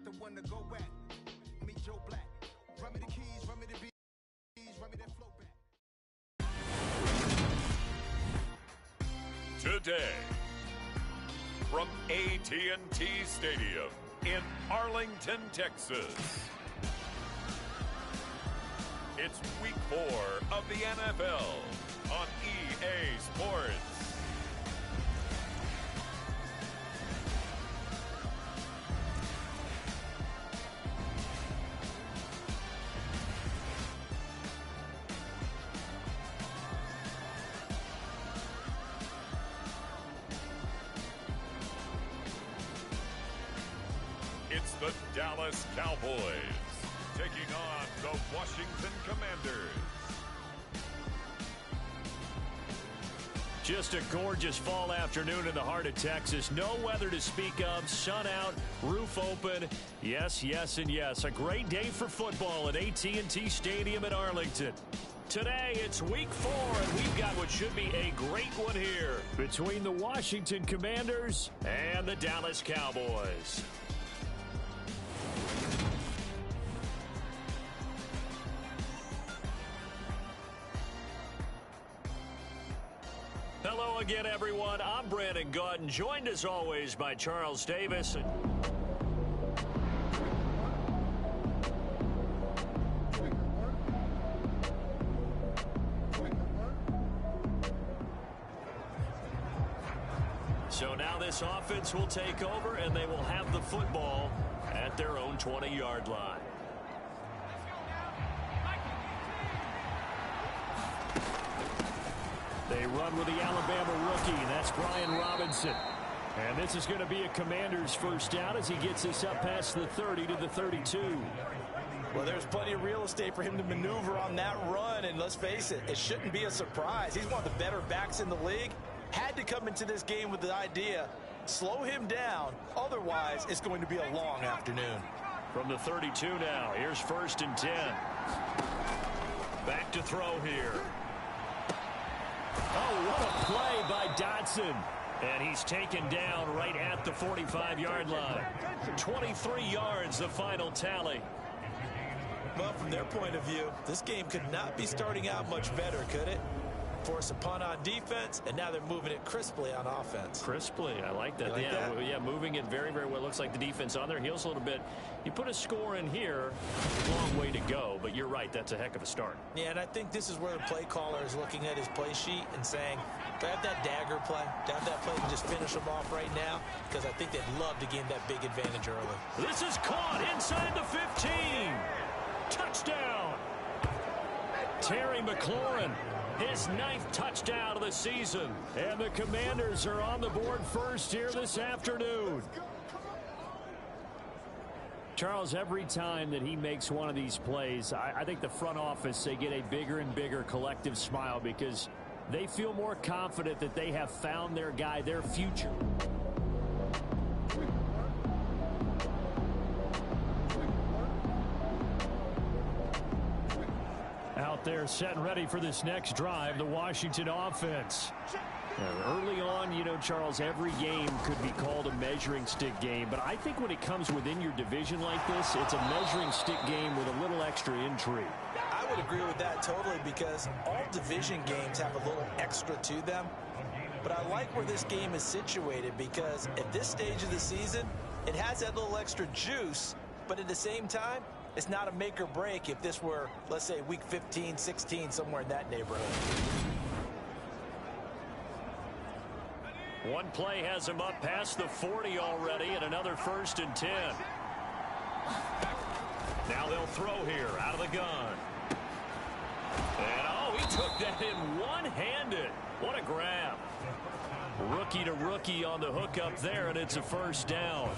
the one to go at. Meet Joe Black. Run me the keys, run me the beats, run me that flow back. Today, from AT&T Stadium in Arlington, Texas, it's Week 4 of the NFL on EA Sports. It's the Dallas Cowboys taking on the Washington Commanders. Just a gorgeous fall afternoon in the heart of Texas. No weather to speak of. Sun out, roof open. Yes, yes, and yes. A great day for football at AT&T Stadium in Arlington. Today, it's Week 4, and we've got what should be a great one here between the Washington Commanders and the Dallas Cowboys. Hello again, everyone. I'm Brandon Gaudin, joined as always by Charles Davis. So now this offense will take over, and they will have the football at their own 20-yard line. They run with the Alabama rookie. That's Brian Robinson. And this is going to be a Commander's first down as he gets this up past the 30 to the 32. Well, there's plenty of real estate for him to maneuver on that run. And let's face it, it shouldn't be a surprise. He's one of the better backs in the league. Had to come into this game with the idea, slow him down. Otherwise, it's going to be a long afternoon. From the 32 now, here's 1st and 10. Back to throw here. Oh, what a play by Dotson. And he's taken down right at the 45-yard line. 23 yards, the final tally. Well, from their point of view, this game could not be starting out much better, could it? Force a punt on defense, and now they're moving it crisply on offense. Crisply, I like that. Yeah, moving it very, very well. Looks like the defense on their heels a little bit. You put a score in here, long way to go, but you're right, that's a heck of a start. Yeah, and I think this is where the play caller is looking at his play sheet and saying, do I have that dagger play? Do I have that play to just finish them off right now? Because I think they'd love to gain that big advantage early. This is caught inside the 15. Touchdown. Terry McLaurin. His 9th touchdown of the season. And the Commanders are on the board first here this afternoon. Charles, every time that he makes one of these plays, I think the front office, they get a bigger and bigger collective smile because they feel more confident that they have found their guy, their future. Out there set and ready for this next drive, the Washington offense. Early on, you know, Charles, every game could be called a measuring stick game, but I think when it comes within your division like this, it's a measuring stick game with a little extra intrigue. I would agree with that totally because all division games have a little extra to them. But I like where this game is situated because at this stage of the season, it has that little extra juice, but at the same time, it's not a make or break if this were, let's say, week 15, 16, somewhere in that neighborhood. One play has him up past the 40 already, and another 1st and 10. Now they'll throw here out of the gun. And, oh, he took that in one-handed. What a grab. Rookie to rookie on the hook up there, and it's a 1st down.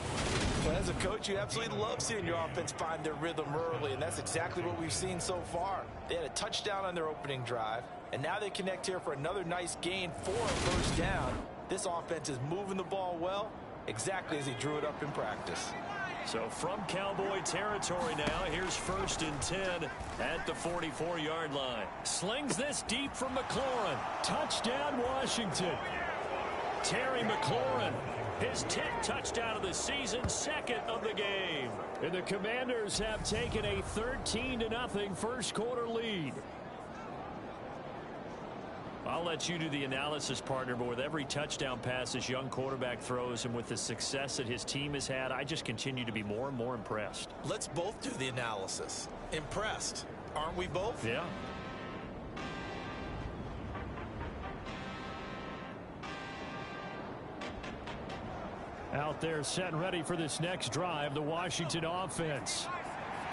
Well, as a coach, you absolutely love seeing your offense find their rhythm early, and that's exactly what we've seen so far. They had a touchdown on their opening drive, and now they connect here for another nice gain for a 1st down. This offense is moving the ball well, exactly as he drew it up in practice. So from Cowboy territory now, here's 1st and 10 at the 44-yard line. Slings this deep from McLaurin. Touchdown, Washington. Terry McLaurin, his 10th touchdown of the season, second of the game. And the Commanders have taken a 13-0 first quarter lead. I'll let you do the analysis, partner, but with every touchdown pass this young quarterback throws and with the success that his team has had, I just continue to be more and more impressed. Let's both do the analysis. Impressed. Aren't we both? Yeah. Out there set and ready for this next drive, the Washington offense.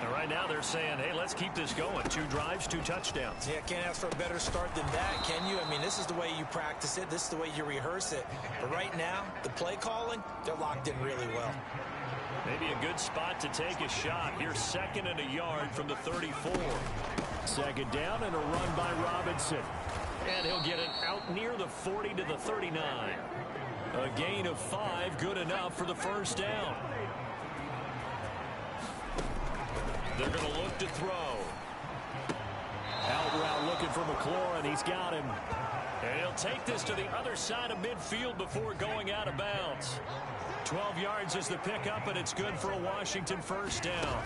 And right now they're saying, hey, let's keep this going. 2 drives, 2 touchdowns. Yeah, can't ask for a better start than that, can you? I mean, this is the way you practice it. This is the way you rehearse it. But right now, the play calling, they're locked in really well. Maybe a good spot to take a shot. Here's 2nd and a yard from the 34. 2nd down and a run by Robinson. And he'll get it out near the 40 to the 39. A gain of 5, good enough for the first down. They're going to look to throw. Out route looking for McLaurin. He's got him. And he'll take this to the other side of midfield before going out of bounds. 12 yards is the pickup, and it's good for a Washington first down.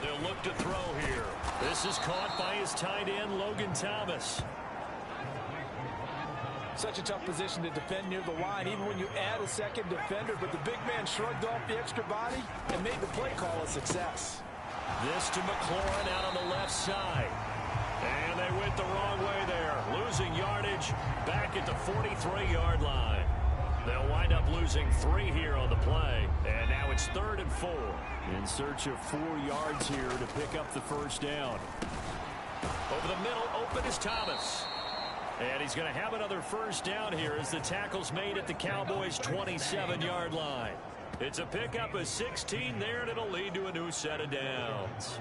They'll look to throw here. This is caught by his tight end, Logan Thomas. Such a tough position to defend near the line, even when you add a second defender, but the big man shrugged off the extra body and made the play call a success. This to McLaurin out on the left side. And they went the wrong way there. Losing yardage back at the 43-yard line. They'll wind up losing 3 here on the play. And now it's 3rd and 4. In search of 4 yards here to pick up the first down. Over the middle, open is Thomas. And he's going to have another first down here as the tackle's made at the Cowboys' 27-yard line. It's a pickup of 16 there, and it'll lead to a new set of downs.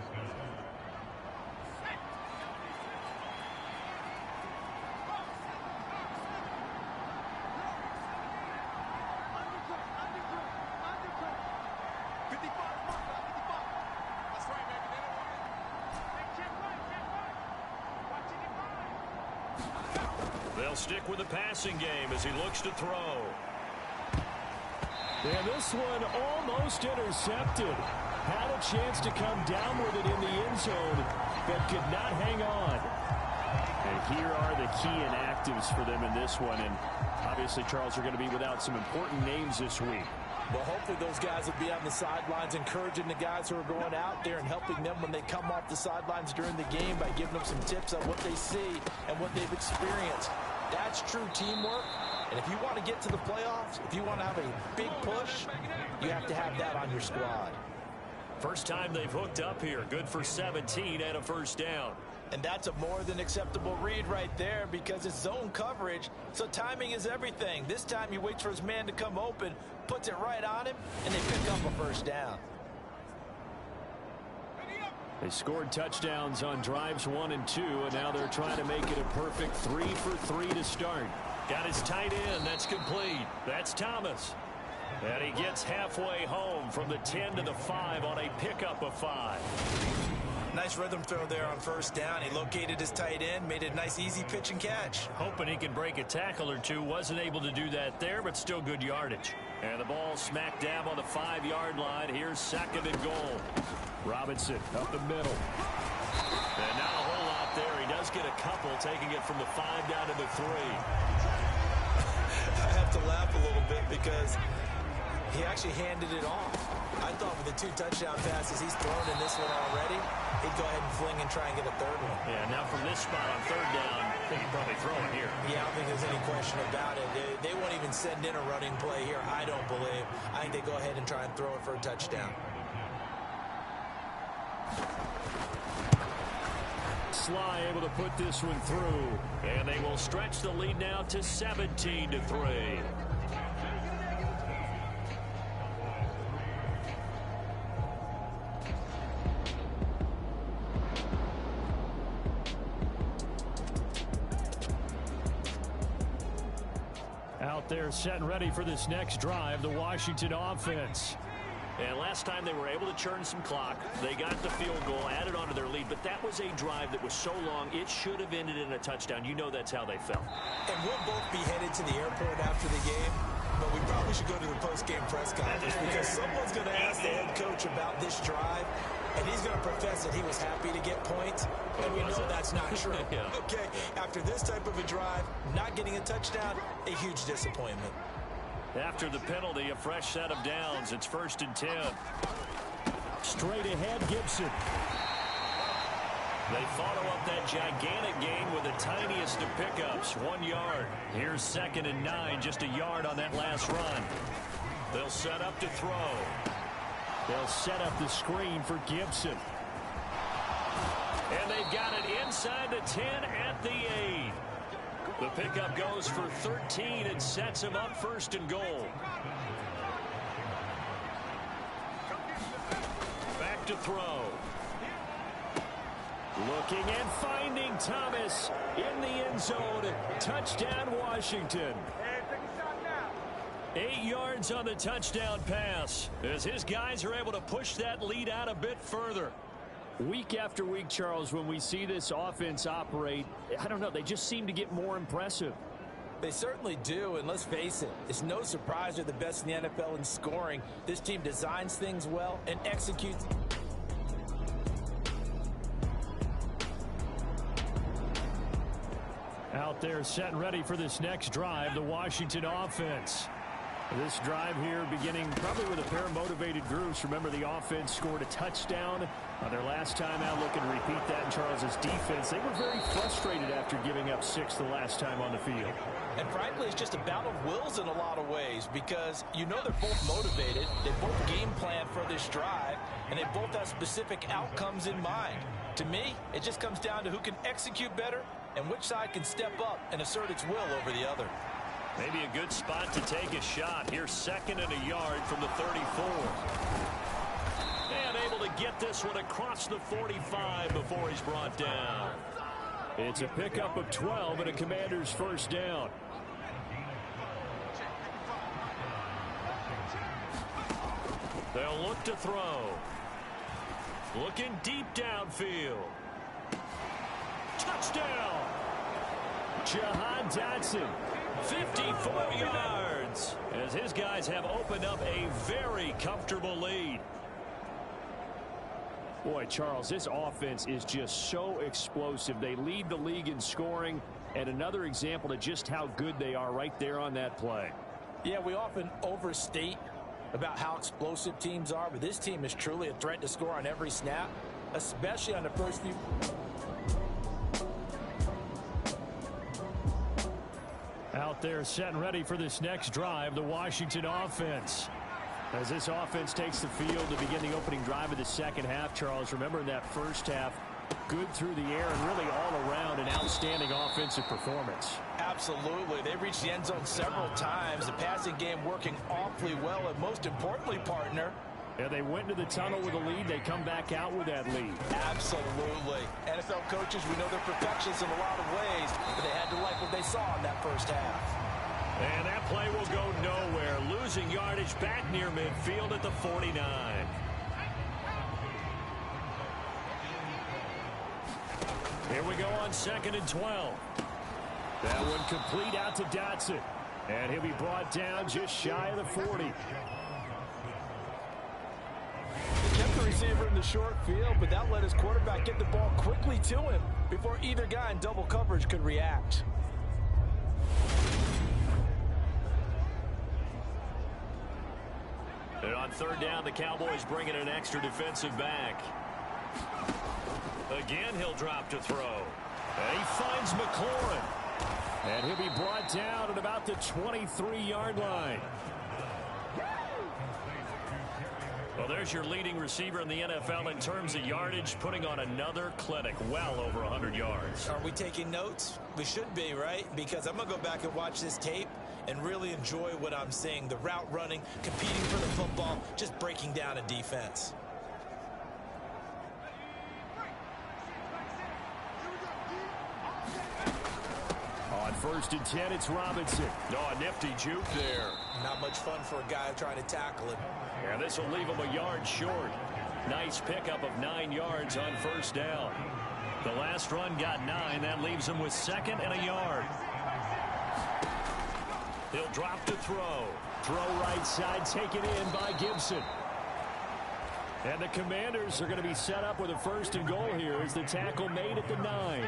They'll stick with the passing game as he looks to throw. And this one almost intercepted. Had a chance to come down with it in the end zone, but could not hang on. And here are the key inactives for them in this one. And obviously, Charles, are going to be without some important names this week. Well, hopefully those guys will be on the sidelines encouraging the guys who are going out there and helping them when they come off the sidelines during the game by giving them some tips on what they see and what they've experienced. That's true teamwork. And if you want to get to the playoffs, if you want to have a big push, you have to have that on your squad. First time they've hooked up here. Good for 17 and a first down. And that's a more than acceptable read right there because it's zone coverage, so timing is everything. This time he waits for his man to come open, puts it right on him, and they pick up a first down. They scored touchdowns on drives 1 and 2, and now they're trying to make it a perfect 3 for 3 to start. Got his tight end. That's complete. That's Thomas. And he gets halfway home from the 10 to the 5 on a pickup of 5. Nice rhythm throw there on first down. He located his tight end, made it a nice easy pitch and catch. Hoping he can break a tackle or two. Wasn't able to do that there, but still good yardage. And the ball smack dab on the 5-yard line. Here's 2nd and goal. Robinson up the middle. And not a whole lot there. He does get a couple, taking it from the 5 down to the 3. I have to laugh a little bit because he actually handed it off. I thought with the 2 touchdown passes he's thrown in this one already, he'd go ahead and fling and try and get a 3rd one. Yeah, now from this spot on 3rd down, I think he'd probably throw it here. Yeah, I don't think there's any question about it. They won't even send in a running play here, I don't believe. I think they go ahead and try and throw it for a touchdown. Sly able to put this one through, and they will stretch the lead now to 17 to 3. Out there set and ready for this next drive, the Washington offense. And last time they were able to churn some clock. They got the field goal, added on to their lead, but that was a drive that was so long, it should have ended in a touchdown. You know that's how they felt. And we'll both be headed to the airport after the game, but we probably should go to the post-game press conference because someone's going to ask the head coach about this drive, and he's going to profess that he was happy to get points, and we know that's not true. Yeah. Okay, after this type of a drive, not getting a touchdown, a huge disappointment. After the penalty, a fresh set of downs. It's 1st and 10. Straight ahead, Gibson. They follow up that gigantic gain with the tiniest of pickups, 1 yard. Here's 2nd and 9, just a yard on that last run. They'll set up to throw. They'll set up the screen for Gibson. And they've got it inside the 10 at the 8. The pickup goes for 13 and sets him up 1st and goal. Back to throw. Looking and finding Thomas in the end zone. Touchdown, Washington. 8 yards on the touchdown pass as his guys are able to push that lead out a bit further. Week after week, Charles, when we see this offense operate, I don't know, they just seem to get more impressive. They certainly do, and let's face it, it's no surprise they're the best in the NFL in scoring. This team designs things well and executes. Out there set and ready for this next drive, the Washington offense. This drive here beginning probably with a pair of motivated groups. Remember, the offense scored a touchdown on their last time out. Looking to repeat that in Charles's defense. They were very frustrated after giving up 6 the last time on the field. And frankly, it's just a battle of wills in a lot of ways because you know they're both motivated. They both game plan for this drive, and they both have specific outcomes in mind. To me, it just comes down to who can execute better and which side can step up and assert its will over the other. Maybe a good spot to take a shot. Here's 2nd and a yard from the 34. And able to get this one across the 45 before he's brought down. It's a pickup of 12 and a Commander's 1st down. They'll look to throw. Looking deep downfield. Touchdown! Jahan Dotson. 54 yards as his guys have opened up a very comfortable lead. Boy, Charles, this offense is just so explosive. They lead the league in scoring, and another example of just how good they are right there on that play. Yeah, we often overstate about how explosive teams are, but this team is truly a threat to score on every snap, especially on the first few. Out there set and ready for this next drive, the Washington offense. As this offense takes the field to begin the opening drive of the second half, Charles, remember in that first half, good through the air and really all around an outstanding offensive performance. Absolutely. They reached the end zone several times. The passing game working awfully well, and most importantly, partner, Yeah, they went into the tunnel with a lead. They come back out with that lead. absolutely. NFL coaches, we know they're perfectionists in a lot of ways, but they had to like what they saw in that first half. And that play will go nowhere. Losing yardage back near midfield at the 49. Here we go on 2nd and 12. That one complete out to Dotson. And he'll be brought down just shy of the 40. He kept the receiver in the short field, but that let his quarterback get the ball quickly to him before either guy in double coverage could react. And on 3rd down, the Cowboys bring in an extra defensive back. Again, he'll drop to throw. And he finds McLaurin. And he'll be brought down at about the 23-yard line. Well, there's your leading receiver in the NFL in terms of yardage, putting on another clinic, well over 100 yards. Are we taking notes? We should be, right? Because I'm going to go back and watch this tape and really enjoy what I'm seeing. The route running, competing for the football, just breaking down a defense. On 1st and 10, it's Robinson. Oh, a nifty juke there. Not much fun for a guy trying to tackle him. And this will leave him a yard short. Nice pickup of 9 yards on 1st down. The last run got 9. That leaves him with 2nd and a yard. He'll drop to throw. Throw right side, taken in by Gibson. And the Commanders are going to be set up with a 1st and goal here as the tackle made at the 9.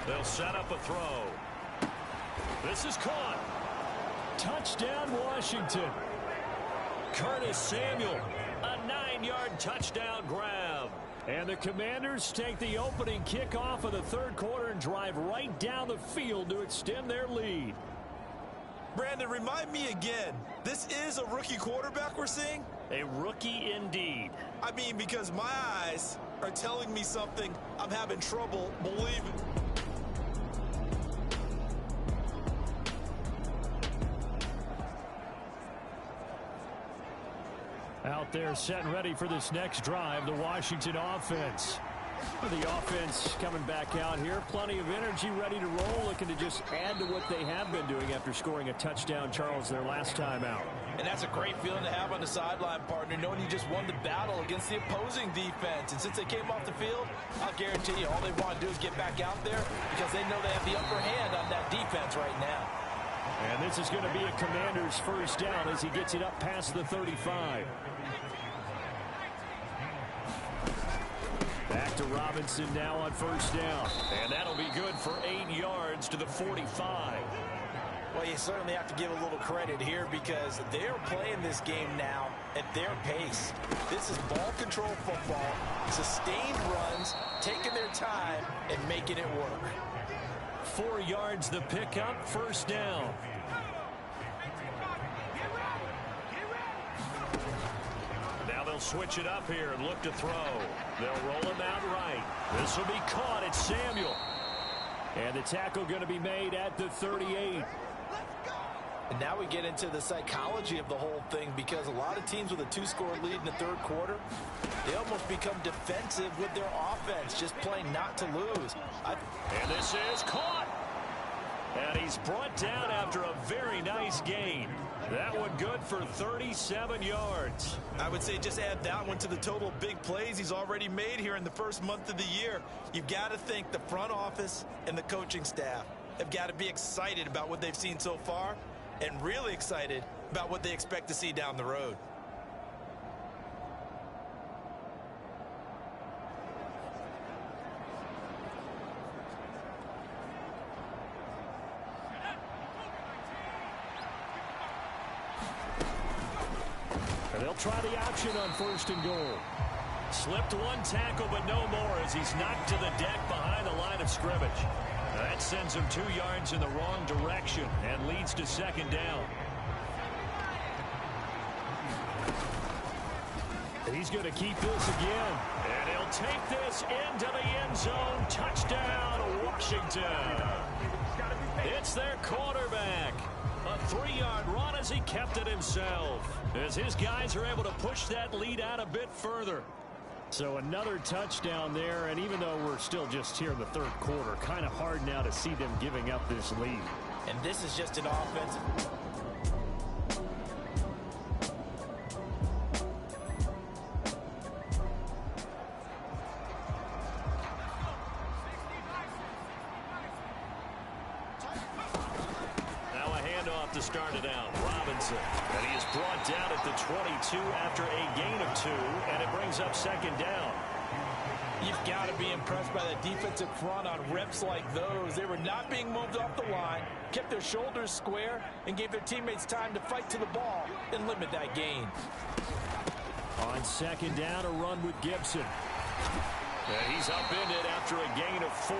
They'll set up a throw. This is caught. Touchdown, Washington. Curtis Samuel, a 9-yard touchdown grab. And the Commanders take the opening kickoff of the 3rd quarter and drive right down the field to extend their lead. Brandon, remind me again, this is a rookie quarterback we're seeing? A rookie indeed. I mean, because my eyes are telling me something I'm having trouble believing. Out there set and ready for this next drive, the Washington offense. The offense coming back out here. Plenty of energy, ready to roll, looking to just add to what they have been doing after scoring a touchdown, Charles, their last time out. And that's a great feeling to have on the sideline, partner, knowing you just won the battle against the opposing defense. And since they came off the field, I'll guarantee you all they want to do is get back out there because they know they have the upper hand on that defense right now. And this is going to be a Commander's 1st down as he gets it up past the 35. Back to Robinson now on 1st down. And that'll be good for 8 yards to the 45. Well, you certainly have to give a little credit here because they're playing this game now at their pace. This is ball control football, sustained runs, taking their time and making it work. 4 yards the pickup, 1st down. Now they'll switch it up here and look to throw. They'll roll him out right. This will be caught. It's Samuel. And the tackle going to be made at the 38. And now we get into the psychology of the whole thing because a lot of teams with a 2-score lead in the 3rd quarter, they almost become defensive with their offense, just playing not to lose. And this is caught. And he's brought down after a very nice gain. That one good for 37 yards. I would say just add that one to the total big plays he's already made here in the 1st month of the year. You've got to think the front office and the coaching staff have got to be excited about what they've seen so far and really excited about what they expect to see down the road. And they'll try the option on 1st and goal. Slipped one tackle, but no more as he's knocked to the deck behind the line of scrimmage. That sends him 2 yards in the wrong direction and leads to 2nd down. He's going to keep this again. And he'll take this into the end zone. Touchdown, Washington. It's their quarterback. A 3-yard run as he kept it himself. As his guys are able to push that lead out a bit further. So another touchdown there, and even though we're still just here in the 3rd quarter, kind of hard now to see them giving up this lead. And this is just an offensive. Now a handoff to start it out. Robinson. And he is brought down at the 22 after a gain of 2, and it brings up 2nd down. You've got to be impressed by that defensive front on reps like those. They were not being moved off the line, kept their shoulders square, and gave their teammates time to fight to the ball and limit that gain. On 2nd down, a run with Gibson. And he's upended after a gain of 4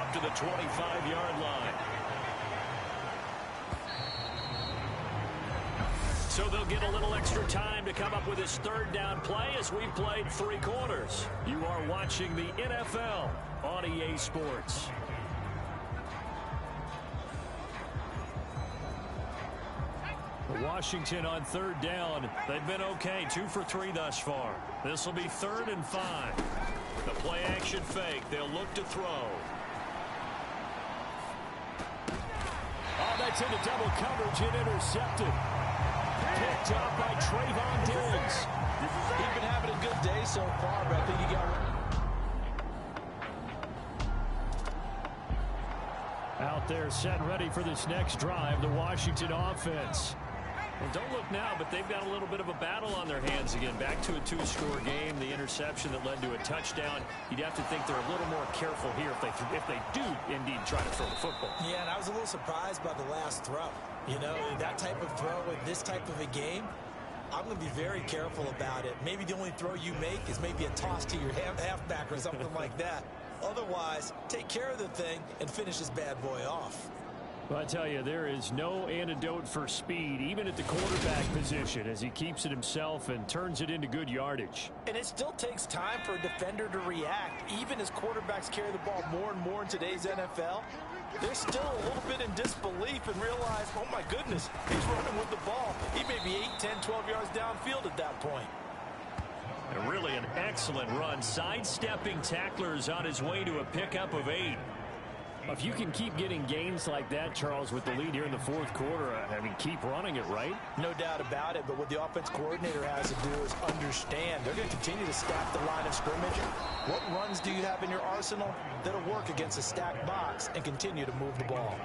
up to the 25-yard line. So they'll get a little extra time to come up with his 3rd down play as we've played 3 quarters. You are watching the NFL on EA Sports. Washington on 3rd down. They've been okay, 2 for 3 thus far. This will be 3rd and 5. The play action fake. They'll look to throw. Gets into double coverage and intercepted. Picked up by Trayvon Diggs. He's been having a good day so far, but I think you got out there set and ready for this next drive, the Washington offense. Well, don't look now, but they've got a little bit of a battle on their hands again. Back to a two-score game. The interception that led to a touchdown. You'd have to think they're a little more careful here if they do indeed try to throw the football. Yeah, and I was a little surprised by the last throw. You know, that type of throw in this type of a game, I'm going to be very careful about it. Maybe the only throw you make is maybe a toss to your halfback or something like that. Otherwise, take care of the thing and finish this bad boy off. Well, I tell you, there is no antidote for speed, even at the quarterback position, as he keeps it himself and turns it into good yardage. And it still takes time for a defender to react. Even as quarterbacks carry the ball more and more in today's NFL, they're still a little bit in disbelief and realize, oh my goodness, he's running with the ball. He may be 8, 10, 12 yards downfield at that point. And really an excellent run, sidestepping tacklers on his way to a pickup of 8. If you can keep getting gains like that, Charles, with the lead here in the fourth quarter, I mean, keep running it, right? No doubt about it, but what the offense coordinator has to do is understand they're going to continue to stack the line of scrimmage. What runs do you have in your arsenal that'll work against a stacked box and continue to move the ball?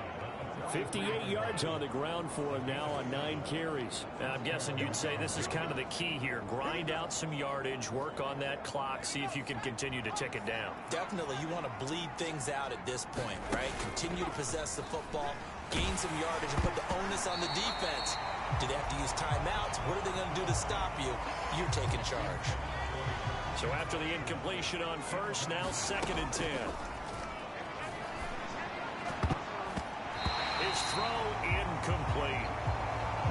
58 yards on the ground for him now on 9 carries. I'm guessing you'd say this is kind of the key here. Grind out some yardage, work on that clock, see if you can continue to tick it down. Definitely, you want to bleed things out at this point, right? Continue to possess the football, gain some yardage, and put the onus on the defense. Do they have to use timeouts? What are they going to do to stop you? You're taking charge. So after the incompletion on first, now 2nd and 10. His throw incomplete.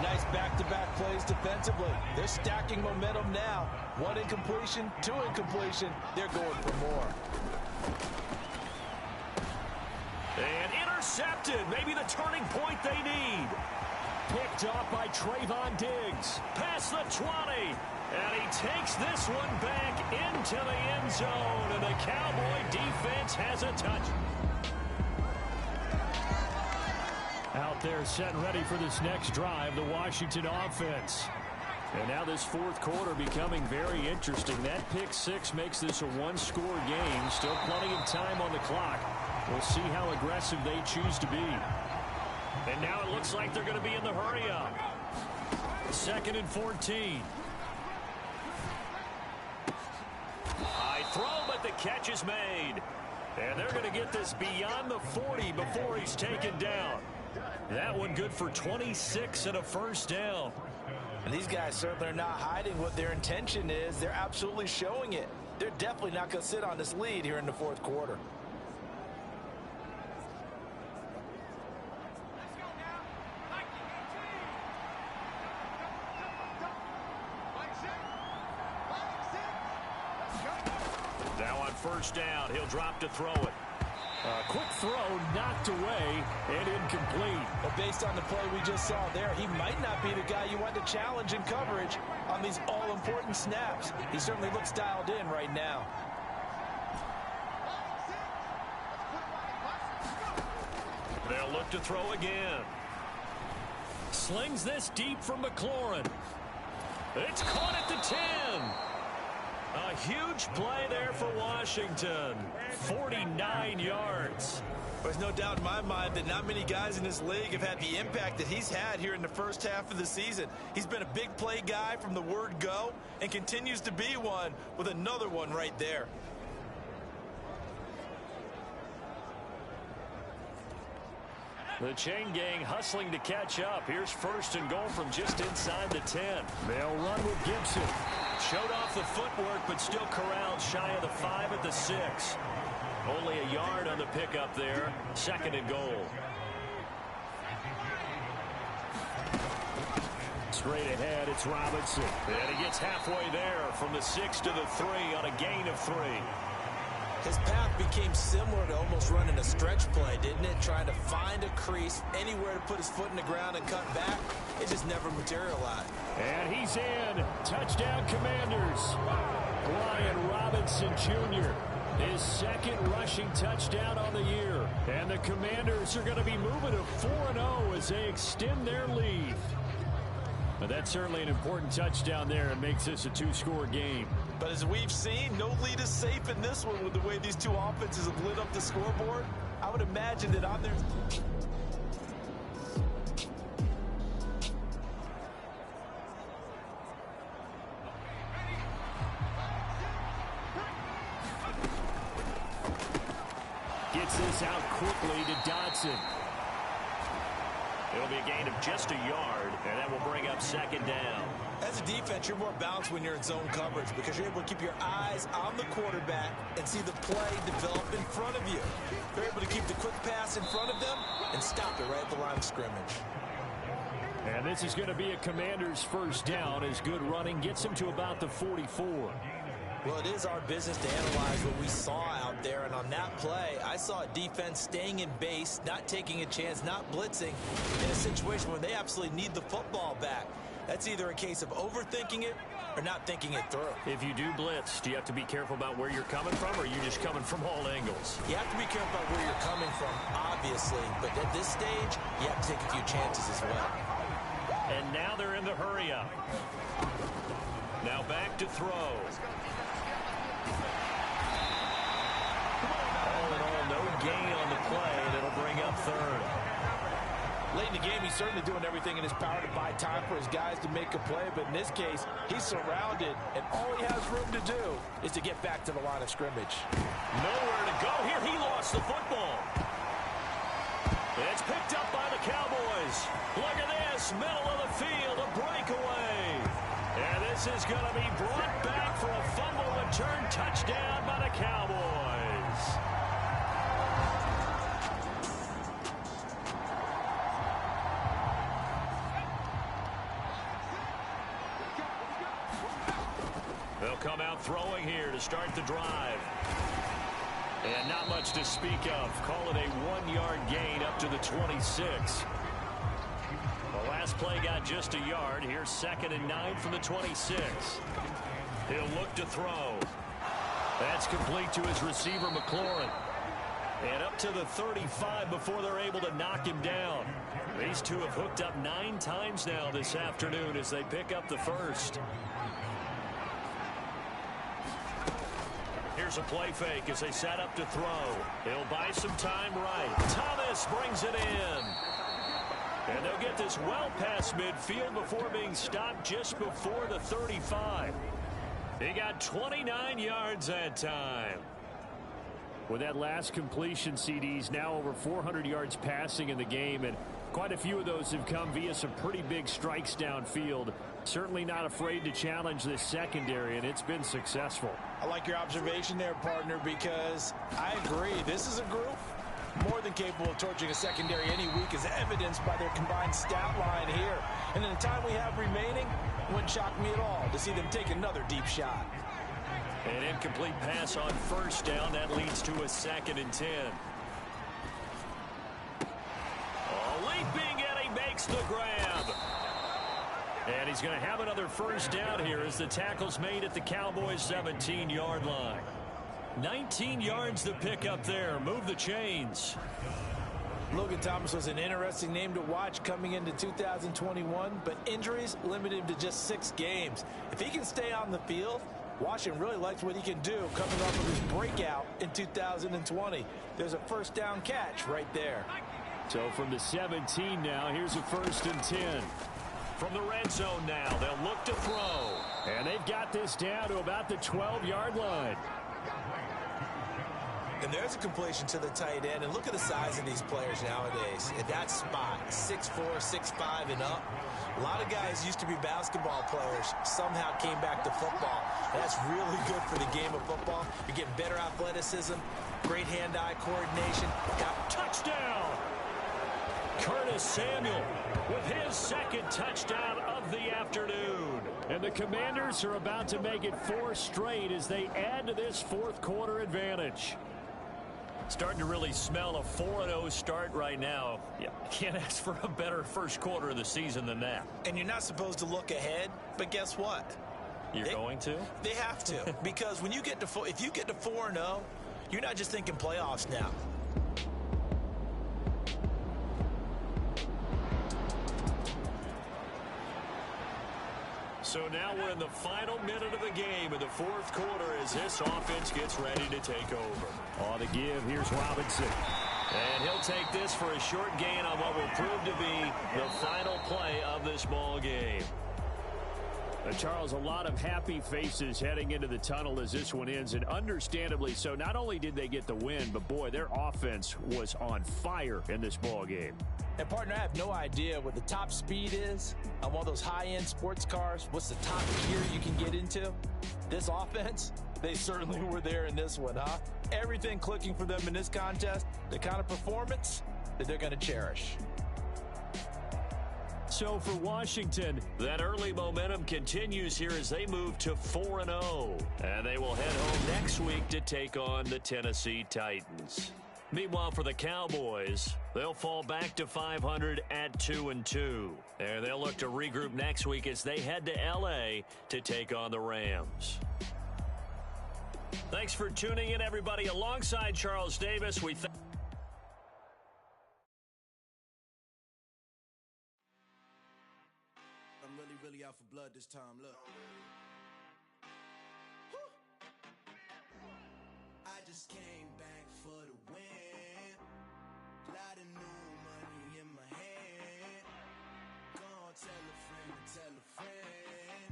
Nice back-to-back plays defensively. They're stacking momentum now. 1 incompletion, 2 incompletion. They're going for more. And intercepted. Maybe the turning point they need. Picked up by Trayvon Diggs. Past the 20. And he takes this one back into the end zone. And the Cowboy defense has a touch. Out there set and ready for this next drive, the Washington offense. And now this fourth quarter becoming very interesting. That pick 6 makes this a 1-score game. Still plenty of time on the clock. We'll see how aggressive they choose to be. And now it looks like they're going to be in the hurry-up. 2nd and 14. High throw, but the catch is made. And they're going to get this beyond the 40 before he's taken down. That one good for 26 and a first down. And these guys certainly are not hiding what their intention is. They're absolutely showing it. They're definitely not going to sit on this lead here in the fourth quarter. Now on first down, he'll drop to throw it. Quick throw knocked away and incomplete. But based on the play we just saw there, he might not be the guy you want to challenge in coverage on these all-important snaps. He certainly looks dialed in right now. They'll look to throw again. Slings this deep from McLaurin. It's caught at the 10. A huge play there for Washington. 49 yards. There's no doubt in my mind that not many guys in this league have had the impact that he's had here in the first half of the season. He's been a big play guy from the word go and continues to be one with another one right there. The chain gang hustling to catch up. Here's 1st and goal from just inside the 10. They'll run with Gibson. Showed off the footwork, but still corralled shy of the 5 at the 6. Only a yard on the pickup there. 2nd and goal. Straight ahead, it's Robinson. And he gets halfway there from the 6 to the 3 on a gain of 3. His path became similar to almost running a stretch play, didn't it? Trying to find a crease, anywhere to put his foot in the ground and cut back. It just never materialized. And he's in. Touchdown, Commanders. Brian Robinson Jr. His 2nd rushing touchdown on the year. And the Commanders are going to be moving to 4-0 as they extend their lead. But that's certainly an important touchdown there. It makes this a two-score game. But as we've seen, no lead is safe in this one with the way these two offenses have lit up the scoreboard. I would imagine that on their... Gets this out quickly to Dotson. It'll be a gain of just a yard, and that will bring up second down. As a defense, you're more balanced when you're in zone coverage because you're able to keep your eyes on the quarterback and see the play develop in front of you. You're able to keep the quick pass in front of them and stop it right at the line of scrimmage. And this is going to be a Commander's first down as good running gets him to about the 44. Well, it is our business to analyze what we saw out there, and on that play, I saw a defense staying in base, not taking a chance, not blitzing, in a situation where they absolutely need the football back. That's either a case of overthinking it or not thinking it through. If you do blitz, do you have to be careful about where you're coming from, or are you just coming from all angles? You have to be careful about where you're coming from, obviously, but at this stage, you have to take a few chances as well. And now they're in the hurry up. Now back to throw. All in all, no gain on the play, and it'll bring up third. Late in the game, he's certainly doing everything in his power to buy time for his guys to make a play, but in this case, he's surrounded, and all he has room to do is to get back to the line of scrimmage. Nowhere to go here. He lost the football. It's picked up by the Cowboys. Look at this, middle of the field, a breakaway. And this is going to be brought back for a fumble return touchdown by the Cowboys. They'll come out throwing here to start the drive. And not much to speak of. Call it a 1-yard gain up to the 26. The last play got just a yard. Here's 2nd and 9 from the 26. He'll look to throw. That's complete to his receiver, McLaurin. And up to the 35 before they're able to knock him down. These two have hooked up 9 times now this afternoon as they pick up the first. Here's a play fake as they set up to throw. He'll buy some time right. Thomas brings it in. And they'll get this well past midfield before being stopped just before the 35. He got 29 yards that time. With that last completion, CD's now over 400 yards passing in the game, and quite a few of those have come via some pretty big strikes downfield. Certainly not afraid to challenge this secondary, and it's been successful. I like your observation there, partner, because I agree. This is a group more than capable of torching a secondary any week, as evidenced by their combined stat line here. And in the time we have remaining, it wouldn't shock me at all to see them take another deep shot. An incomplete pass on first down. That leads to a 2nd and 10. Leaping, and he makes the grab. And he's going to have another first down here as the tackle's made at the Cowboys' 17-yard line. 19 yards to pick up there. Move the chains. Logan Thomas was an interesting name to watch coming into 2021, but injuries limited him to just 6 games. If he can stay on the field, Washington really likes what he can do coming off of his breakout in 2020. There's a first down catch right there. So from the 17 now, here's a 1st and 10. From the red zone now, they'll look to throw. And they've got this down to about the 12-yard line. And there's a completion to the tight end. And look at the size of these players nowadays. At that spot, 6'4", 6'5", and up. A lot of guys used to be basketball players, somehow came back to football. That's really good for the game of football. You're getting better athleticism, great hand-eye coordination. Touchdown! Curtis Samuel with his 2nd touchdown of the afternoon. And the Commanders are about to make it 4 straight as they add to this 4th quarter advantage. Starting to really smell a 4-0 start right now. Yeah, can't ask for a better first quarter of the season than that. And you're not supposed to look ahead, but guess what? You're going to? They have to, because when you get to if you get to 4-0, you're not just thinking playoffs now. So now we're in the final minute of the game in the fourth quarter as this offense gets ready to take over. On the give, here's Robinson. And he'll take this for a short gain on what will prove to be the final play of this ball game. Charles, a lot of happy faces heading into the tunnel as this one ends, and understandably so. Not only did they get the win, but boy, their offense was on fire in this ball game. And partner, I have no idea what the top speed is on one of those high-end sports cars. What's the top gear you can get into? This offense, they certainly were there in this one, huh? Everything clicking for them in this contest, the kind of performance that they're going to cherish. So for Washington, that early momentum continues here as they move to 4-0. And they will head home next week to take on the Tennessee Titans. Meanwhile, for the Cowboys, they'll fall back to 500 at 2-2. And they'll look to regroup next week as they head to L.A. to take on the Rams. Thanks for tuning in, everybody. Alongside Charles Davis, I'm really out for blood this time. Look. I just came back for the win. Lot of new money in my hand. Gonna tell a friend to tell a friend.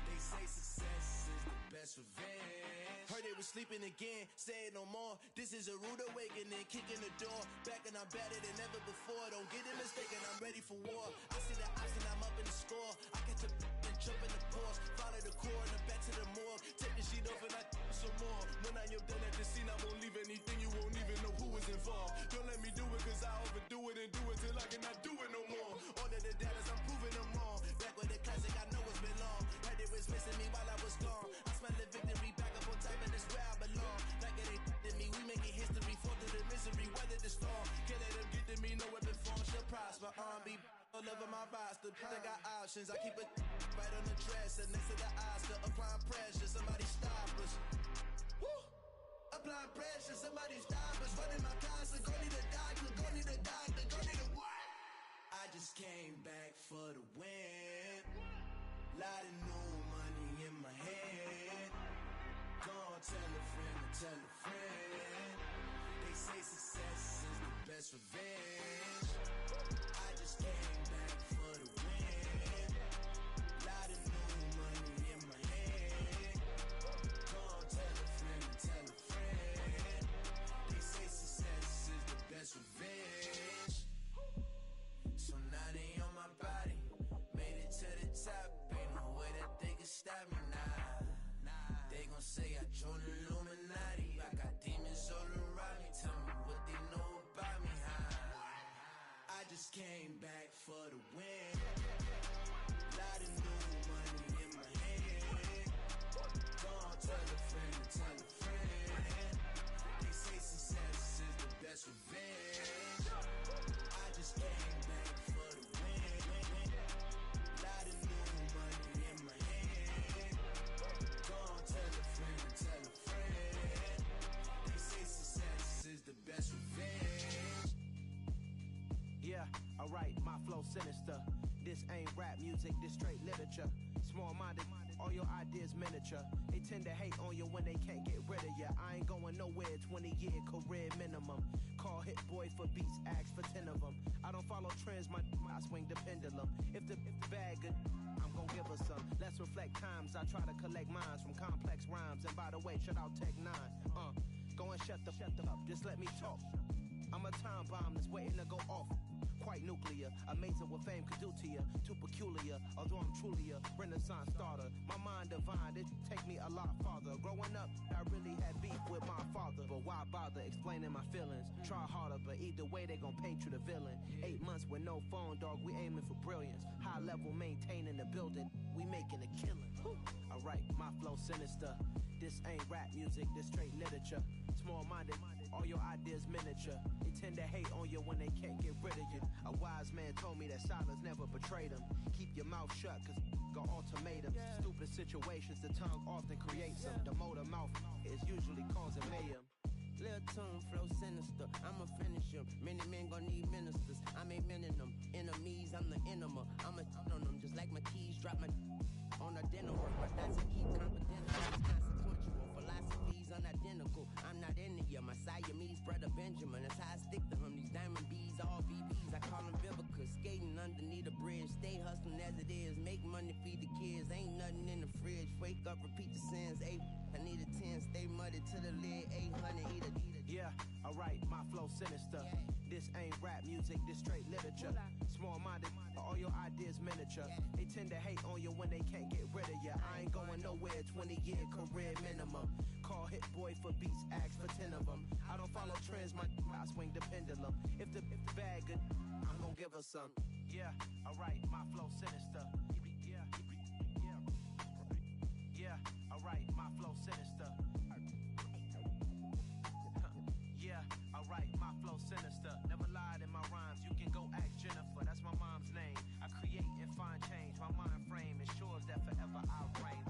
They say success is the best revenge. Heard they was sleeping again, say it no more. This is a rude awakening, kicking the door. Back and I'm better than ever before. Don't get it mistaken, I'm ready for war. I see the option, I'm up in the score. I catch a and jump in the course. Follow the core and the back to the morgue. Take the sheet off and I some more. When I am done at the scene, I won't leave anything. You won't even know who is involved. Don't let me do it cause I overdo it and do it till I cannot do it no more. All of the data's I'm proving them wrong. Back with the classic, I know it's been long. Heard it was missing me while I was gone. I smell the victory back up on top and it's where I belong. Like it ain't to me, we making history. Fall through the misery, weather the storm. Can't let them get to me, no weapon form shall prosper. R&B all over my roster. I got options, I keep it right on the dresser. Next to the Oscar, applying pressure. Somebody stop us. Woo! Applying pressure, somebody stop us. Running my concert, go need a doctor, go need a doctor, go need a what? I just came back for the win. Lot of new money in my hand. Gonna tell a friend to tell a friend. They say success is the best revenge. I just came back for the win. Lot of new money in my hand. Gonna tell a friend to tell a friend. They say success is the best revenge. So now they on my body. Made it to the top. Ain't no way that they can stop me now. They gon' say I joined the Illuminati. I got demons all around me. Tell me what they know about me, huh? I just came back for the win. Lot of new money in my hand. Gonna tell a friend to tell a friend. They say success is the best revenge. I just came back for the win. Lot of new money in my hand. Gonna tell a friend to tell a friend. They say success is the best revenge. Yeah, alright, my flow sinister. This ain't rap music, this straight literature. Small-minded, all your ideas miniature. They tend to hate on you when they can't get rid of you. I ain't going nowhere, 20-year career minimum. Call Hit Boy for beats, ask for 10 of them. I don't follow trends, I swing the pendulum. If the bag good, I'm gon' give her some. Let's reflect times, I try to collect minds from complex rhymes. And by the way, shut out Tech 9. Go and shut the up, just let me talk. I'm a time bomb that's waiting to go off. Quite nuclear, amazing what fame could do to you. Too peculiar, although I'm truly a renaissance starter. My mind divine, it take me a lot farther. Growing up, I really had beef with my father. But why bother explaining my feelings? Try harder, but either way they gon' paint you the villain. 8 months with no phone, dog, we aiming for brilliance. High level maintaining the building, we making a killing. Alright, my flow sinister. This ain't rap music, this straight literature. Small-minded, all your ideas miniature. They tend to hate on you when they can't get rid of you. A wise man told me that silence never betrayed him. Keep your mouth shut, cause got ultimatums. Stupid situations, the tongue often creates them. The motor mouth is usually causing mayhem. Lil' tune, flow sinister, I'ma finish him. Many men gon' need ministers, I'm amening them. Enemies, I'm the enema, I'ma on them. Just like my keys, drop my on the as it is. Make money, feed the kids. Ain't nothing in the fridge. Wake up, repeat the sins. I need a 10, stay muddy to the lid. 800, eat a. Yeah, alright, my flow sinister. This ain't rap music, this straight literature. Small-minded, all your ideas miniature. They tend to hate on you when they can't get rid of you. I ain't going nowhere, 20-year career minimum. Call Hit Boy for beats, ask for 10 of them. I don't follow trends, I swing the pendulum. If the bag good, I'm gonna give her some. Yeah, alright, my flow sinister. Yeah, alright, my flow sinister. Yeah, alright, my flow sinister. Never lied in my rhymes, you can go ask Jennifer, that's my mom's name. I create and find change, my mind frame ensures that forever I'll reign.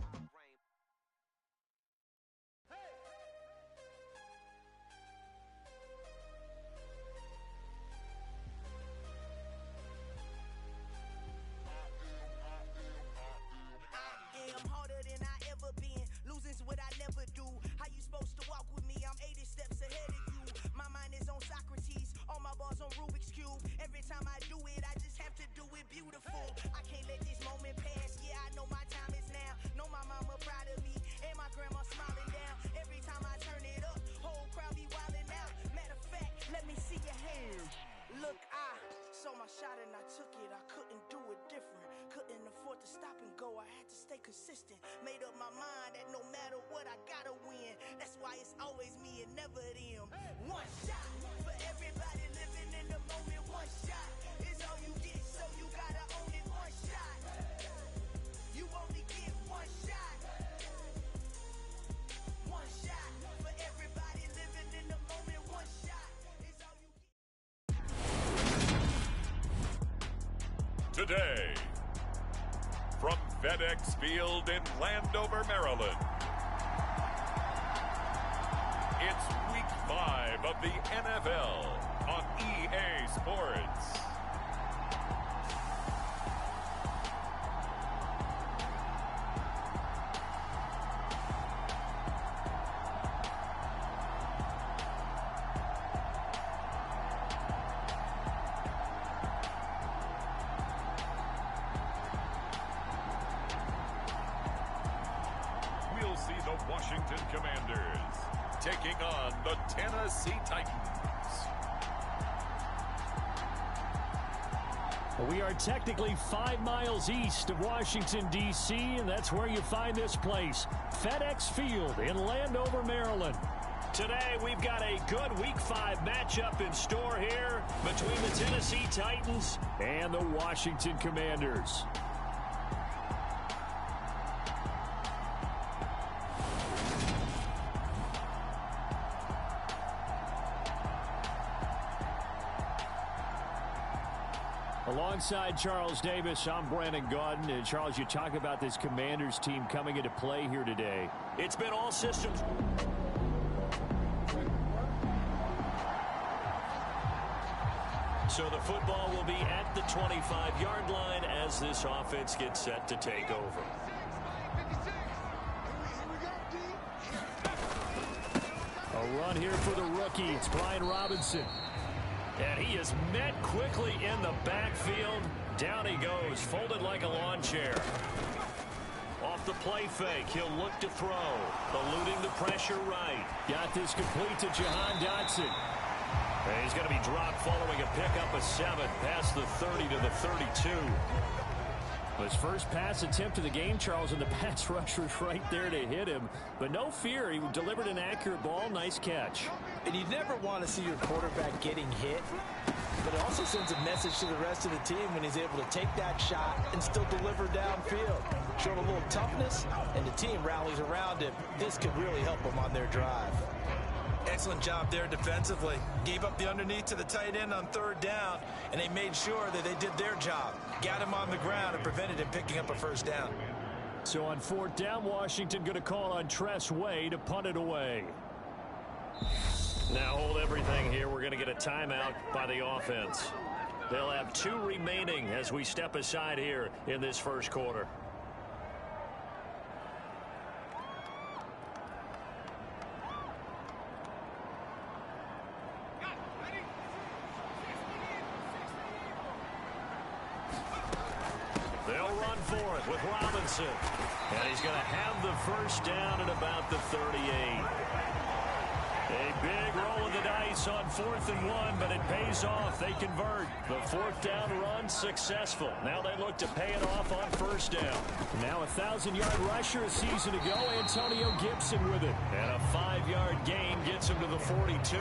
I'm harder than I ever been. Losing's what I never do. How you supposed to walk with me? I'm 80 steps ahead of you. My mind is on Socrates. All my bars on Rubik's Cube. Every time I do it, I just have to do it beautiful. I can't let this moment pass. Yeah, I know my time is now. Know my mama proud of me. And my grandma smiling down. Every time I turn it up, whole crowd be wilding out. Matter of fact, let me see your hands. Look, I saw my shot and I took it. I couldn't do it different. Couldn't afford to stop and go. I had to stay consistent. Made up my mind that no matter what, I gotta win. That's why it's always me and never them. One shot for everybody living in the moment. One shot is all you get, so you gotta own it. One shot. You only get one shot. One shot for everybody living in the moment. One shot is all you get. Today, from FedEx Field in Landover, Maryland, it's Week 5 of the NFL on EA Sports. We'll see the Washington Commanders taking on the Tennessee Titans. We are technically 5 miles east of Washington, D.C., and that's where you find this place, FedEx Field in Landover, Maryland. Today, we've got a good Week 5 matchup in store here between the Tennessee Titans and the Washington Commanders. Alongside Charles Davis, I'm Brandon Gaudin. And Charles, you talk about this Commanders team coming into play here today. It's been all systems. So the football will be at the 25-yard line as this offense gets set to take over. A run here for the rookie. It's Brian Robinson. And he is met quickly in the backfield. Down he goes, folded like a lawn chair. Off the play fake, he'll look to throw. Eluding the pressure right. Got this complete to Jahan Dotson. And he's going to be dropped following a pickup of 7 past the 30 to the 32. His first pass attempt of the game, Charles, and the pass rush was right there to hit him. But no fear, he delivered an accurate ball. Nice catch. And you never want to see your quarterback getting hit, but it also sends a message to the rest of the team when he's able to take that shot and still deliver downfield. Showing a little toughness, and the team rallies around him. This could really help them on their drive. Excellent job there defensively. Gave up the underneath to the tight end on 3rd down, and they made sure that they did their job. Got him on the ground and prevented him picking up a 1st down. So on 4th down, Washington going to call on Tress Way to punt it away. Now hold everything here. We're going to get a timeout by the offense. They'll have 2 remaining as we step aside here in this first quarter. They'll for it with Robinson. And he's going to have the first down at about the 38. A big roll of the dice on 4th and 1, but it pays off. They convert. The 4th down run successful. Now they look to pay it off on 1st down. Now a 1,000-yard rusher a season ago, Antonio Gibson with it. And a 5-yard gain gets him to the 42.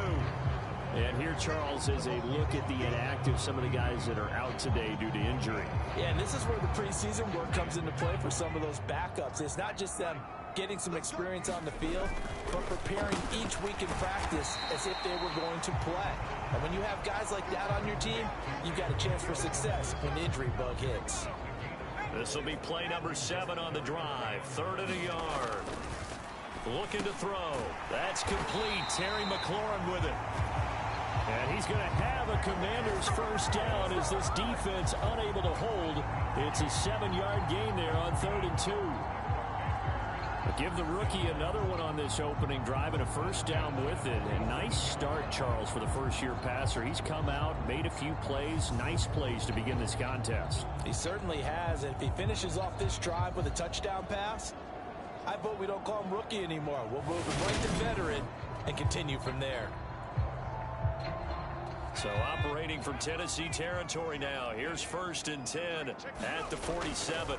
And here, Charles, is a look at the inactive, some of the guys that are out today due to injury. Yeah, and this is where the preseason work comes into play for some of those backups. It's not just them getting some experience on the field, but preparing each week in practice as if they were going to play. And when you have guys like that on your team, you've got a chance for success when the injury bug hits. This will be play number 7 on the drive. 3rd and a yard. Looking to throw. That's complete. Terry McLaurin with it. And he's going to have a Commanders first down as this defense unable to hold. It's a 7-yard gain there on 3rd and 2. Give the rookie another one on this opening drive and a first down with it. And nice start, Charles, for the first-year passer. He's come out, made a few plays, nice plays to begin this contest. He certainly has. And if he finishes off this drive with a touchdown pass, I vote we don't call him rookie anymore. We'll move him right to veteran and continue from there. So operating from Tennessee territory now. Here's 1st and 10 at the 47.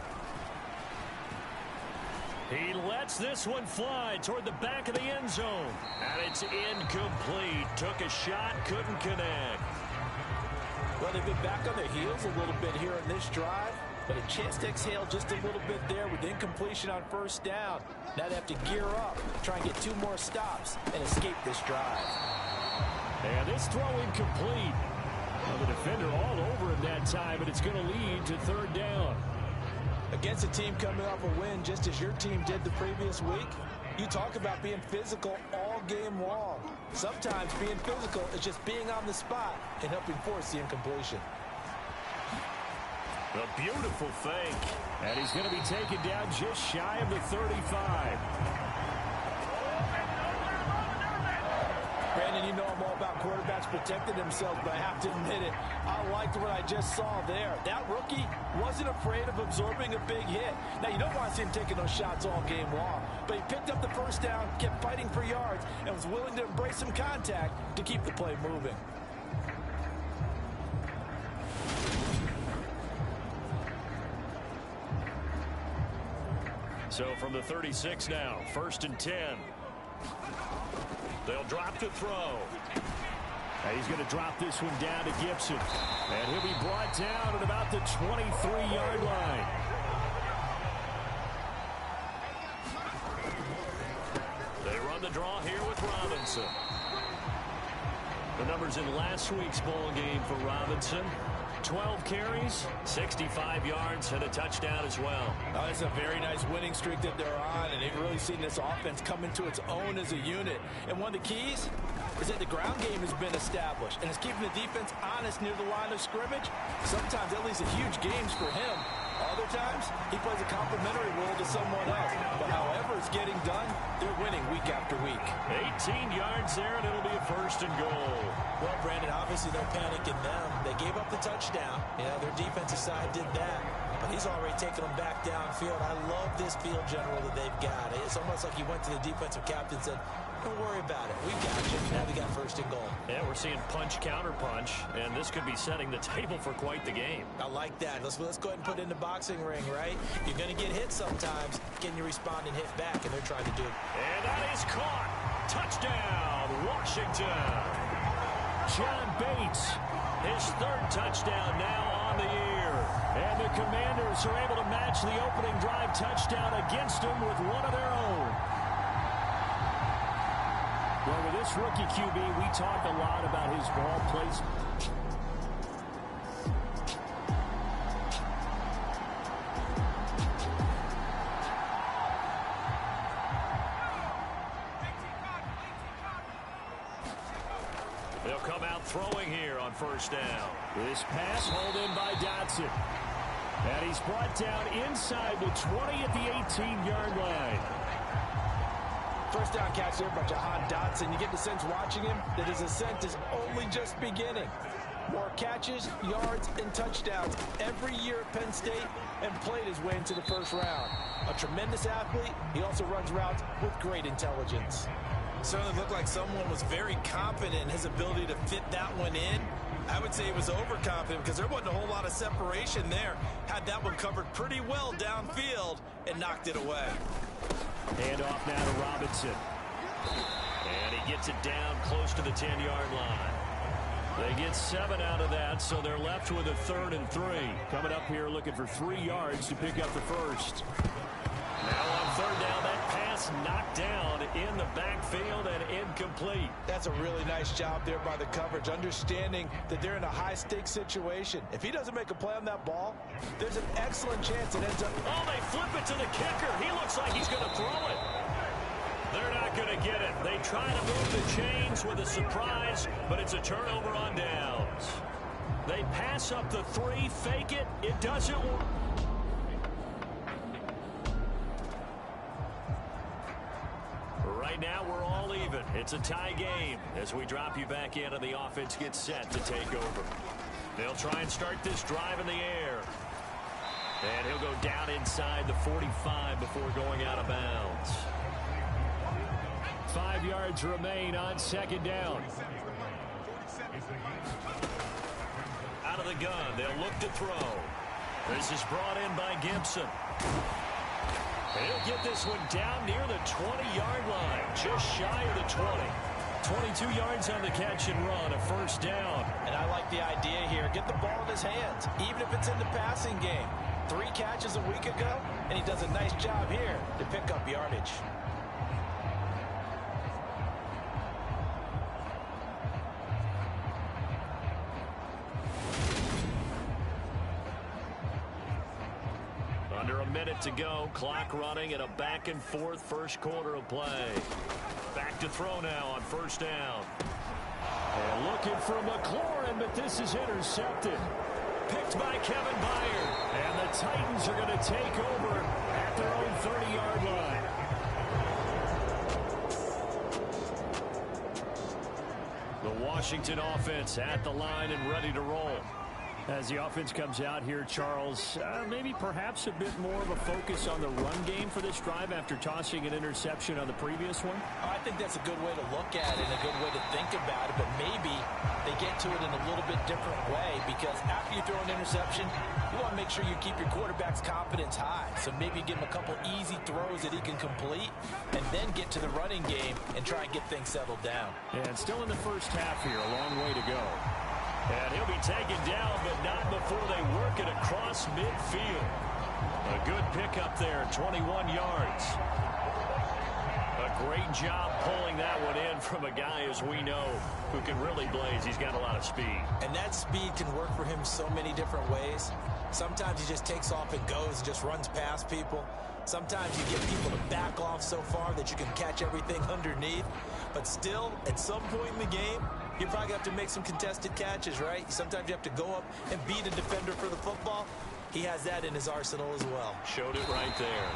He lets this one fly toward the back of the end zone. And it's incomplete. Took a shot, couldn't connect. Well, they've been back on their heels a little bit here in this drive, but a chance to exhale just a little bit there with incompletion on 1st down. Now they have to gear up, try and get 2 more stops, and escape this drive. And this throw incomplete. Well, the defender all over him that time, but it's going to lead to 3rd down. Against a team coming off a win just as your team did the previous week, you talk about being physical all game long. Sometimes being physical is just being on the spot and helping force the incompletion. A beautiful fake. And he's going to be taken down just shy of the 35. Brandon, you know I'm all about quarterbacks protecting themselves, but I have to admit it, I liked what I just saw there. That rookie wasn't afraid of absorbing a big hit. Now, you don't want to see him taking those shots all game long, but he picked up the first down, kept fighting for yards, and was willing to embrace some contact to keep the play moving. So from the 36 now, 1st and 10. They'll drop to throw. And he's going to drop this one down to Gibson. And he'll be brought down at about the 23-yard line. They run the draw here with Robinson. The numbers in last week's ball game for Robinson. 12 carries, 65 yards, and a touchdown as well. Oh, it's a very nice winning streak that they're on, and they've really seen this offense come into its own as a unit. And one of the keys is that the ground game has been established, and it's keeping the defense honest near the line of scrimmage. Sometimes that leads to huge games for him. Other times, he plays a complementary role to someone else. But however it's getting done, they're winning week after week. 18 yards there, and it'll be a 1st and goal. Well, Brandon, obviously no panic in them. They gave up the touchdown. Yeah, their defensive side did that. But he's already taken them back downfield. I love this field general that they've got. It's almost like he went to the defensive captain and said, don't worry about it. We got you. Now we got 1st and goal. Yeah, we're seeing punch, counter punch, and this could be setting the table for quite the game. I like that. Let's go ahead and put it in the boxing ring, right? You're going to get hit sometimes. Can you respond and hit back? And they're trying to do it. And that is caught. Touchdown, Washington. John Bates, his 3rd touchdown now on the year. And the Commanders are able to match the opening drive touchdown against them with one of their own. Well, with this rookie QB, we talk a lot about his ball placement. They'll come out throwing here on 1st down. This pass hauled in by Dotson. And he's brought down inside the 20 at the 18-yard line. First down catch there by Jahan Dotson. You get the sense watching him that his ascent is only just beginning. more catches, yards, and touchdowns every year at Penn State and played his way into the first round. A tremendous athlete, he also runs routes with great intelligence. Certainly looked like someone was very confident in his ability to fit that one in. I would say he was overconfident because there wasn't a whole lot of separation there. Had that one covered pretty well downfield and knocked it away. Hand off now to Robinson. And he gets it down close to the 10-yard line. They get 7 out of that, so they're left with a 3rd and 3. Coming up here looking for 3 yards to pick up the first. Now on 3rd down, that pass knocked down in the backfield and incomplete. That's a really nice job there by the coverage, understanding that they're in a high-stakes situation. If he doesn't make a play on that ball, there's an excellent chance it ends up... Oh, they flip it to the kicker. He looks like he's going to throw it. They're not going to get it. They try to move the chains with a surprise, but it's a turnover on downs. They pass up the 3, fake it. It doesn't work. Right now, we're all even. It's a tie game as we drop you back in and the offense gets set to take over. They'll try and start this drive in the air. And he'll go down inside the 45 before going out of bounds. 5 yards remain on 2nd down. Out of the gun, they'll look to throw. This is brought in by Gibson. He'll get this one down near the 20-yard line, just shy of the 20. 22 yards on the catch and run, a 1st down. And I like the idea here. Get the ball in his hands, even if it's in the passing game. 3 catches a week ago, and he does a nice job here to pick up yardage. Under a minute to go, clock running and a back-and-forth first quarter of play. Back to throw now on 1st down. And looking for McLaurin, but this is intercepted. Picked by Kevin Byard. And the Titans are going to take over at their own 30-yard line. The Washington offense at the line and ready to roll. As the offense comes out here, Charles, maybe perhaps a bit more of a focus on the run game for this drive after tossing an interception on the previous one? I think that's a good way to look at it and a good way to think about it, but maybe they get to it in a little bit different way because after you throw an interception, you want to make sure you keep your quarterback's confidence high. So maybe give him a couple easy throws that he can complete and then get to the running game and try and get things settled down. And still in the first half here, a long way to go. And he'll be taken down, but not before they work it across midfield. A good pickup there, 21 yards. A great job pulling that one in from a guy, as we know, who can really blaze. He's got a lot of speed. And that speed can work for him so many different ways. Sometimes he just takes off and goes and just runs past people. Sometimes you get people to back off so far that you can catch everything underneath. But still, at some point in the game, you probably have to make some contested catches, right? Sometimes you have to go up and beat a defender for the football. He has that in his arsenal as well. Showed it right there.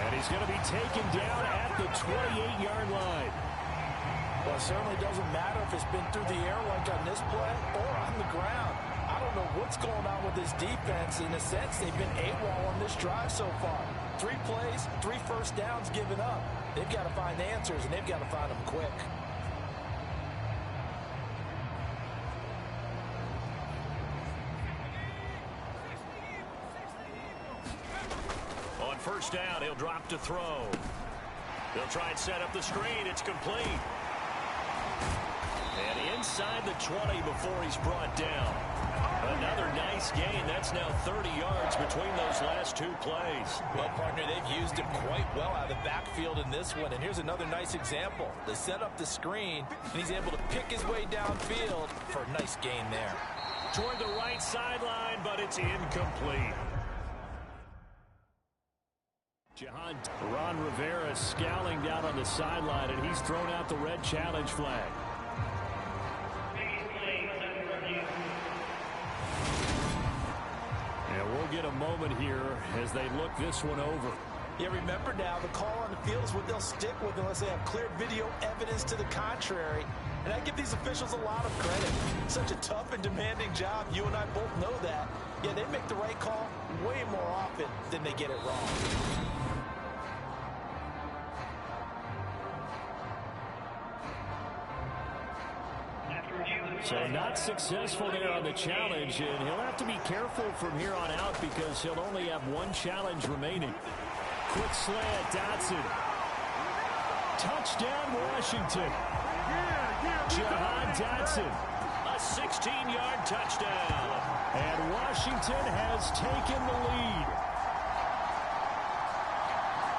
And he's going to be taken down at the 28-yard line. Well, it certainly doesn't matter if it's been through the air like on this play or on the ground. I don't know what's going on with this defense. In a sense, they've been AWOL on this drive so far. 3 plays, 3 first downs given up. They've got to find answers, and they've got to find them quick. On 1st down, he'll drop to throw. They'll try and set up the screen. It's complete. And inside the 20 before he's brought down. Another nice gain. That's now 30 yards between those last 2 plays. Well, partner, they've used him quite well out of the backfield in this one. And here's another nice example. They set up the screen, and he's able to pick his way downfield for a nice gain there. Toward the right sideline, but it's incomplete. Ron Rivera scowling down on the sideline, and he's thrown out the red challenge flag. And we'll get a moment here as they look this one over. Yeah, remember now, the call on the field is what they'll stick with unless they have clear video evidence to the contrary. And I give these officials a lot of credit. Such a tough and demanding job. You and I both know that. Yeah, they make the right call way more often than they get it wrong. So not successful there on the challenge, and he'll have to be careful from here on out because he'll only have one challenge remaining. Quick slant, Dotson. Touchdown, Washington. Jahan Dotson. A 16-yard touchdown. And Washington has taken the lead.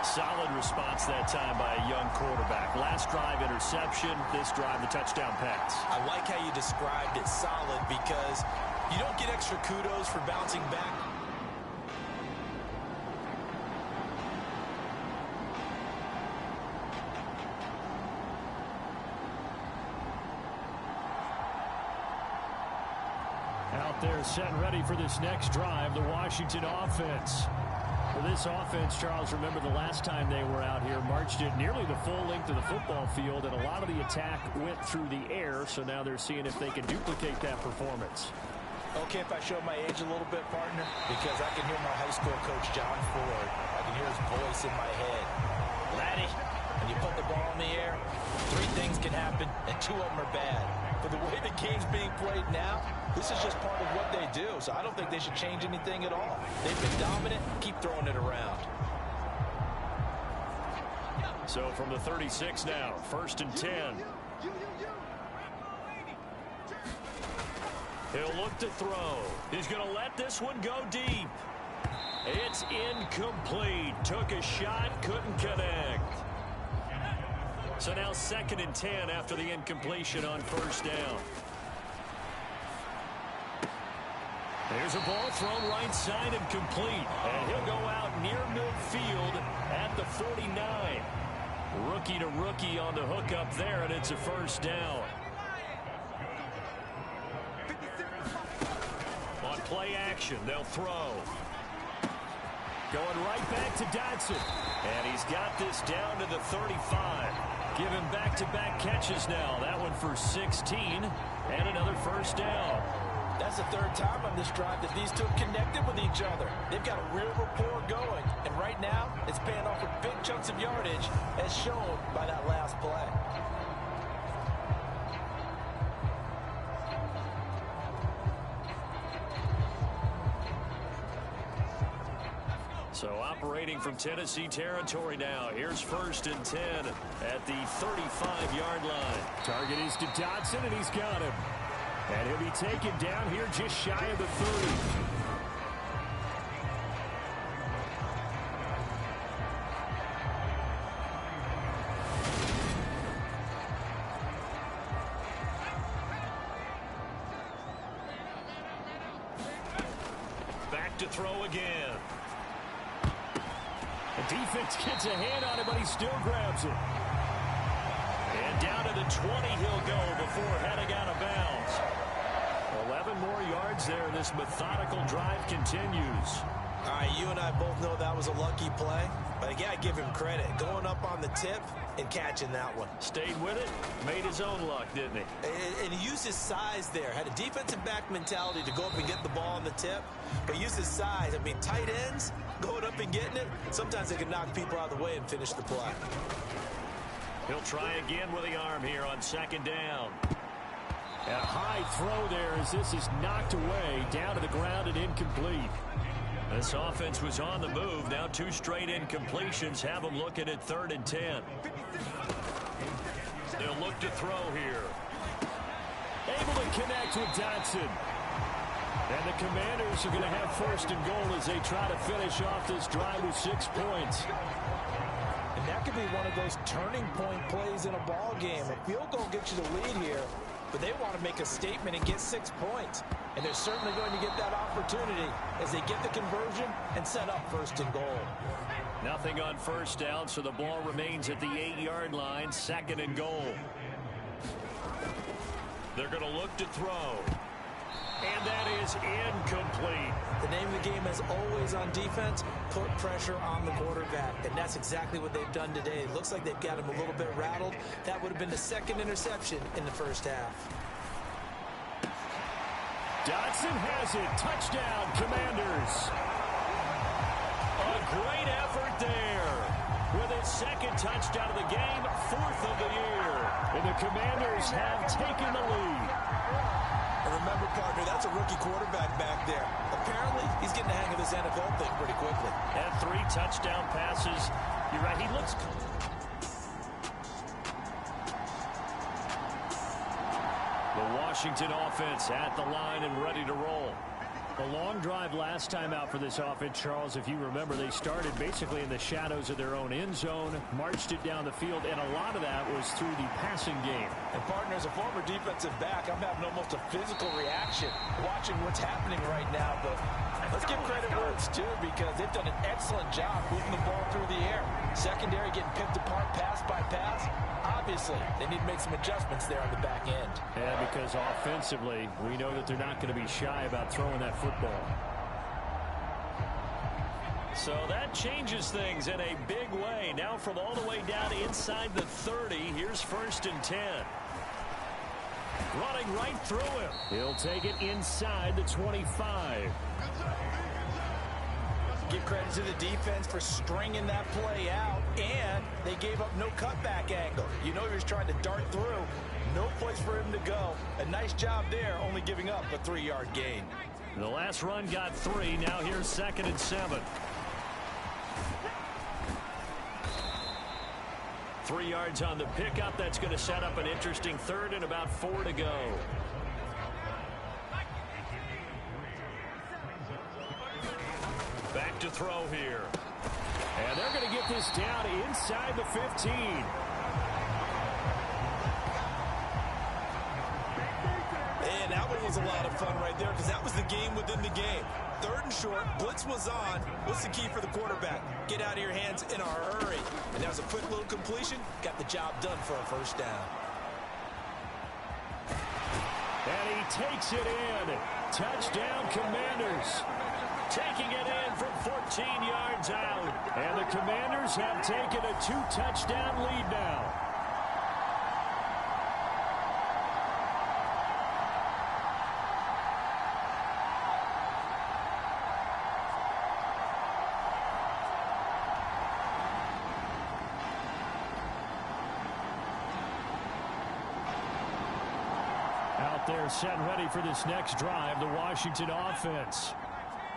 Solid response that time by a young quarterback. Last drive, interception. This drive, the touchdown pass. I like how you described it, solid, because you don't get extra kudos for bouncing back. Out there set and ready for this next drive, the Washington offense. For this offense, Charles, remember the last time they were out here, marched it nearly the full length of the football field, and a lot of the attack went through the air, so now they're seeing if they can duplicate that performance. Okay, if I show my age a little bit, partner, because I can hear my high school coach, John Ford. I can hear his voice in my head. Laddie, when you put the ball in the air, 3 things can happen, and 2 of them are bad. But the way the game's being played now, this is just part of what they do, so I don't think they should change anything at all. They've been dominant. Keep throwing it around. So from the 36 now, 1st and 10. He'll look to throw. He's going to let this one go deep. It's incomplete. Took a shot, couldn't connect. So now 2nd and 10 after the incompletion on 1st down. There's a ball thrown right side and complete. And he'll go out near midfield at the 49. Rookie to rookie on the hook up there, and it's a 1st down. On play action, they'll throw. Going right back to Dotson. And he's got this down to the 35. Giving back-to-back catches now. That one for 16 and another 1st down. That's the 3rd time on this drive that these two have connected with each other. They've got a real rapport going. And right now, it's paying off with big chunks of yardage, as shown by that last play. So operating from Tennessee territory now. Here's 1st and 10 at the 35-yard line. Target is to Dotson, and he's got him. And he'll be taken down here just shy of the 30. Back to throw again. The defense gets a hand on it, but he still grabs it. And down to the 20 he'll go before heading out of bounds. 11 more yards there. This methodical drive continues. All right, you and I both know that was a lucky play. But again, I give him credit. Going up on the tip and catching that one. Stayed with it, made his own luck, didn't he? And he used his size there. Had a defensive back mentality to go up and get the ball on the tip. But used his size. I mean, tight ends, going up and getting it, sometimes they can knock people out of the way and finish the play. He'll try again with the arm here on 2nd down. A high throw there as this is knocked away, down to the ground and incomplete. This offense was on the move. Now 2 straight incompletions have them looking at 3rd and 10. They'll look to throw here. Able to connect with Dotson. And the Commanders are going to have 1st and goal as they try to finish off this drive with 6 points. And that could be one of those turning point plays in a ball game. A field goal gets you the lead here, but they want to make a statement and get 6 points. And they're certainly going to get that opportunity as they get the conversion and set up 1st and goal. Nothing on 1st down, so the ball remains at the 8-yard line, 2nd and goal. They're going to look to throw. And that is incomplete. The name of the game is always on defense, put pressure on the quarterback. And that's exactly what they've done today. It looks like they've got him a little bit rattled. That would have been the second interception in the first half. Dotson has it. Touchdown, Commanders. A great effort there. With his second touchdown of the game, 4th of the year. And the Commanders have taken the lead. And remember, partner, that's a rookie quarterback back there. Apparently, he's getting the hang of this NFL thing pretty quickly. And 3 touchdown passes. You're right, he looks... The Washington offense at the line and ready to roll. A long drive last time out for this offense, Charles. If you remember, they started basically in the shadows of their own end zone, marched it down the field, and a lot of that was through the passing game. And, partner, as a former defensive back, I'm having almost a physical reaction watching what's happening right now. But let's give credit where it's due, because they've done an excellent job moving the ball through the air. Secondary getting picked apart pass by pass. Obviously, they need to make some adjustments there on the back end. Yeah, because offensively, we know that they're not going to be shy about throwing that football. So that changes things in a big way. Now from all the way down inside the 30, here's 1st and 10. Running right through him. He'll take it inside the 25. Give credit to the defense for stringing that play out, and they gave up no cutback angle. You know he was trying to dart through. No place for him to go. A nice job there, only giving up a 3-yard gain. The last run got 3. Now here's 2nd and 7. 3 yards on the pickup. That's going to set up an interesting 3rd and about 4 to go. Back to throw here. And they're going to get this down inside the 15. And that one was a lot of fun right there, because that was the game within the game. 3rd and short, blitz was on. What's the key for the quarterback? Get out of your hands in a hurry. And that was a quick little completion. Got the job done for a 1st down. And he takes it in. Touchdown, Commanders. Taking it in from 14 yards out. And the Commanders have taken a 2-touchdown lead now. Out there set and ready for this next drive, the Washington offense.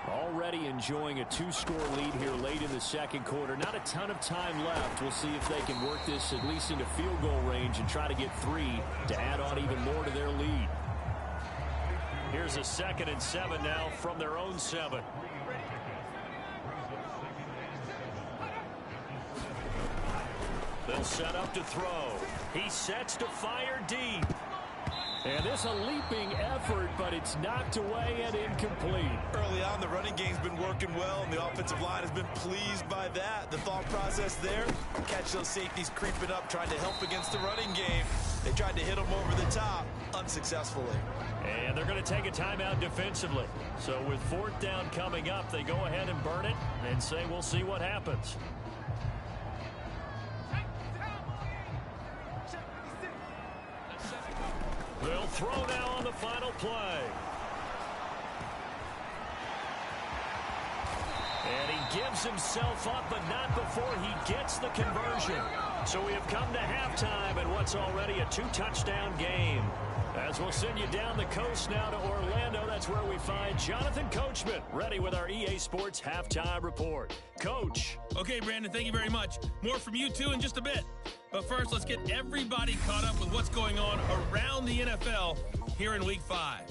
Already enjoying a 2-score lead here late in the 2nd quarter. Not a ton of time left. We'll see if they can work this at least into field goal range and try to get 3 to add on even more to their lead. Here's a 2nd and 7 now from their own 7. They'll set up to throw. He sets to fire deep. And this a leaping effort, but it's knocked away and incomplete. Early on, the running game's been working well, and the offensive line has been pleased by that. The thought process there, catch those safeties creeping up, trying to help against the running game. They tried to hit them over the top, unsuccessfully. And they're going to take a timeout defensively. So with 4th down coming up, they go ahead and burn it and say, we'll see what happens. They'll throw now on the final play. And he gives himself up, but not before he gets the conversion. So we have come to halftime in what's already a 2-touchdown game. As we'll send you down the coast now to Orlando, that's where we find Jonathan Coachman, ready with our EA Sports Halftime Report. Coach. Okay, Brandon, thank you very much. More from you two in just a bit. But first, let's get everybody caught up with what's going on around the NFL here in Week 5.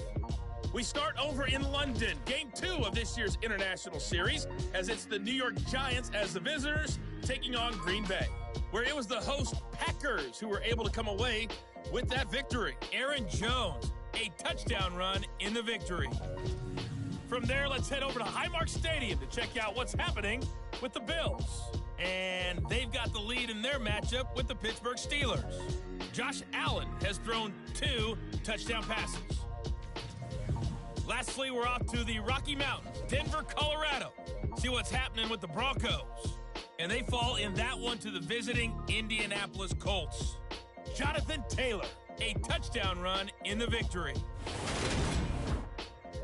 We start over in London, Game 2 of this year's International Series, as it's the New York Giants as the visitors taking on Green Bay, where it was the host Packers who were able to come away with that victory. Aaron Jones, a touchdown run in the victory. From there, let's head over to Highmark Stadium to check out what's happening with the Bills. And they've got the lead in their matchup with the Pittsburgh Steelers. Josh Allen has thrown 2 touchdown passes. Lastly, we're off to the Rocky Mountains, Denver, Colorado. See what's happening with the Broncos. And they fall in that one to the visiting Indianapolis Colts. Jonathan Taylor, a touchdown run in the victory.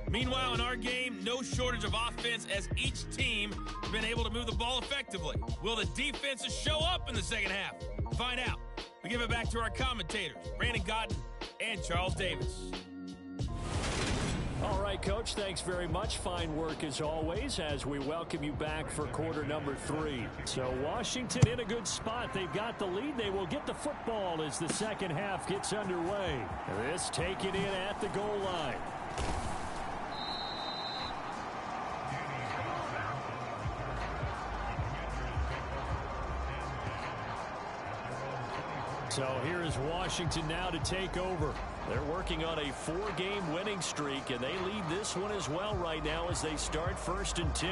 Meanwhile, in our game, no shortage of offense as each team has been able to move the ball effectively. Will the defenses show up in the second half? Find out. We give it back to our commentators, Brandon Gaudin and Charles Davis. All right, Coach, thanks very much. Fine work as always as we welcome you back for quarter number 3. So Washington in a good spot. They've got the lead. They will get the football as the second half gets underway. This taken in at the goal line. So here is Washington now to take over. They're working on a 4-game winning streak, and they lead this one as well right now as they start 1st and 10.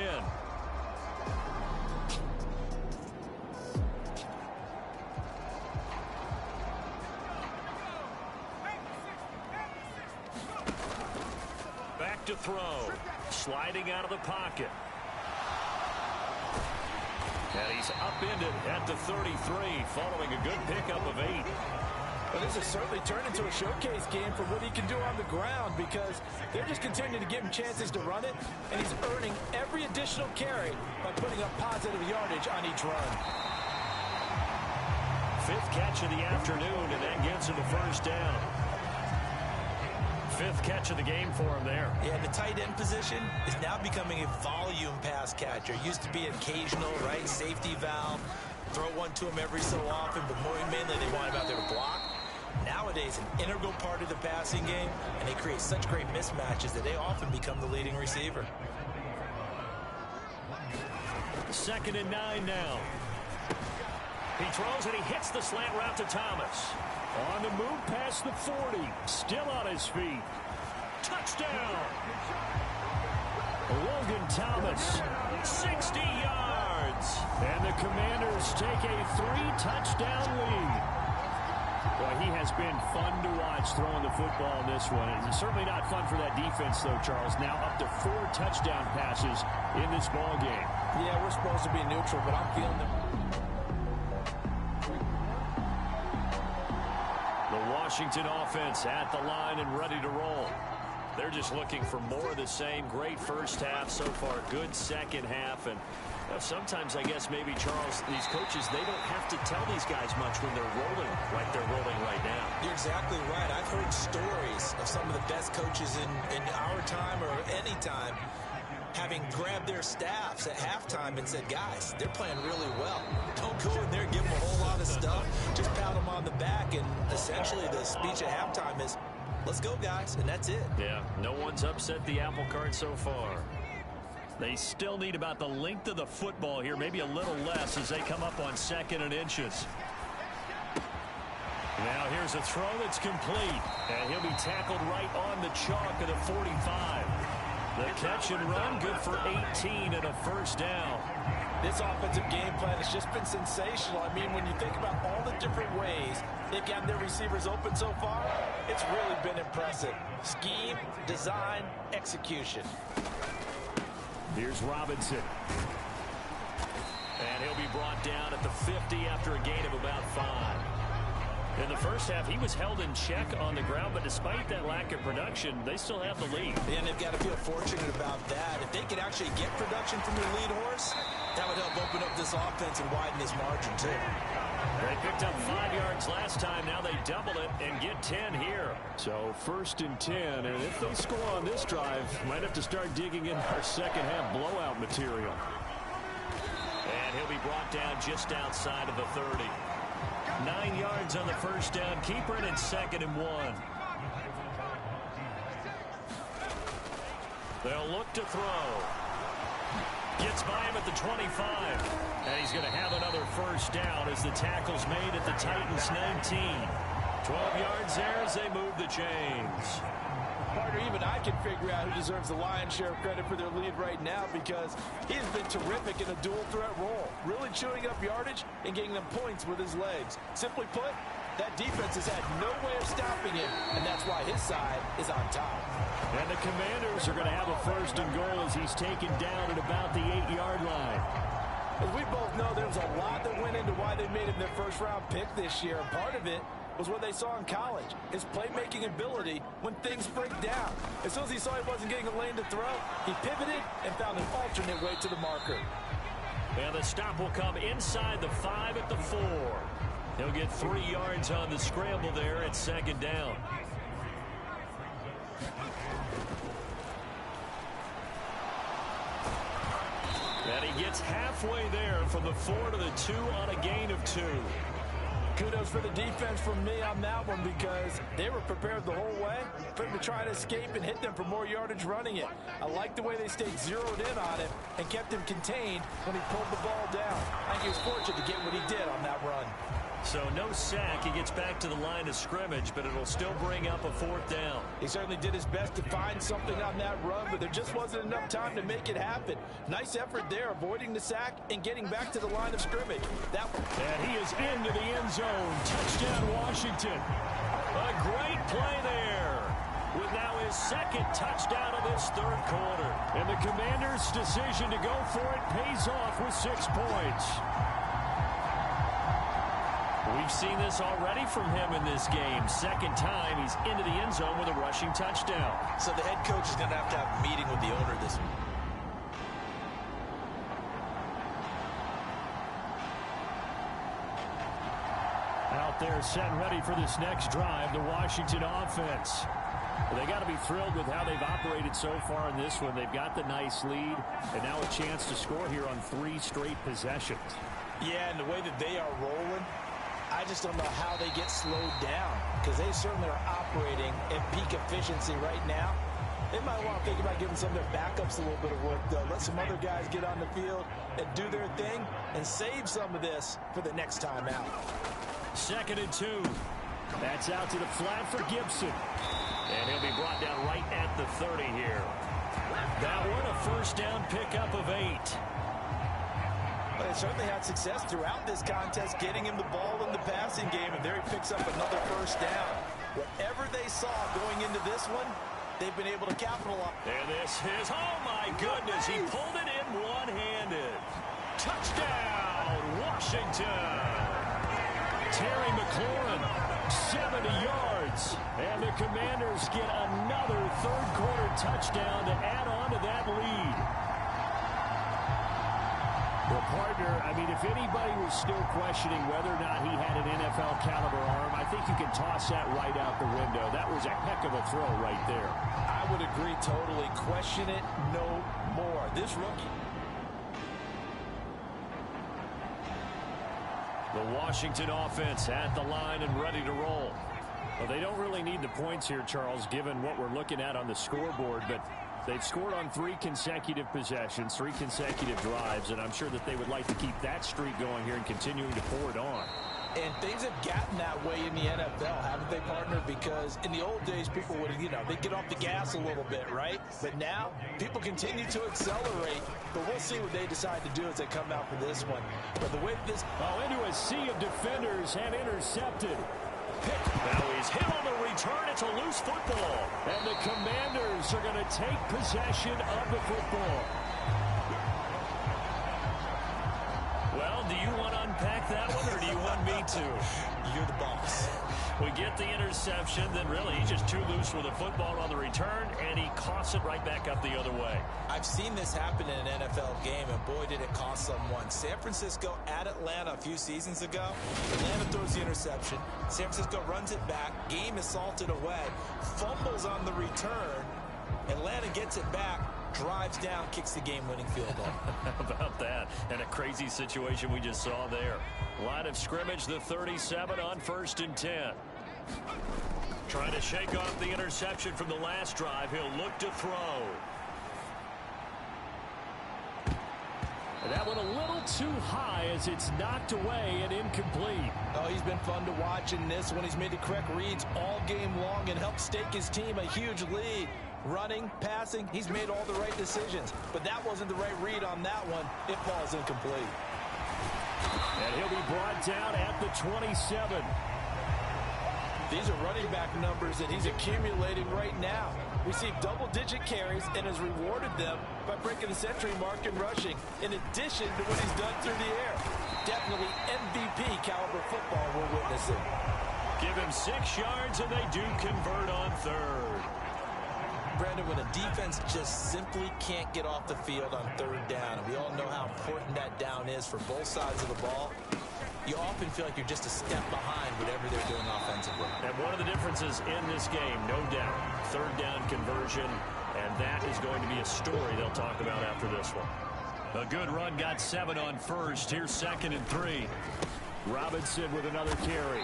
Back to throw. Sliding out of the pocket. And he's upended at the 33 following a good pickup of 8. But this has certainly turned into a showcase game for what he can do on the ground because they're just continuing to give him chances to run it, and he's earning every additional carry by putting up positive yardage on each run. 5th catch of the afternoon, and that gets him a first down. 5th catch of the game for him there. Yeah, the tight end position is now becoming a volume pass catcher. Used to be occasional, right? Safety valve. Throw one to him every so often, but more mainly they want him out there to block. Nowadays, an integral part of the passing game, and they create such great mismatches that they often become the leading receiver. 2nd and 9 now. He throws and he hits the slant route to Thomas. On the move past the 40. Still on his feet. Touchdown! Logan Thomas, 60 yards. And the Commanders take a 3-touchdown lead. Well, he has been fun to watch throwing the football in this one. It's certainly not fun for that defense, though, Charles. Now up to 4 touchdown passes in this ball game. Yeah, we're supposed to be neutral, but I'm feeling them. The Washington offense at the line and ready to roll. They're just looking for more of the same. Great first half so far. Good second half. And sometimes, I guess, maybe, Charles, these coaches, they don't have to tell these guys much when they're rolling like they're rolling right now. You're exactly right. I've heard stories of some of the best coaches in our time or any time having grabbed their staffs at halftime and said, guys, they're playing really well. Don't go in there and give them a whole lot of stuff. Just pat them on the back. And essentially the speech at halftime is, let's go, guys. And that's it. Yeah, no one's upset the apple cart so far. They still need about the length of the football here, maybe a little less as they come up on 2nd and inches. Now here's a throw that's complete, and he'll be tackled right on the chalk of the 45. The catch and run, good for 18 and a first down. This offensive game plan has just been sensational. I mean, when you think about all the different ways they've gotten their receivers open so far, it's really been impressive. Scheme, design, execution. Here's Robinson. And he'll be brought down at the 50 after a gain of about 5. In the first half, he was held in check on the ground, but despite that lack of production, they still have the lead. And they've got to feel fortunate about that. If they could actually get production from their lead horse, that would help open up this offense and widen this margin, too. They picked up 5 yards last time. Now they double it and get 10 here. So 1st and 10. And if they score on this drive, might have to start digging in our second half blowout material. And he'll be brought down just outside of the 30. 9 yards on the first down. Keeper it in 2nd and 1. They'll look to throw. Gets by him at the 25. And he's going to have another first down as the tackle's made at the Titans 19. 12 yards there as they move the chains. Partner, even I can figure out who deserves the lion's share of credit for their lead right now because he's been terrific in a dual threat role. Really chewing up yardage and getting them points with his legs. Simply put, That defense has had no way of stopping him, and that's why his side is on top. And the Commanders are going to have a first and goal as he's taken down at about the 8-yard line. As we both know, there's a lot that went into why they made him their first-round pick this year. And part of it was what they saw in college, his playmaking ability when things break down. As soon as he saw he wasn't getting a lane to throw, he pivoted and found an alternate way to the marker. And the stop will come inside the 5 at the 4. He'll get 3 yards on the scramble there at second down. And he gets halfway there from the 4 to the 2 on a gain of 2. Kudos for the defense from me on that one because they were prepared the whole way for him to try to escape and hit them for more yardage running it. I like the way they stayed zeroed in on him and kept him contained when he pulled the ball down. I think he was fortunate to get what he did on that run. So no sack. He gets back to the line of scrimmage, but it'll still bring up a 4th down. He certainly did his best to find something on that run, but there just wasn't enough time to make it happen. Nice effort there, avoiding the sack and getting back to the line of scrimmage. And he is into the end zone. Touchdown, Washington. A great play there, with now his 2nd touchdown of this 3rd quarter. And the Commanders' decision to go for it pays off with 6 points. We've seen this already from him in this game. 2nd time he's into the end zone with a rushing touchdown. So the head coach is going to have a meeting with the owner this week. Out there set and ready for this next drive, the Washington offense. Well, they got to be thrilled with how they've operated so far in this one. They've got the nice lead, and now a chance to score here on 3 straight possessions. Yeah, and the way that they are rolling, I just don't know how they get slowed down because they certainly are operating at peak efficiency right now. They might want to think about giving some of their backups a little bit of work, though. Let some other guys get on the field and do their thing and save some of this for the next time out. 2nd and 2. That's out to the flat for Gibson. And he'll be brought down right at the 30 here. That one a 1st down pickup of 8. But they certainly had success throughout this contest getting him the ball in the passing game, and there he picks up another 1st down. Whatever they saw going into this one, they've been able to capitalize. And this is, oh my goodness, he pulled it in one-handed. Touchdown, Washington. Terry McLaurin, 70 yards. And the Commanders get another 3rd quarter touchdown to add on to that lead. Well, partner, I mean, if anybody was still questioning whether or not he had an NFL caliber arm, I think you can toss that right out the window. That was a heck of a throw right there. I would agree totally. Question it no more. This rookie. The Washington offense at the line and ready to roll. Well, they don't really need the points here, Charles, given what we're looking at on the scoreboard, but they've scored on 3 consecutive possessions, 3 consecutive drives, and I'm sure that they would like to keep that streak going here and continuing to pour it on. And things have gotten that way in the NFL, haven't they, partner? Because in the old days, people would, they'd get off the gas a little bit, right? But now, people continue to accelerate, but we'll see what they decide to do as they come out for this one. But the way this... Oh, into a sea of defenders and intercepted. Now he's hit on the return. It's a loose football. And the Commanders are going to take possession of the football. Well, do you want to unpack that one, or do you want me to? You're the boss. We get the interception, then really he's just too loose with the football on the return, and he coughs it right back up the other way. I've seen this happen in an NFL game, and boy, did it cost someone. San Francisco at Atlanta a few seasons ago. Atlanta throws the interception. San Francisco runs it back. Game is salted away. Fumbles on the return. Atlanta gets it back. Drives down, kicks the game-winning field goal. How about that? And a crazy situation we just saw there. Line of scrimmage, the 37 on 1st and 10. Trying to shake off the interception from the last drive. He'll look to throw. And that one a little too high as it's knocked away and incomplete. Oh, he's been fun to watch in this one. He's made the correct reads all game long and helped stake his team a huge lead. Running, passing, he's made all the right decisions. But that wasn't the right read on that one. It falls incomplete. And he'll be brought down at the 27. These are running back numbers that he's accumulating right now. Received double-digit carries and has rewarded them by breaking the century mark in rushing, in addition to what he's done through the air. Definitely MVP caliber football we're witnessing. Give him 6 yards, and they do convert on third. Brandon, when a defense just simply can't get off the field on third down, and we all know how important that down is for both sides of the ball, you often feel like you're just a step behind whatever they're doing offensively. And one of the differences in this game, no doubt, third down conversion, and that is going to be a story they'll talk about after this one. A good run, got 7 on first. Here's 2nd and 3. Robinson with another carry.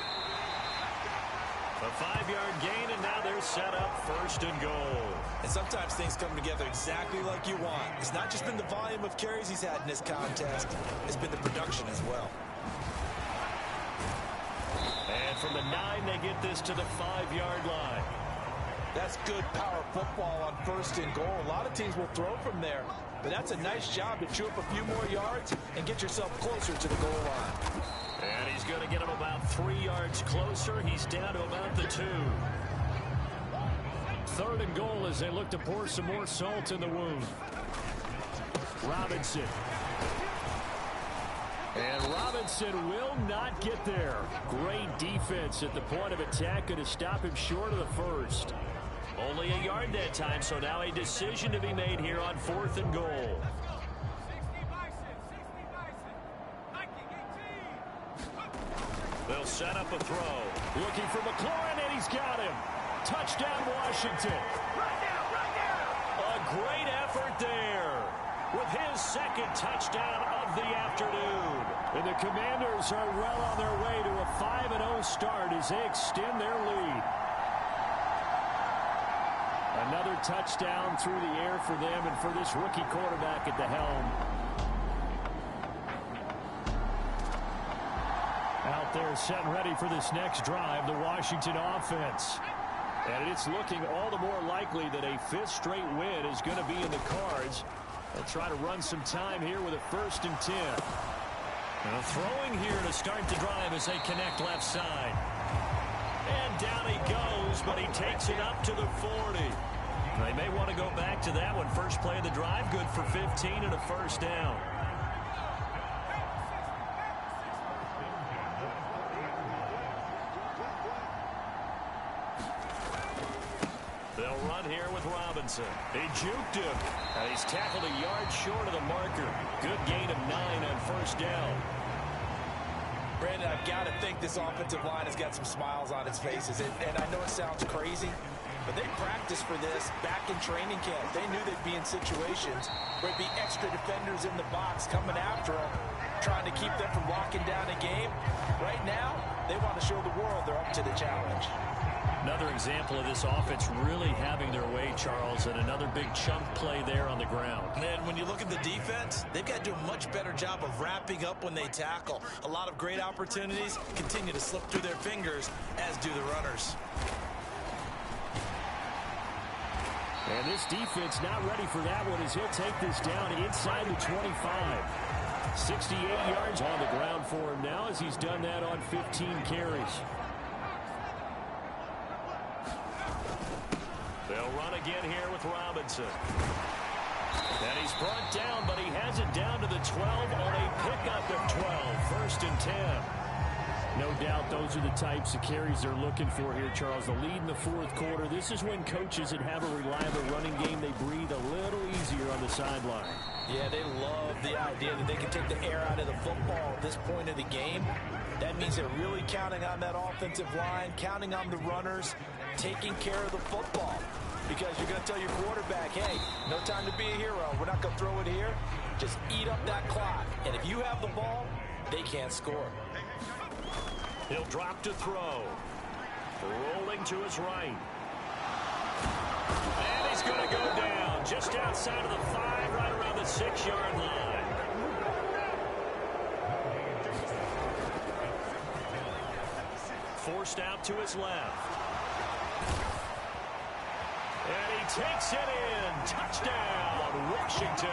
A 5-yard gain, and now they're set up 1st and goal. And sometimes things come together exactly like you want. It's not just been the volume of carries he's had in this contest. It's been the production as well. And from the 9, they get this to the 5-yard line. That's good power football on 1st and goal. A lot of teams will throw from there, but that's a nice job to chew up a few more yards and get yourself closer to the goal line. And he's going to get him about 3 yards closer. He's down to about the 2. 3rd and goal as they look to pour some more salt in the wound. Robinson. And Robinson will not get there. Great defense at the point of attack. Going to stop him short of the 1st. Only a yard that time, so now a decision to be made here on 4th and goal. They'll set up a throw. Looking for McLaurin, and he's got him. Touchdown, Washington. A great effort there with his 2nd touchdown of the afternoon. And the Commanders are well on their way to a 5-0 start as they extend their lead. Another touchdown through the air for them and for this rookie quarterback at the helm. Out there set and ready for this next drive, the Washington offense. And it's looking all the more likely that a 5th straight win is going to be in the cards. They'll try to run some time here with a 1st and 10. Now throwing here to start the drive as they connect left side. And down he goes, but he takes it up to the 40. They may want to go back to that one. First play of the drive, good for 15 and a 1st down. They'll run here with Robinson. He juked him. And he's tackled a yard short of the marker. Good gain of 9 on 1st down. Brandon, I've got to think this offensive line has got some smiles on its faces. And I know it sounds crazy, but they practiced for this back in training camp. They knew they'd be in situations where it'd be extra defenders in the box coming after them, trying to keep them from locking down a game. Right now, they want to show the world they're up to the challenge. Another example of this offense really having their way, Charles, and another big chunk play there on the ground. And when you look at the defense, they've got to do a much better job of wrapping up when they tackle. A lot of great opportunities continue to slip through their fingers, as do the runners. And this defense not ready for that one as he'll take this down inside the 25. 68 yards on the ground for him now as he's done that on 15 carries. They'll run again here with Robinson. And he's brought down, but he has it down to the 12 on a pickup of 12. 1st and 10. No doubt those are the types of carries they're looking for here, Charles. The lead in the 4th quarter. This is when coaches that have a reliable running game, they breathe a little easier on the sideline. Yeah, they love the idea that they can take the air out of the football at this point of the game. That means they're really counting on that offensive line, counting on the runners, taking care of the football. Because you're going to tell your quarterback, hey, no time to be a hero. We're not going to throw it here. Just eat up that clock. And if you have the ball, they can't score. He'll drop to throw. Rolling to his right. And he's going to go down just outside of the 5, right around the 6-yard line. Forced out to his left. And he takes it in. Touchdown, Washington.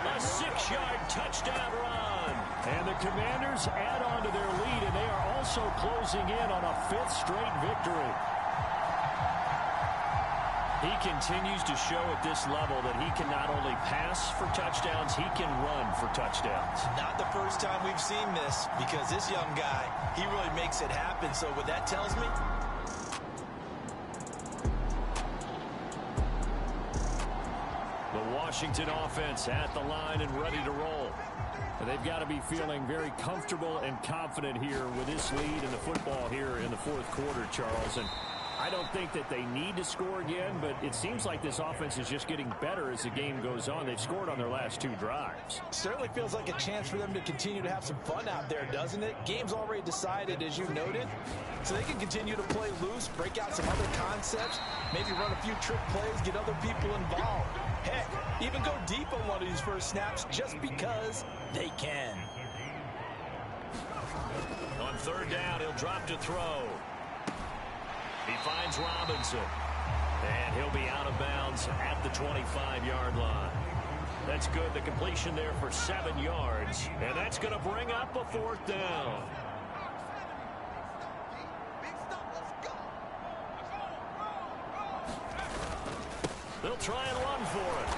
A 6-yard touchdown run. And the Commanders add on to their lead, and they are also closing in on a 5th straight victory. He continues to show at this level that he can not only pass for touchdowns, he can run for touchdowns. Not the first time we've seen this, because this young guy, he really makes it happen. So what that tells me, the Washington offense at the line and ready to roll. And they've got to be feeling very comfortable and confident here with this lead in the football here in the 4th quarter, Charles. And I don't think that they need to score again, but it seems like this offense is just getting better as the game goes on. They've scored on their last 2 drives. certainly feels like a chance for them to continue to have some fun out there, doesn't it? Game's already decided, as you noted, so they can continue to play loose, break out some other concepts, maybe run a few trick plays, get other people involved. Heck, even go deep on one of these first snaps just because they can. On 3rd down, he'll drop to throw. He finds Robinson, and he'll be out of bounds at the 25-yard line. That's good. The completion there for 7 yards, and that's going to bring up a 4th down. They'll try and run for it.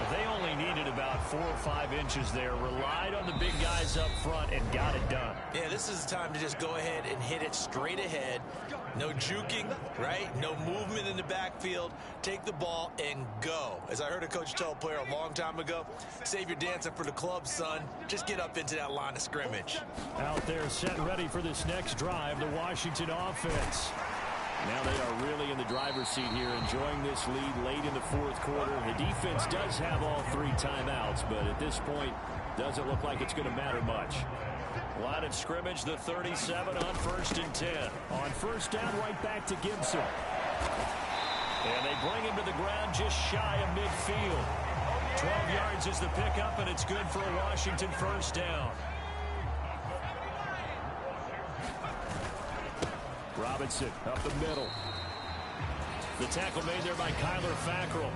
They only needed about 4 or 5 inches there, relied on the big guys up front, and got it done. Yeah, this is the time to just go ahead and hit it straight ahead. No juking, right? No movement in the backfield. Take the ball and go. As I heard a coach tell a player a long time ago, save your dancing for the club, son. Just get up into that line of scrimmage. Out there set and ready for this next drive, the Washington offense. Now they are really in the driver's seat here, enjoying this lead late in the 4th quarter. The defense does have all 3 timeouts, but at this point, doesn't look like it's going to matter much. Line of scrimmage, the 37 on 1st and 10. On 1st down, right back to Gibson. And they bring him to the ground just shy of midfield. 12 yards is the pickup, and it's good for a Washington 1st down. Robinson up the middle. The tackle made there by Kyler Fackrell.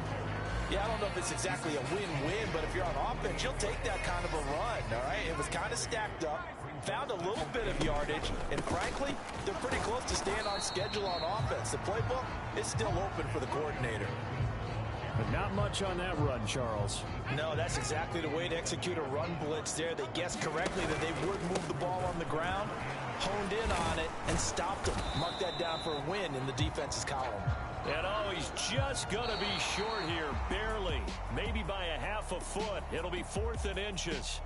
Yeah, I don't know if it's exactly a win-win, but if you're on offense, you'll take that kind of a run, all right? It was kind of stacked up, found a little bit of yardage, and frankly, they're pretty close to staying on schedule on offense. The playbook is still open for the coordinator. But not much on that run, Charles. No, that's exactly the way to execute a run blitz there. They guessed correctly that they would move the ball on the ground, honed in on it, and stopped them. Mark that down for a win in the defense's column. And oh, he's just going to be short here, barely. Maybe by a half a foot. It'll be 4th and inches.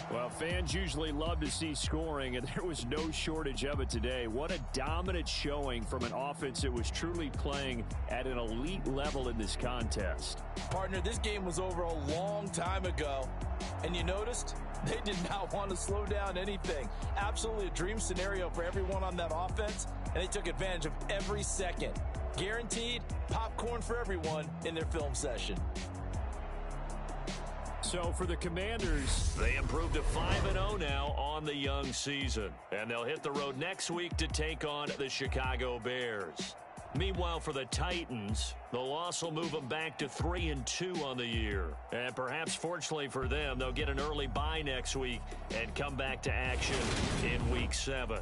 Well, fans usually love to see scoring, and there was no shortage of it today. What a dominant showing from an offense that was truly playing at an elite level in this contest. Partner, this game was over a long time ago, and you noticed they did not want to slow down anything. Absolutely a dream scenario for everyone on that offense, and they took advantage of every second. Guaranteed popcorn for everyone in their film session. So for the Commanders, they improved to 5-0 now on the young season. And they'll hit the road next week to take on the Chicago Bears. Meanwhile, for the Titans, the loss will move them back to 3-2 on the year. And perhaps fortunately for them, they'll get an early bye next week and come back to action in Week 7.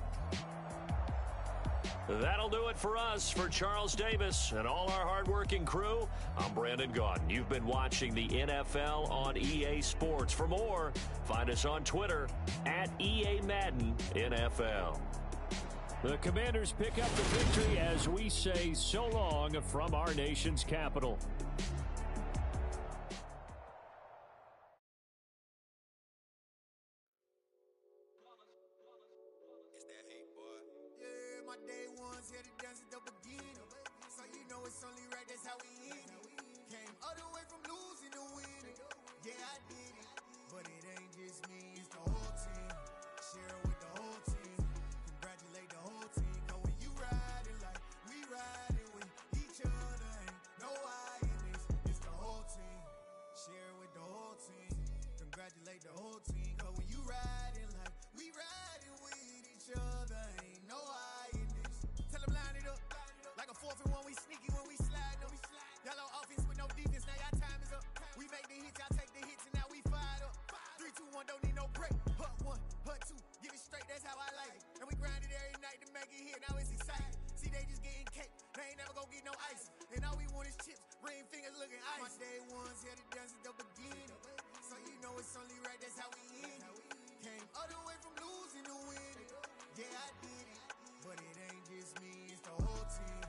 That'll do it for us. For Charles Davis and all our hardworking crew, I'm Brandon Gaudin. You've been watching the NFL on EA Sports. For more, find us on Twitter at EA Madden NFL. The Commanders pick up the victory as we say so long from our nation's capital. Here to dance at the beginning, so you know it's only right, that's how we end it. Came all the way from losing to winning, yeah I did it, but it ain't just me, it's the whole team. Share it with the whole team, congratulate the whole team. Cause when you riding like we riding with each other, ain't no I in this. It's My day ones here to dance at the beginning. So you know it's only right, that's how we end it. Came all the way from losing to winning. Yeah, I did it. But it ain't just me, it's the whole team.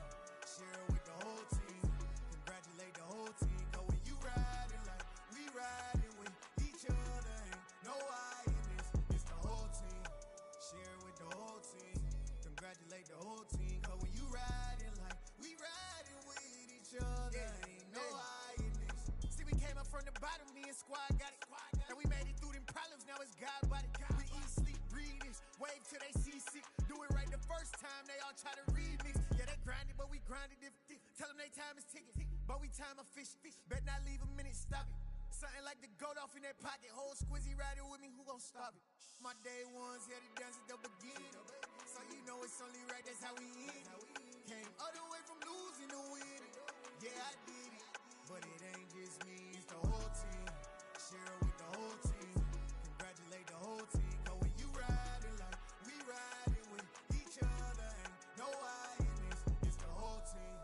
Share it with the whole team. Congratulate the whole team. Cause when you riding like we riding with each other, ain't no I in this. It's the whole team. Share it with the whole team. Congratulate the whole team. Cause when you riding like we riding with each other, ain't no I in this. See, we came up from the bottom, me and squad got it. And we made it through them problems, now it's God body. We eat, sleep, breathe this. Wave till they see sick. Do it right the first time, they all try to remix. Yeah, they grinded, but we grinded different. Tell them they time is ticking, but we time a fish. Bet not leave a minute, stop it. Something like the goat off in that pocket. Whole squizzy riding with me, who gon' stop it? My day ones here to dance at the beginning. So you know it's only right, that's how we end it. Came all the way from losing to winning. Yeah, I did it. But it ain't just me, it's the whole team. Share it with the whole team. Congratulate the whole team. Cause when you riding like we riding with each other, ain't no I in this. It's the whole team.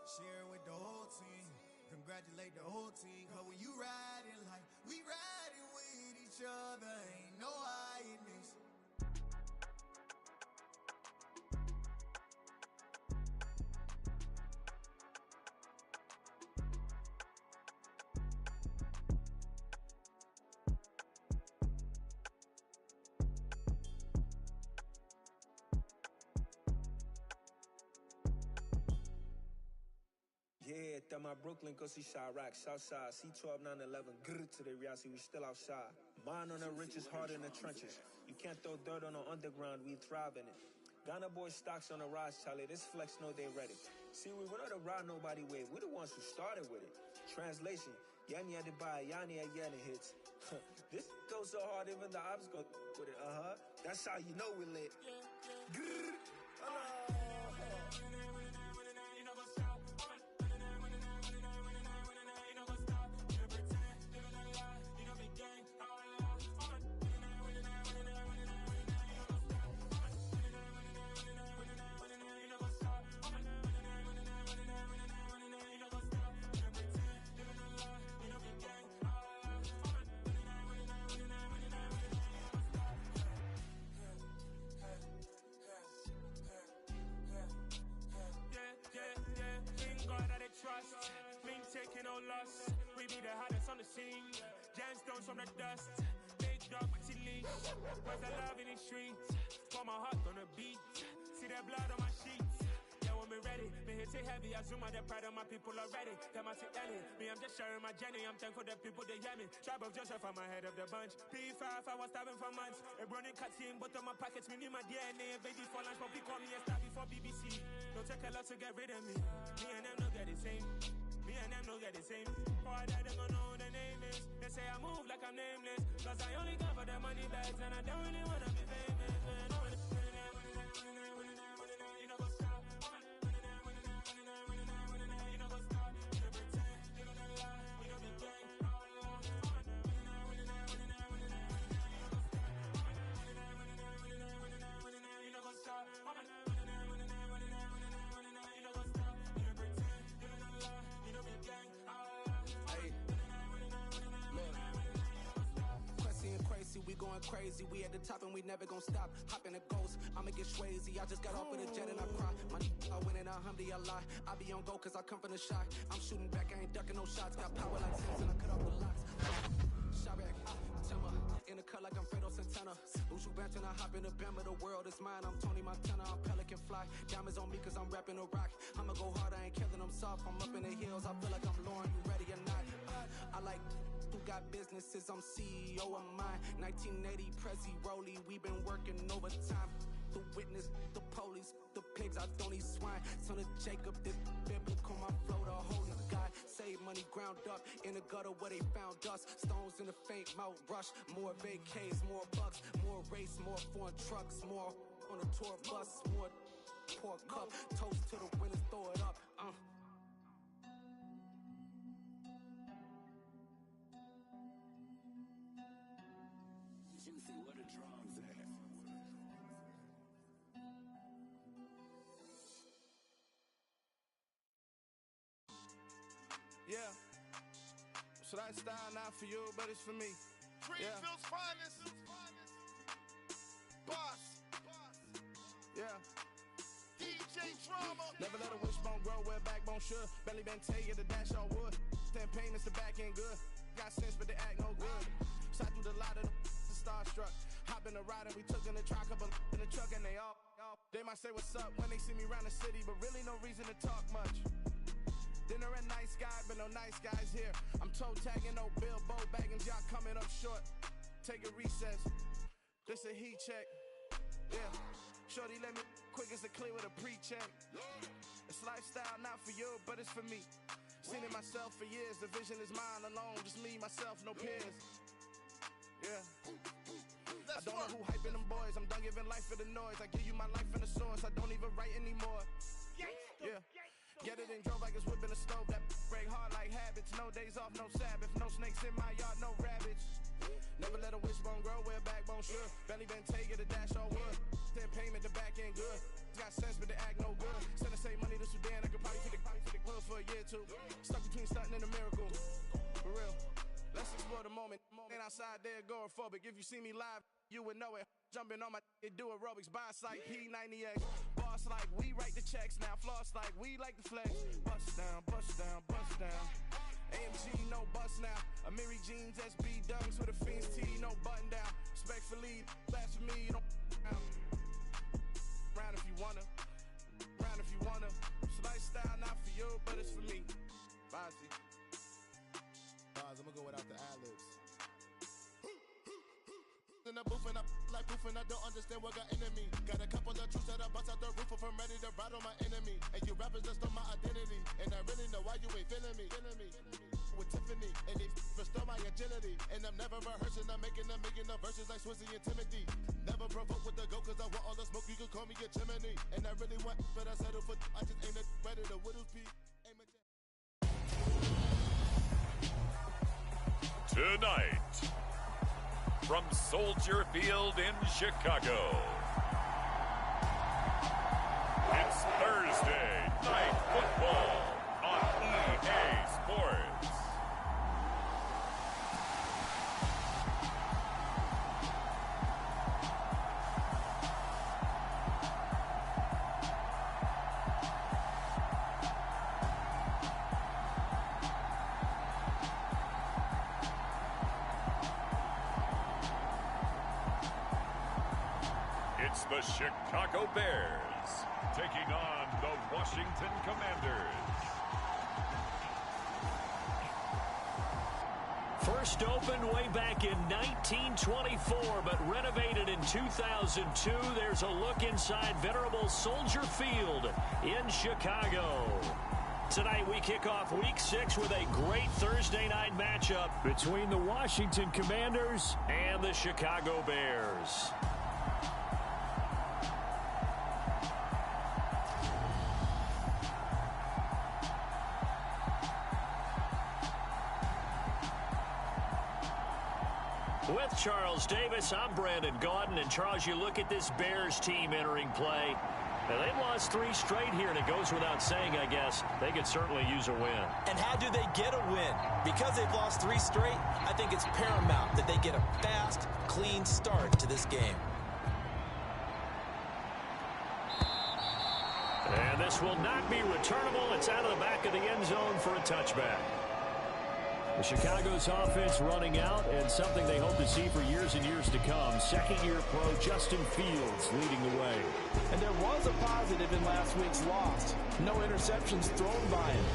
Share it with the whole team. Congratulate the whole team. Cause when you riding like we riding with each other, ain't no I in this. Yeah, that my Brooklyn, go see Chirac, Southside, C12, 911, grr to the reality, we still outside. Mine on the riches, hard in the trenches. You can't throw dirt on the underground, we thrive in it. Ghana boys stocks on the rise, Charlie, this flex know they ready. See, we not to ride nobody with, we the ones who started with it. Translation, Yani had to buy, Yani had Yanni hits. This goes so hard, even the ops go with it, That's how you know we lit. Grr, trust, mean taking no loss. We be the hottest on the scene. Gemstones from the dust. Big dog with your leash. Where's the love in the streets? Pour my heart on the beat. See that blood on my sheets. Yeah, when we ready, me hit it heavy. I zoom out the pride of my people already. Them I see Ellie. Me, I'm just sharing my journey. I'm thankful that people they hear me. Tribe of Joseph, I'm ahead of the bunch. P5, I was starving for months. A running cutscene, but on my pockets, me need my DNA. Baby for lunch, but we call me a star before BBC. Don't take a lot to get rid of me. Me and them don't get the same. Me and them don't get the same. Boy, that they don't know who the name is. They say I move like I'm nameless. Cause I only come for the money bags and I don't really wanna be famous, man. You know go stop. You know go stop. You know pretend. You know the lie. You know the gang. You know go stop. We going crazy, we at the top and we never gonna stop. Hop in a ghost, I'ma get swayzy. I just got off of the jet and I cry. My I win in a Humvee, I lie. I be on go cause I come from the shot. I'm shooting back, I ain't ducking no shots. Got power like Sims and I cut off the locks. Shot back, Timber, in the cut like I'm Fredo Santana. Uchu Benton, I hop in the Bama, the world is mine. I'm Tony Montana, I'm Pelican Fly. Diamonds on me cause I'm rapping a rock. I'ma go hard, I ain't killing them soft. I'm up in the hills, I feel like I'm Lauren, you ready or not? I like who got businesses, I'm CEO of mine. 1980 Prezi Rolly, we been working overtime. The witness, the police, the pigs, I don't eat swine. Son of Jacob, this biblical, my flow, the whole new God. Save money ground up in the gutter where they found us. Stones in the faint mouth rush. More vacays, more bucks, more race, more foreign trucks, more on a tour bus, more pour cup. Toast to the winners, throw it up. Juicy, where the drums at? Yeah. Lifestyle not for you, but it's for me. Greenfield's finest. Boss. Yeah. DJ Drama. Never let a wishbone grow where backbone should. Belly been taking the dash all wood. 10 payments, the back end good. Got sense, but they act no good. Side through the lot of the starstruck. Hop in the ride and we took in the truck, couple in the truck, and they all. They might say what's up when they see me around the city, but really no reason to talk much. Dinner and nice guy, but no nice guys here. I'm toe tagging, no Bilbo baggins, y'all coming up short. Take a recess. This a heat check. Yeah. Shorty let me quick as a clear with a pre-check. It's lifestyle not for you, but it's for me. Seen it myself for years. The vision is mine alone. Just me, myself, no peers. Yeah. I don't know who hyping them boys. I'm done giving life for the noise. I give you my life in the source. I don't even write anymore. Yeah. Get it and drove like it's whipping a stove. That break hard like habits. No days off, no Sabbath. No snakes in my yard, no rabbits. Never let a wishbone grow where backbone should. Belly been taking the dash all wood. 10 payment, the back end good. Got sense, but they act no good. Send the same money to Sudan. I could probably take the hood for a year or two. Stuck between stunting and a miracle. For real. Let's explore the moment. Ain't outside there agoraphobic. If you see me live, you would know it. Jumping on my do aerobics. Boss like P90X. Boss like we write the checks now. Floss like we like the flex. Bust down, bust down, bust down. AMG, no bust now. Amiri jeans, SB dunks with a Fiends tee, no button down. Respectfully, blasphemy, don't down. Round if you wanna. Round if you wanna. It's lifestyle not for you, but it's for me. Bossy. I'm gonna go without the ad-libs. In the booth and I like proof and I don't understand what got into me. Got a couple of truths that I bust out the roof if I'm ready to battle my enemy. And you rappers just stole my identity. And I really know why you ain't feeling me. With Tiffany, and they restore my agility. And I'm never rehearsing, I'm making the verses like Swizzy and Timothy. Never provoke with the go, cause I want all the smoke, you can call me a chimney. And I really want, but I settle for, I just ain't ready to Whittles P. Tonight, from Soldier Field in Chicago, it's Thursday Night Football on EA Sports. It's the Chicago Bears taking on the Washington Commanders. First opened way back in 1924, but renovated in 2002. There's a look inside venerable Soldier Field in Chicago. Tonight we kick off Week 6 with a great Thursday night matchup between the Washington Commanders and the Chicago Bears. With Charles Davis, I'm Brandon Gaudin. And Charles, you look at this Bears team entering play. Now, they've lost 3 straight here, and it goes without saying, I guess, they could certainly use a win. And how do they get a win? Because they've lost 3 straight, I think it's paramount that they get a fast, clean start to this game. And this will not be returnable. It's out of the back of the end zone for a touchback. The Chicago's offense running out, and something they hope to see for years and years to come. Second-year pro Justin Fields leading the way. And there was a positive in last week's loss. No interceptions thrown by him.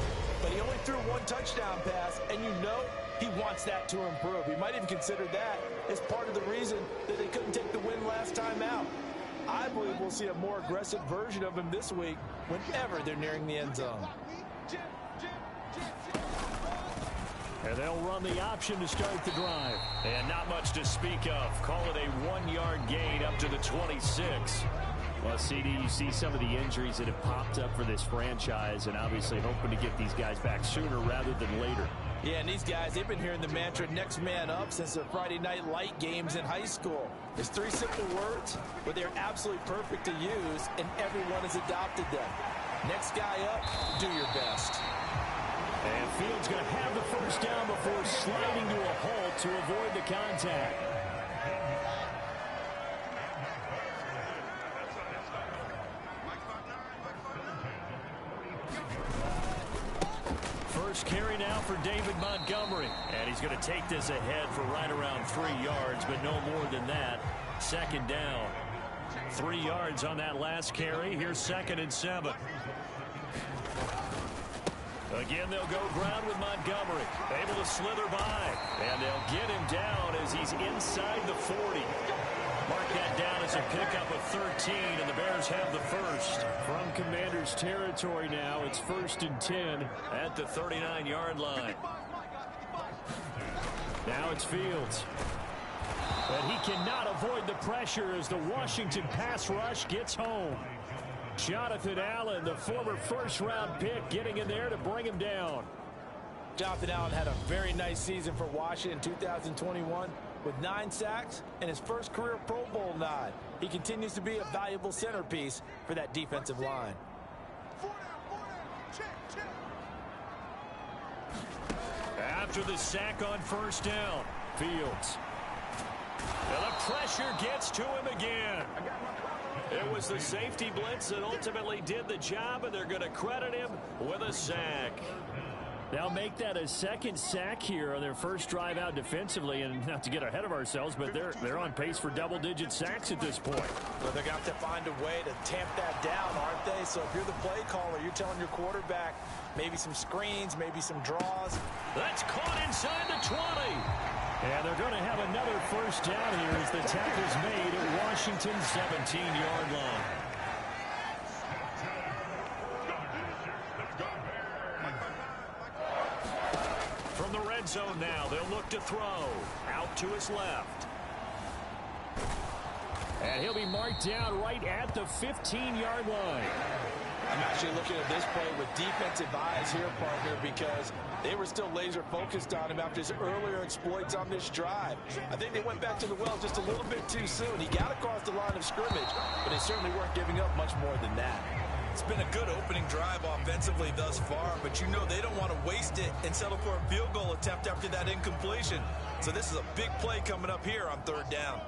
But he only threw 1 touchdown pass, and you know he wants that to improve. He might even consider that as part of the reason that they couldn't take the win last time out. I believe we'll see a more aggressive version of him this week whenever they're nearing the end zone. And they'll run the option to start the drive. And not much to speak of. Call it a 1-yard gain up to the 26. Well, CD, you see some of the injuries that have popped up for this franchise, and obviously hoping to get these guys back sooner rather than later. Yeah, and these guys, they've been hearing the mantra next man up since the Friday night light games in high school. It's 3 simple words, but they're absolutely perfect to use, and everyone has adopted them. Next guy up, do your best. And Fields going to have the first down before sliding to a halt to avoid the contact. First carry now for David Montgomery. And he's going to take this ahead for right around 3 yards, but no more than that. Second down. 3 yards on that last carry. Here's 2nd and 7. Again, they'll go ground with Montgomery. Able to slither by. And they'll get him down as he's inside the 40. Mark that down as a pickup of 13, and the Bears have the first. From Commanders territory now, it's 1st and 10 at the 39-yard line. Now it's Fields. But he cannot avoid the pressure as the Washington pass rush gets home. Jonathan Allen, the former first-round pick, getting in there to bring him down. Jonathan Allen had a very nice season for Washington in 2021 with 9 sacks and his first career Pro Bowl nod. He continues to be a valuable centerpiece for that defensive line. After the sack on first down, Fields. And the pressure gets to him again. It was the safety blitz that ultimately did the job, and they're going to credit him with a sack. They'll make that a second sack here on their first drive out defensively, and not to get ahead of ourselves, but they're on pace for double-digit sacks at this point. Well, they're going to have to find a way to tamp that down, aren't they? So if you're the play caller, you're telling your quarterback maybe some screens, maybe some draws. That's caught inside the 20. And they're going to have another first down here as the tackle's made at Washington's 17-yard line. From the red zone now, they'll look to throw. Out to his left. And he'll be marked down right at the 15-yard line. I'm actually looking at this play with defensive eyes here, partner, because they were still laser focused on him after his earlier exploits on this drive. I think they went back to the well just a little bit too soon. He got across the line of scrimmage, but they certainly weren't giving up much more than that. It's been a good opening drive offensively thus far, but you know they don't want to waste it and settle for a field goal attempt after that incompletion. So this is a big play coming up here on 3rd down.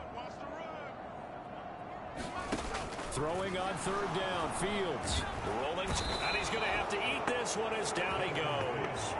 Throwing on 3rd down, Fields. Rolling, and he's going to have to eat this one as down he goes.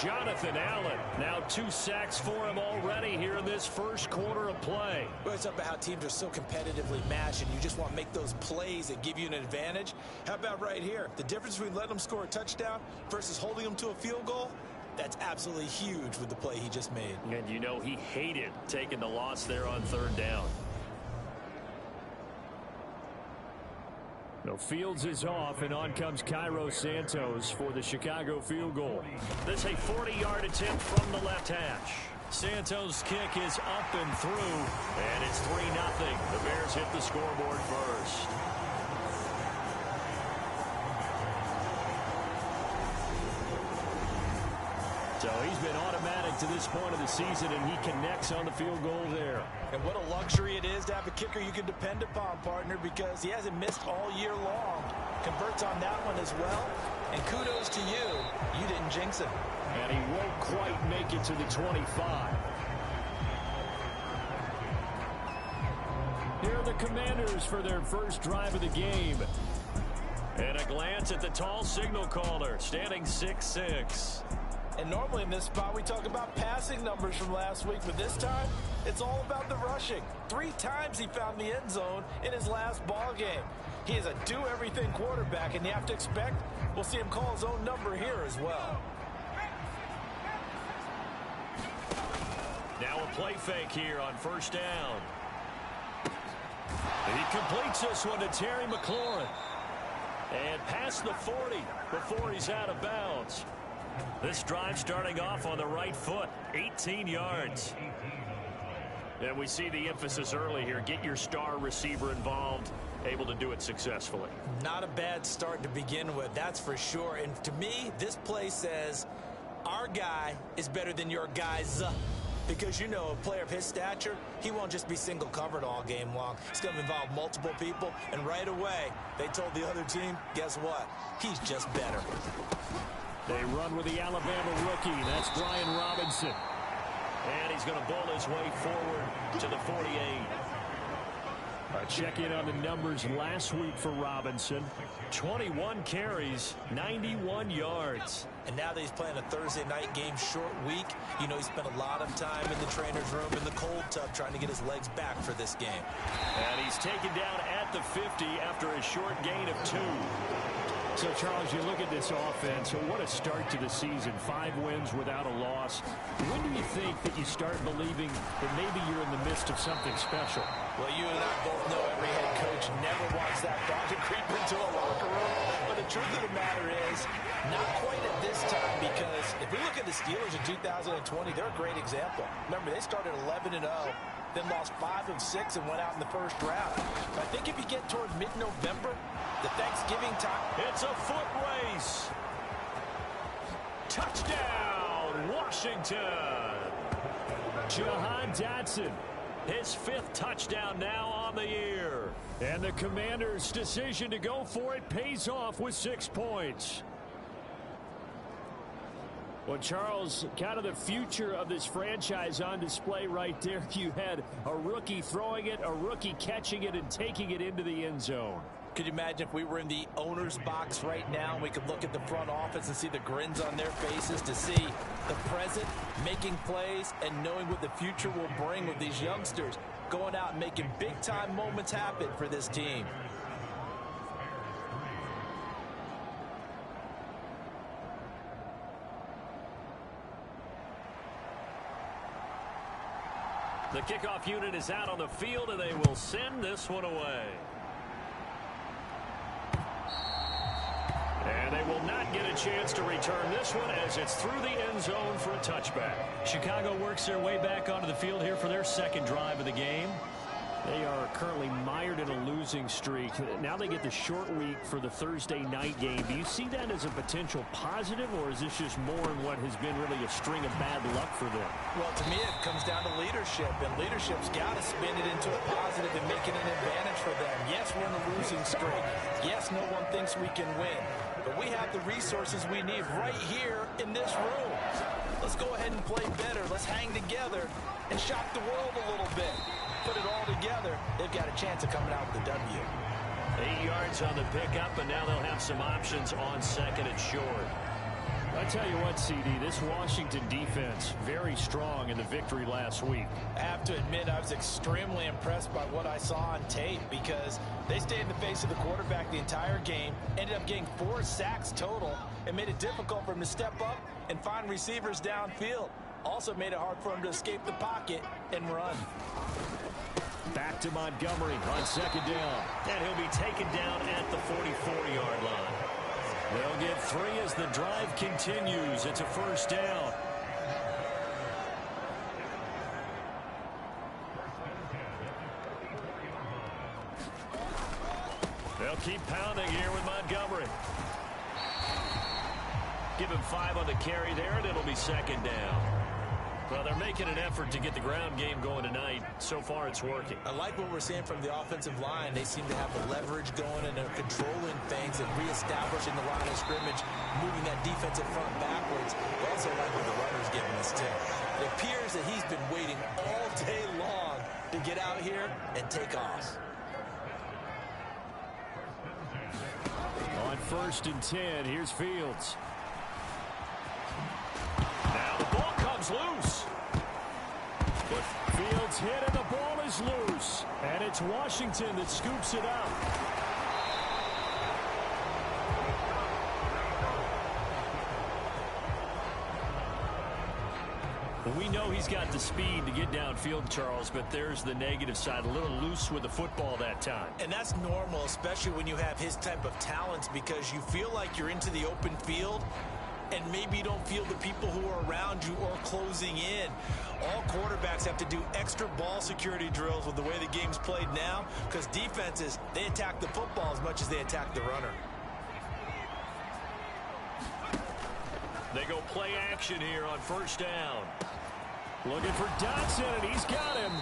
Jonathan Allen, now 2 sacks for him already here in this first quarter of play. Well, it's up about how teams are so competitively matched, and you just want to make those plays that give you an advantage. How about right here? The difference between letting them score a touchdown versus holding them to a field goal, that's absolutely huge with the play he just made. And you know he hated taking the loss there on 3rd down. No, Fields is off, and on comes Cairo Santos for the Chicago field goal. This is a 40-yard attempt from the left hash. Santos' kick is up and through, and it's 3-0. The Bears hit the scoreboard first. So he's been automatic to this point of the season, and he connects on the field goal there. And what a luxury it is to have a kicker you can depend upon, partner, because he hasn't missed all year long. Converts on that one as well. And kudos to you. You didn't jinx him. And he won't quite make it to the 25. Here are the Commanders for their first drive of the game. And a glance at the tall signal caller, standing 6'6". And normally in this spot, we talk about passing numbers from last week, but this time, it's all about the rushing. 3 times he found the end zone in his last ball game. He is a do-everything quarterback, and you have to expect we'll see him call his own number here as well. Now a play fake here on first down. He completes this one to Terry McLaurin. And past the 40 before he's out of bounds. This drive starting off on the right foot, 18 yards. And we see the emphasis early here. Get your star receiver involved, able to do it successfully. Not a bad start to begin with, that's for sure. And to me, this play says our guy is better than your guys. Because, you know, a player of his stature, he won't just be single covered all game long. It's going to involve multiple people. And right away, they told the other team, guess what? He's just better. They run with the Alabama rookie. That's Brian Robinson. And he's going to bull his way forward to the 48. Check in on the numbers last week for Robinson. 21 carries, 91 yards. And now that he's playing a Thursday night game, short week, you know he spent a lot of time in the trainer's room in the cold tub trying to get his legs back for this game. And he's taken down at the 50 after a short gain of 2. So, Charles, you look at this offense, what a start to the season. 5 wins without a loss. When do you think that you start believing that maybe you're in the midst of something special? Well, you and I both know every head coach never wants that thought to creep into a locker room. But the truth of the matter is, not quite at this time, because if we look at the Steelers in 2020, they're a great example. Remember, they started 11-0. Then lost 5 of 6 and went out in the first round. But I think if you get toward mid-November, the Thanksgiving time, it's a foot race. Touchdown, Washington. Jahan Dotson, his 5th touchdown now on the year. And the Commanders' decision to go for it pays off with 6 points. Well, Charles, kind of the future of this franchise on display right there. You had a rookie throwing it, a rookie catching it, and taking it into the end zone. Could you imagine if we were in the owner's box right now and we could look at the front office and see the grins on their faces, to see the present making plays and knowing what the future will bring with these youngsters going out and making big-time moments happen for this team. The kickoff unit is out on the field, and they will send this one away. And they will not get a chance to return this one as it's through the end zone for a touchback. Chicago works their way back onto the field here for their second drive of the game. They are currently mired in a losing streak. Now they get the short week for the Thursday night game. Do you see that as a potential positive, or is this just more in what has been really a string of bad luck for them? Well, to me, it comes down to leadership, and leadership's got to spin it into a positive and make it an advantage for them. Yes, we're in a losing streak. Yes, no one thinks we can win, but we have the resources we need right here in this room. Let's go ahead and play better. Let's hang together and shock the world a little bit. Put it all together, they've got a chance of coming out with a W. 8 yards on the pickup, and now they'll have some options on second and short. I tell you what, CD, this Washington defense, very strong in the victory last week. I have to admit, I was extremely impressed by what I saw on tape, because they stayed in the face of the quarterback the entire game, ended up getting 4 sacks total, and made it difficult for him to step up and find receivers downfield. Also made it hard for him to escape the pocket and run. Back to Montgomery on second down. And he'll be taken down at the 44-yard line. They'll get 3 as the drive continues. It's a first down. They'll keep pounding here with Montgomery. Give him 5 on the carry there, and it'll be second down. Well, they're making an effort to get the ground game going tonight. So far, it's working. I like what we're seeing from the offensive line. They seem to have the leverage going, and they're controlling things and reestablishing the line of scrimmage, moving that defensive front backwards. I also like what the runner's giving us, too. It appears that he's been waiting all day long to get out here and take off. On 1st and 10, here's Fields. Now the ball comes loose. But Fields hit and the ball is loose. And it's Washington that scoops it up. We know he's got the speed to get downfield, Charles, but there's the negative side. A little loose with the football that time. And that's normal, especially when you have his type of talents, because you feel like you're into the open field and maybe you don't feel the people who are around you or closing in. All quarterbacks have to do extra ball security drills with the way the game's played now, because defenses, they attack the football as much as they attack the runner. They go play action here on first down. Looking for Dotson, and he's got him.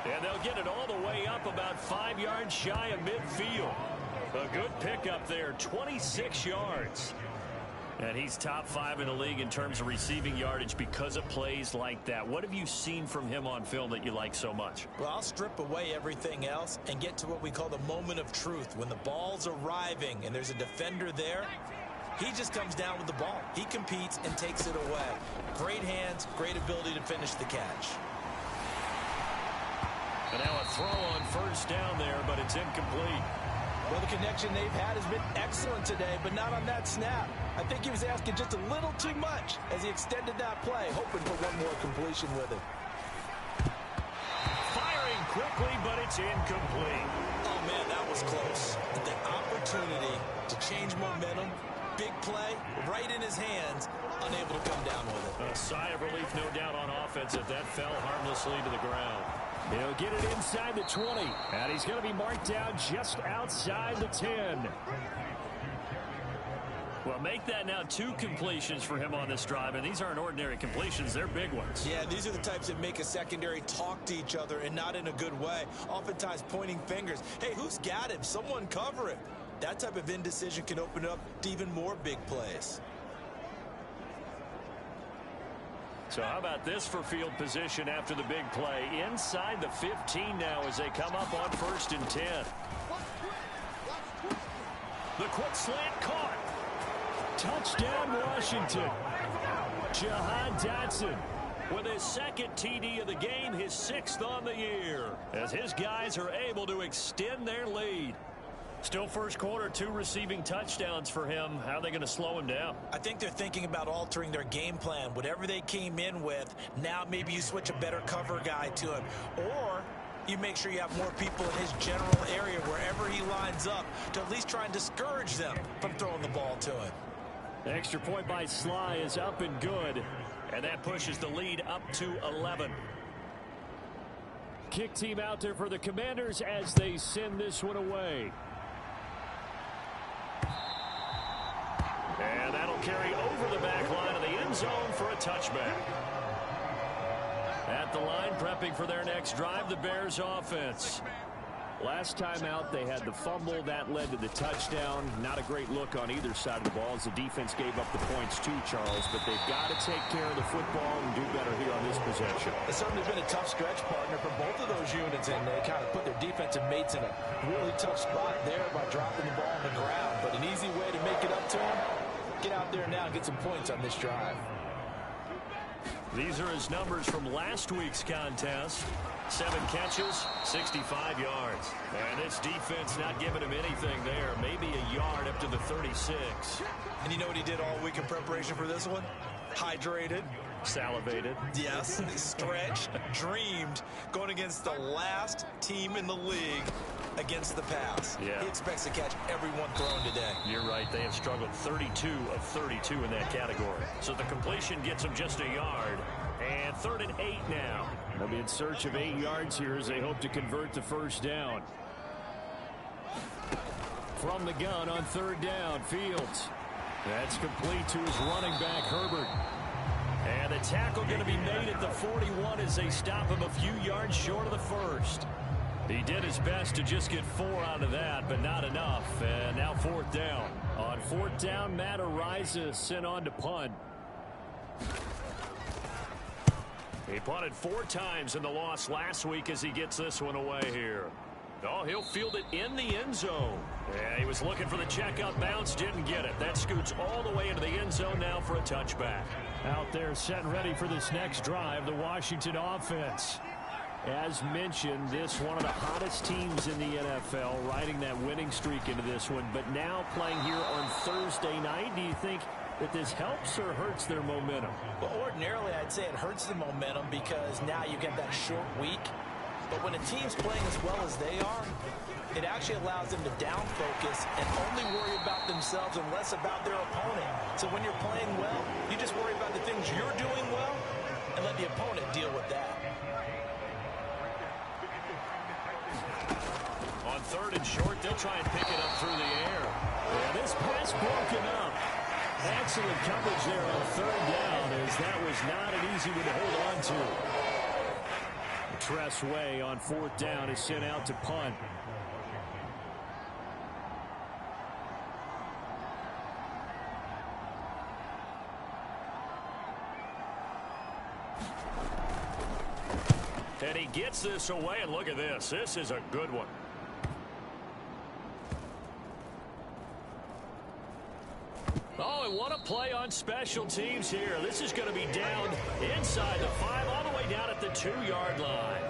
And they'll get it all the way up about 5 yards shy of midfield. A good pickup there, 26 yards. And he's top 5 in the league in terms of receiving yardage because of plays like that. What have you seen from him on film that you like so much? Well, I'll strip away everything else and get to what we call the moment of truth. When the ball's arriving and there's a defender there, he just comes down with the ball. He competes and takes it away. Great hands, great ability to finish the catch. And now a throw on first down there, but it's incomplete. Well, the connection they've had has been excellent today, but not on that snap. I think he was asking just a little too much as he extended that play, hoping for one more completion with it. Firing quickly, but it's incomplete. Oh, man, that was close. The opportunity to change momentum, big play, right in his hands, unable to come down with it. A sigh of relief, no doubt, on offense if that fell harmlessly to the ground. He'll get it inside the 20, and he's going to be marked down just outside the 10. Well, make that now 2 completions for him on this drive, and these aren't ordinary completions. They're big ones. Yeah, these are the types that make a secondary talk to each other and not in a good way. Oftentimes pointing fingers. Hey, who's got him? Someone cover him. That type of indecision can open up to even more big plays. So how about this for field position after the big play? Inside the 15 now as they come up on 1st and 10. The quick slant caught. Touchdown, Washington. Jahan Dotson with his 2nd TD of the game, his 6th on the year, as his guys are able to extend their lead. Still first quarter, 2 receiving touchdowns for him. How are they going to slow him down? I think they're thinking about altering their game plan. Whatever they came in with, now maybe you switch a better cover guy to him. Or you make sure you have more people in his general area wherever he lines up to at least try and discourage them from throwing the ball to him. The extra point by Sly is up and good. And that pushes the lead up to 11. Kick team out there for the Commanders as they send this one away. And that'll carry over the back line of the end zone for a touchback. At the line, prepping for their next drive, the Bears offense. Last time out, they had the fumble. That led to the touchdown. Not a great look on either side of the ball as the defense gave up the points too, Charles. But they've got to take care of the football and do better here on this possession. It's certainly been a tough stretch, partner, for both of those units, and they kind of put their defensive mates in a really tough spot there by dropping the ball on the ground. But an easy way to make it up to them, get out there now and get some points on this drive. These are his numbers from last week's contest. 7 catches, 65 yards. And this defense not giving him anything there. Maybe a yard up to the 36. And you know what he did all week in preparation for this one? Hydrated. Salivated. Yes, stretched, dreamed, going against the last team in the league against the pass. Yeah. He expects to catch every one thrown today. You're right. They have struggled 32 of 32 in that category. So the completion gets him just a yard. And 3rd and 8 now. They'll be in search of 8 yards here as they hope to convert the first down. From the gun on 3rd down, Fields. That's complete to his running back, Herbert. And the tackle going to be made at the 41 as they stop him a few yards short of the first. He did his best to just get 4 out of that, but not enough. And now 4th down. On 4th down, Matt Araiza sent on to punt. He punted 4 times in the loss last week as he gets this one away here. Oh, he'll field it in the end zone. Yeah, he was looking for the checkup bounce, didn't get it. That scoots all the way into the end zone now for a touchback. Out there set and ready for this next drive, the Washington offense. As mentioned, this one of the hottest teams in the NFL, riding that winning streak into this one. But now playing here on Thursday night, do you think that this helps or hurts their momentum? Well, ordinarily, I'd say it hurts the momentum because now you get that short week. But when a team's playing as well as they are, it actually allows them to down focus and only worry about themselves and less about their opponent. So when you're playing well, you just worry about the things you're doing well and let the opponent deal with that. On 3rd and short, they'll try and pick it up through the air. Yeah, this pass broken up. Excellent coverage there on 3rd down, as that was not an easy one to hold on to. Tress Way on 4th down is sent out to punt. And he gets this away, and look at this. This is a good one. Oh, and what a play on special teams here. This is going to be down inside the 5, all the way down at the 2-yard line.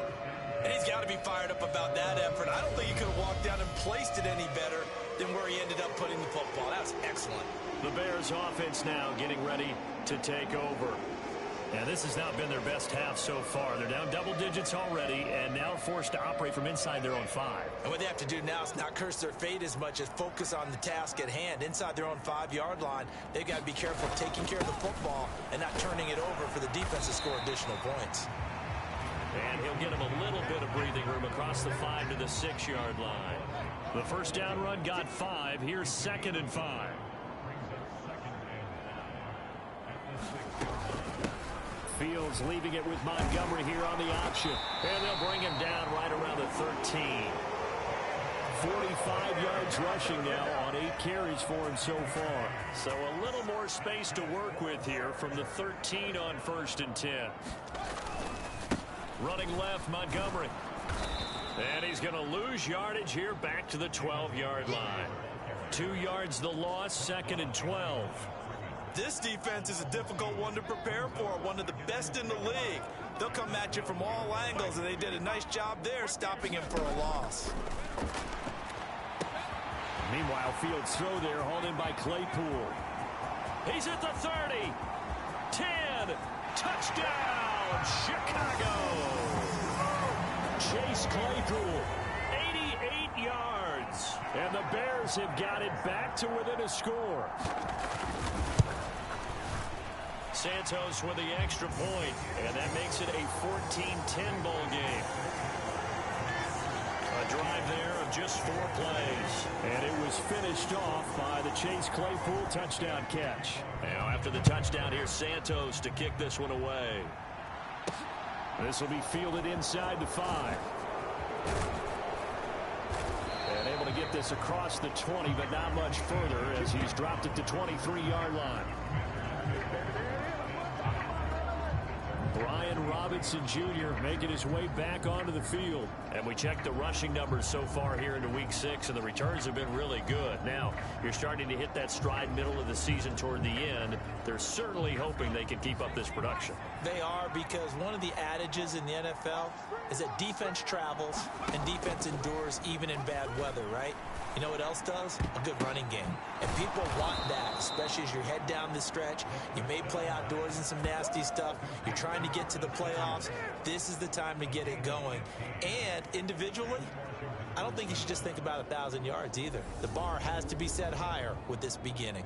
And he's got to be fired up about that effort. I don't think he could have walked down and placed it any better than where he ended up putting the football. That was excellent. The Bears offense now getting ready to take over. Yeah, this has not been their best half so far. They're down double digits already and now forced to operate from inside their own 5. And what they have to do now is not curse their fate as much as focus on the task at hand. Inside their own 5-yard line, they've got to be careful of taking care of the football and not turning it over for the defense to score additional points. And he'll get him a little bit of breathing room across the 5 to the 6-yard line. The first down run got 5. Here's 2nd and 5. Fields leaving it with Montgomery here on the option. And they'll bring him down right around the 13. 45 yards rushing now on 8 carries for him so far. So a little more space to work with here from the 13 on 1st and 10. Running left, Montgomery. And he's going to lose yardage here back to the 12-yard line. 2 yards the loss, 2nd and 12. This defense is a difficult one to prepare for, one of the best in the league. They'll come at you from all angles, and they did a nice job there stopping him for a loss. Meanwhile, Fields throw there, hauled in by Claypool. He's at the 30. 10. Touchdown, Chicago. Chase Claypool, 88 yards. And the Bears have got it back to within a score. Santos with the extra point, and that makes it a 14-10 ball game. A drive there of just 4 plays. And it was finished off by the Chase Claypool touchdown catch. Now after the touchdown, here's Santos to kick this one away. This will be fielded inside the 5. And able to get this across the 20, but not much further as he's dropped at the 23-yard line. Brian Robinson Jr. making his way back onto the field. And we checked the rushing numbers so far here into Week 6, and the returns have been really good. Now, you're starting to hit that stride middle of the season toward the end. They're certainly hoping they can keep up this production. They are, because one of the adages in the NFL is that defense travels and defense endures even in bad weather, right? You know what else does? A good running game. And people want that, especially as you head down the stretch. You may play outdoors in some nasty stuff. You're trying to get to the playoffs. This is the time to get it going. And individually, I don't think you should just think about 1,000 yards either. The bar has to be set higher with this beginning.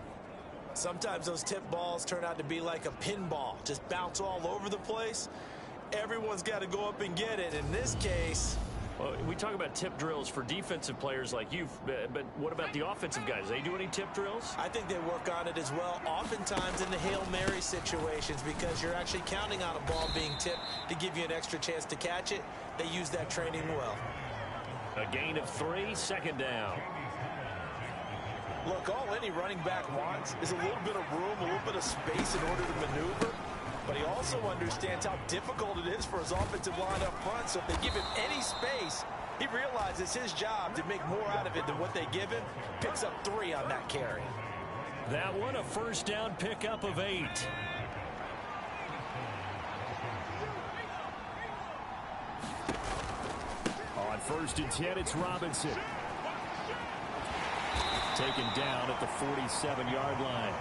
Sometimes those tip balls turn out to be like a pinball, just bounce all over the place. Everyone's got to go up and get it. In this case, well, we talk about tip drills for defensive players like you, but what about the offensive guys? Do they do any tip drills? I think they work on it as well, oftentimes in the Hail Mary situations, because you're actually counting on a ball being tipped to give you an extra chance to catch it. They use that training well. A gain of 3, 2nd down. Look, all any running back wants is a little bit of room, a little bit of space in order to maneuver. But he also understands how difficult it is for his offensive line up front. So if they give him any space, he realizes it's his job to make more out of it than what they give him. Picks up 3 on that carry. That one, a first down pickup of 8. On 1st and 10, it's Robinson. Taken down at the 47-yard line.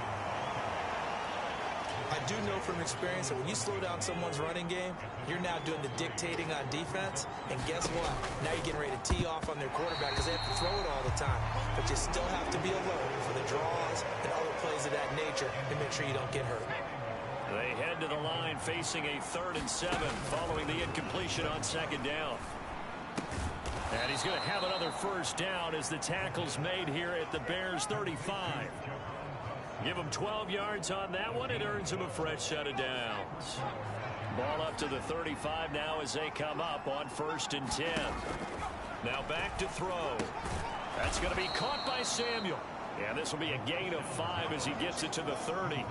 I do know from experience that when you slow down someone's running game, you're now doing the dictating on defense. And guess what? Now you're getting ready to tee off on their quarterback because they have to throw it all the time. But you still have to be alert for the draws and other plays of that nature to make sure you don't get hurt. They head to the line facing a 3rd and 7 following the incompletion on 2nd down. And he's going to have another first down as the tackle's made here at the Bears 35. Give him 12 yards on that one. It earns him a fresh set of downs. Ball up to the 35 now as they come up on 1st and 10. Now back to throw. That's going to be caught by Samuel. And this will be a gain of 5 as he gets it to the 30.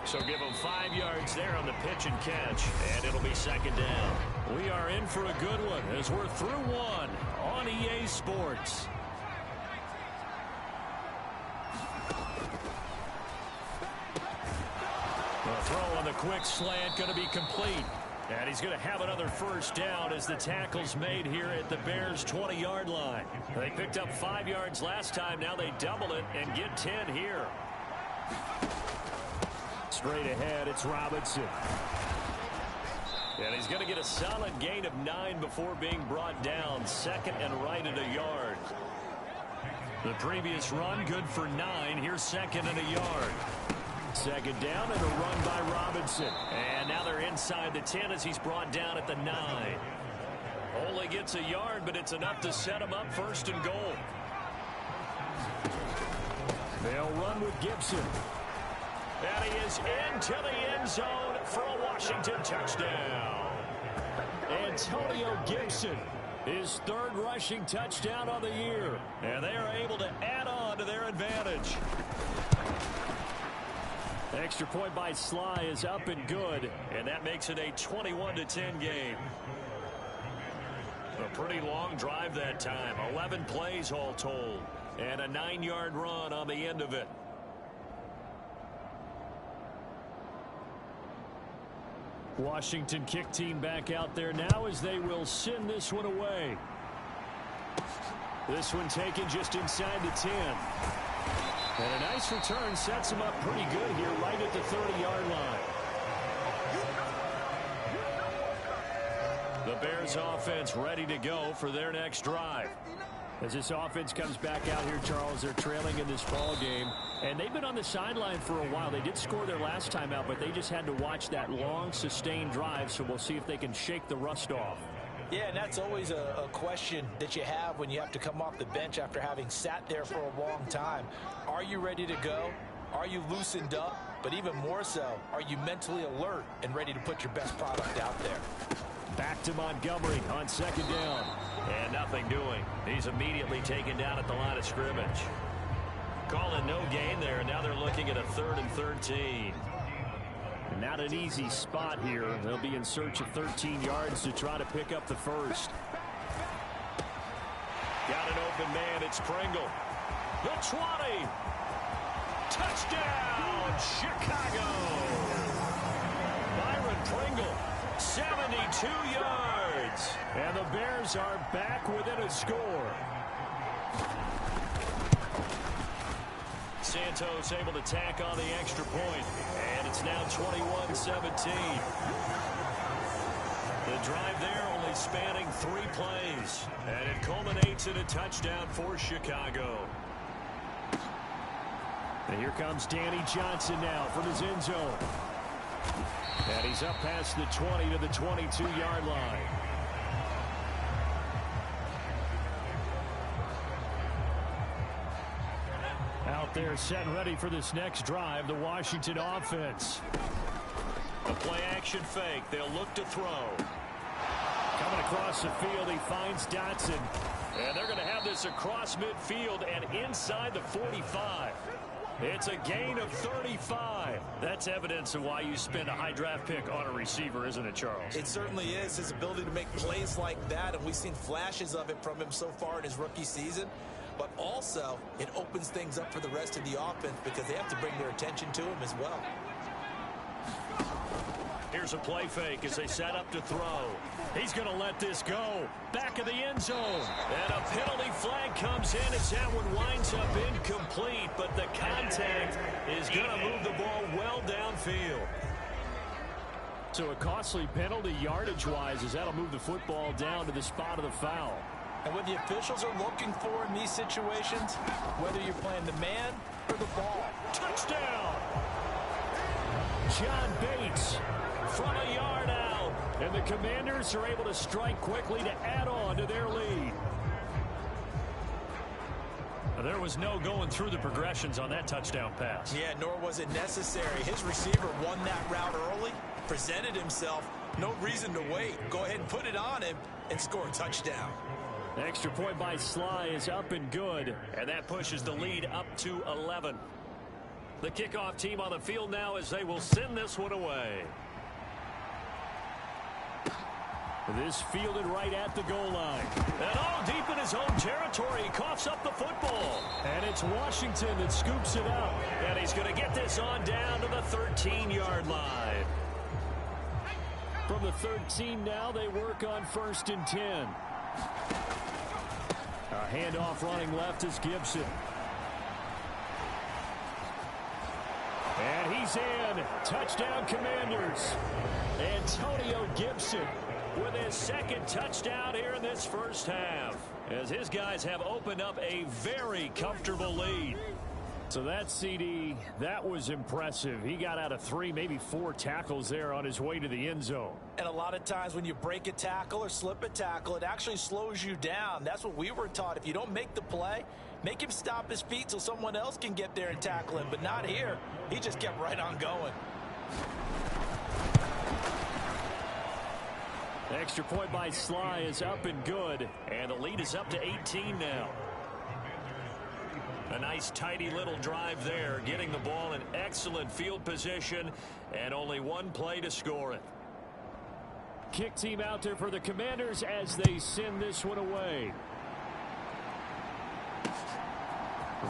So give him 5 yards there on the pitch and catch, and it'll be second down. We are in for a good one as we're through one on EA Sports. The throw on the quick slant going to be complete. And he's going to have another first down as the tackle's made here at the Bears' 20-yard line. They picked up 5 yards last time. Now they double it and get 10 here. Straight ahead, it's Robinson. And he's going to get a solid gain of 9 before being brought down. Second and right at a yard. The previous run, good for 9. Here's second and a yard. Second down and a run by Robinson. And now they're inside the 10 as he's brought down at the 9. Only gets a yard, but it's enough to set him up first and goal. They'll run with Gibson. And he is into the end zone for a Washington touchdown. Antonio Gibson, his third rushing touchdown of the year. And they are able to add on to their advantage. Extra point by Sly is up and good, and that makes it a 21-10 game. A pretty long drive that time. 11 plays all told, and a 9-yard run on the end of it. Washington kick team back out there now as they will send this one away. This one taken just inside the 10. And a nice return sets him up pretty good here right at the 30-yard line. The Bears offense ready to go for their next drive. As this offense comes back out here, Charles, they're trailing in this ball game. And they've been on the sideline for a while. They did score their last time out, but they just had to watch that long, sustained drive. So we'll see if they can shake the rust off. Yeah, and that's always a question that you have when you have to come off the bench after having sat there for a long time. Are you ready to go? Are you loosened up? But even more so, are you mentally alert and ready to put your best product out there? Back to Montgomery on second down. And nothing doing. He's immediately taken down at the line of scrimmage. Calling no gain there. Now they're looking at a 3rd and 13. Not an easy spot here. They'll be in search of 13 yards to try to pick up the first. Got an open man. It's Pringle. The 20. Touchdown, Chicago. Byron Pringle, 72 yards. And the Bears are back within a score. Santos able to tack on the extra point, and it's now 21-17. The drive there only spanning 3 plays, and it culminates in a touchdown for Chicago. And here comes Danny Johnson now from his end zone. And he's up past the 20 to the 22-yard line. Out there set and ready for this next drive, the Washington offense. A play-action fake. They'll look to throw. Coming across the field, he finds Dotson. And they're going to have this across midfield and inside the 45. It's a gain of 35. That's evidence of why you spend a high draft pick on a receiver, isn't it, Charles? It certainly is. His ability to make plays like that, and we've seen flashes of it from him so far in his rookie season. But also, it opens things up for the rest of the offense because they have to bring their attention to him as well. Here's a play fake as they set up to throw. He's going to let this go. Back of the end zone. And a penalty flag comes in as that one winds up incomplete. But the contact is going to move the ball well downfield. So a costly penalty yardage-wise as that'll move the football down to the spot of the foul. And what the officials are looking for in these situations, whether you're playing the man or the ball. Touchdown! John Bates from a yard out. And the Commanders are able to strike quickly to add on to their lead. There was no going through the progressions on that touchdown pass. Yeah, nor was it necessary. His receiver won that route early, presented himself. No reason to wait. Go ahead and put it on him and score a touchdown. Extra point by Sly is up and good. And that pushes the lead up to 11. The kickoff team on the field now as they will send this one away. This fielded right at the goal line. And all deep in his own territory. He coughs up the football. And it's Washington that scoops it up. And he's going to get this on down to the 13-yard line. From the 13 now, they work on 1st and 10. A handoff running left is Gibson. And he's in. Touchdown, Commanders. Antonio Gibson with his second touchdown here in this first half, as his guys have opened up a very comfortable lead. So that CD, that was impressive. He got out of 3, maybe 4 tackles there on his way to the end zone. And a lot of times when you break a tackle or slip a tackle, it actually slows you down. That's what we were taught. If you don't make the play, make him stop his feet so someone else can get there and tackle him. But not here. He just kept right on going. Extra point by Sly is up and good. And the lead is up to 18 now. A nice tidy little drive there, getting the ball in excellent field position, and only one play to score it. Kick team out there for the Commanders as they send this one away.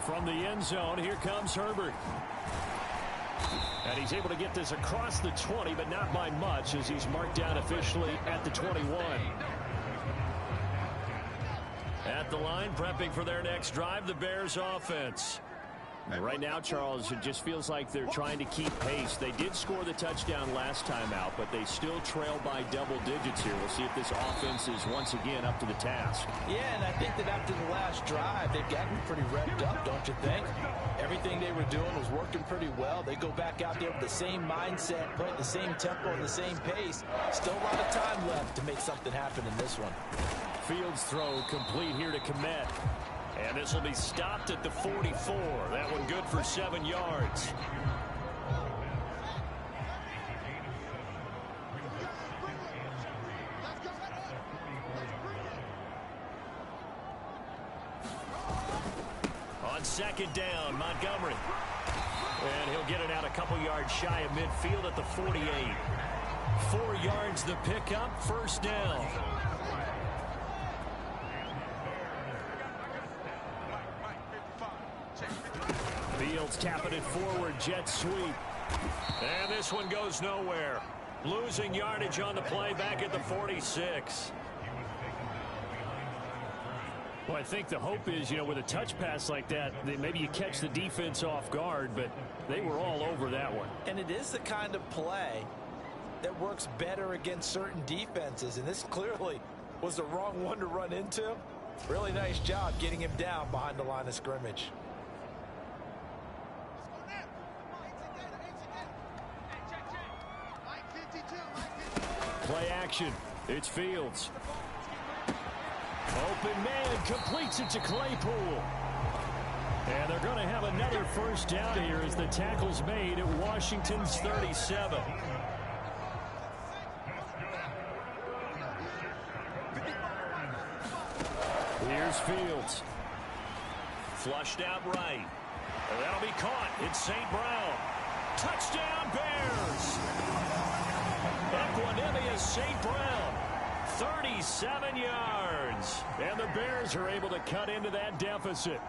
From the end zone, here comes Herbert. And he's able to get this across the 20, but not by much, as he's marked down officially at the 21. At the line, prepping for their next drive, the Bears offense. Right now, Charles, it just feels like they're trying to keep pace. They did score the touchdown last time out, but they still trail by double digits here. We'll see if this offense is once again up to the task. Yeah, and I think that after the last drive, they've gotten pretty revved up, don't you think? Everything they were doing was working pretty well. They go back out there with the same mindset, playing the same tempo and the same pace. Still a lot of time left to make something happen in this one. Fields throw complete here to Kmet. And this will be stopped at the 44. That one good for 7 yards. On second down, Montgomery. And he'll get it out a couple yards shy of midfield at the 48. 4 yards the pickup, first down. Fields tapping it forward, jet sweep. And this one goes nowhere. Losing yardage on the play back at the 46. Well, I think the hope is, with a touch pass like that, maybe you catch the defense off guard, but they were all over that one. And it is the kind of play that works better against certain defenses, and this clearly was the wrong one to run into. Really nice job getting him down behind the line of scrimmage. Play action. It's Fields. Open man completes it to Claypool. And they're going to have another first down here as the tackle's made at Washington's 37. Here's Fields. Flushed out right. And that'll be caught. It's St. Brown. Touchdown Bears. Equanimous St. Brown. 37 yards. And the Bears are able to cut into that deficit.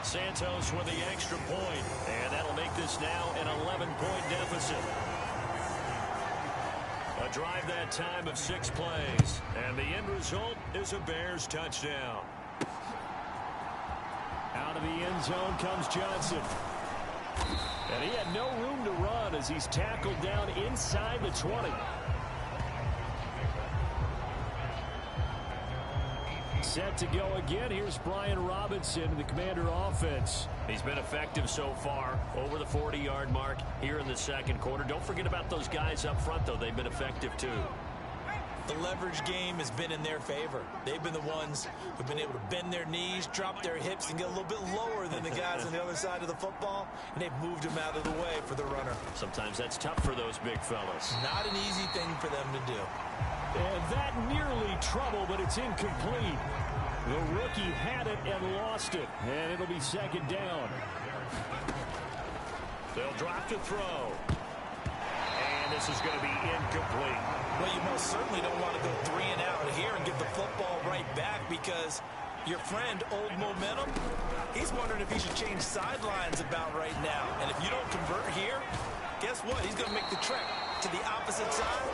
Santos with the extra point. And that'll make this now an 11-point deficit. A drive that time of 6 plays. And the end result is a Bears touchdown. Out of the end zone comes Johnson. And he had no room to run as he's tackled down inside the 20. Set to go again. Here's Brian Robinson, the Commander offense. He's been effective so far, over the 40-yard mark here in the second quarter. Don't forget about those guys up front, though. They've been effective, too. The leverage game has been in their favor. They've been the ones who've been able to bend their knees, drop their hips, and get a little bit lower than the guys on the other side of the football, and they've moved them out of the way for the runner. Sometimes that's tough for those big fellas. Not an easy thing for them to do. And that nearly trouble, but it's incomplete. The rookie had it and lost it, and it'll be second down. They'll drop to throw. And this is going to be incomplete. Well, you most certainly don't want to go 3 and out here and give the football right back, because your friend, Old Momentum, he's wondering if he should change sidelines about right now. And if you don't convert here, guess what? He's going to make the trek to the opposite side,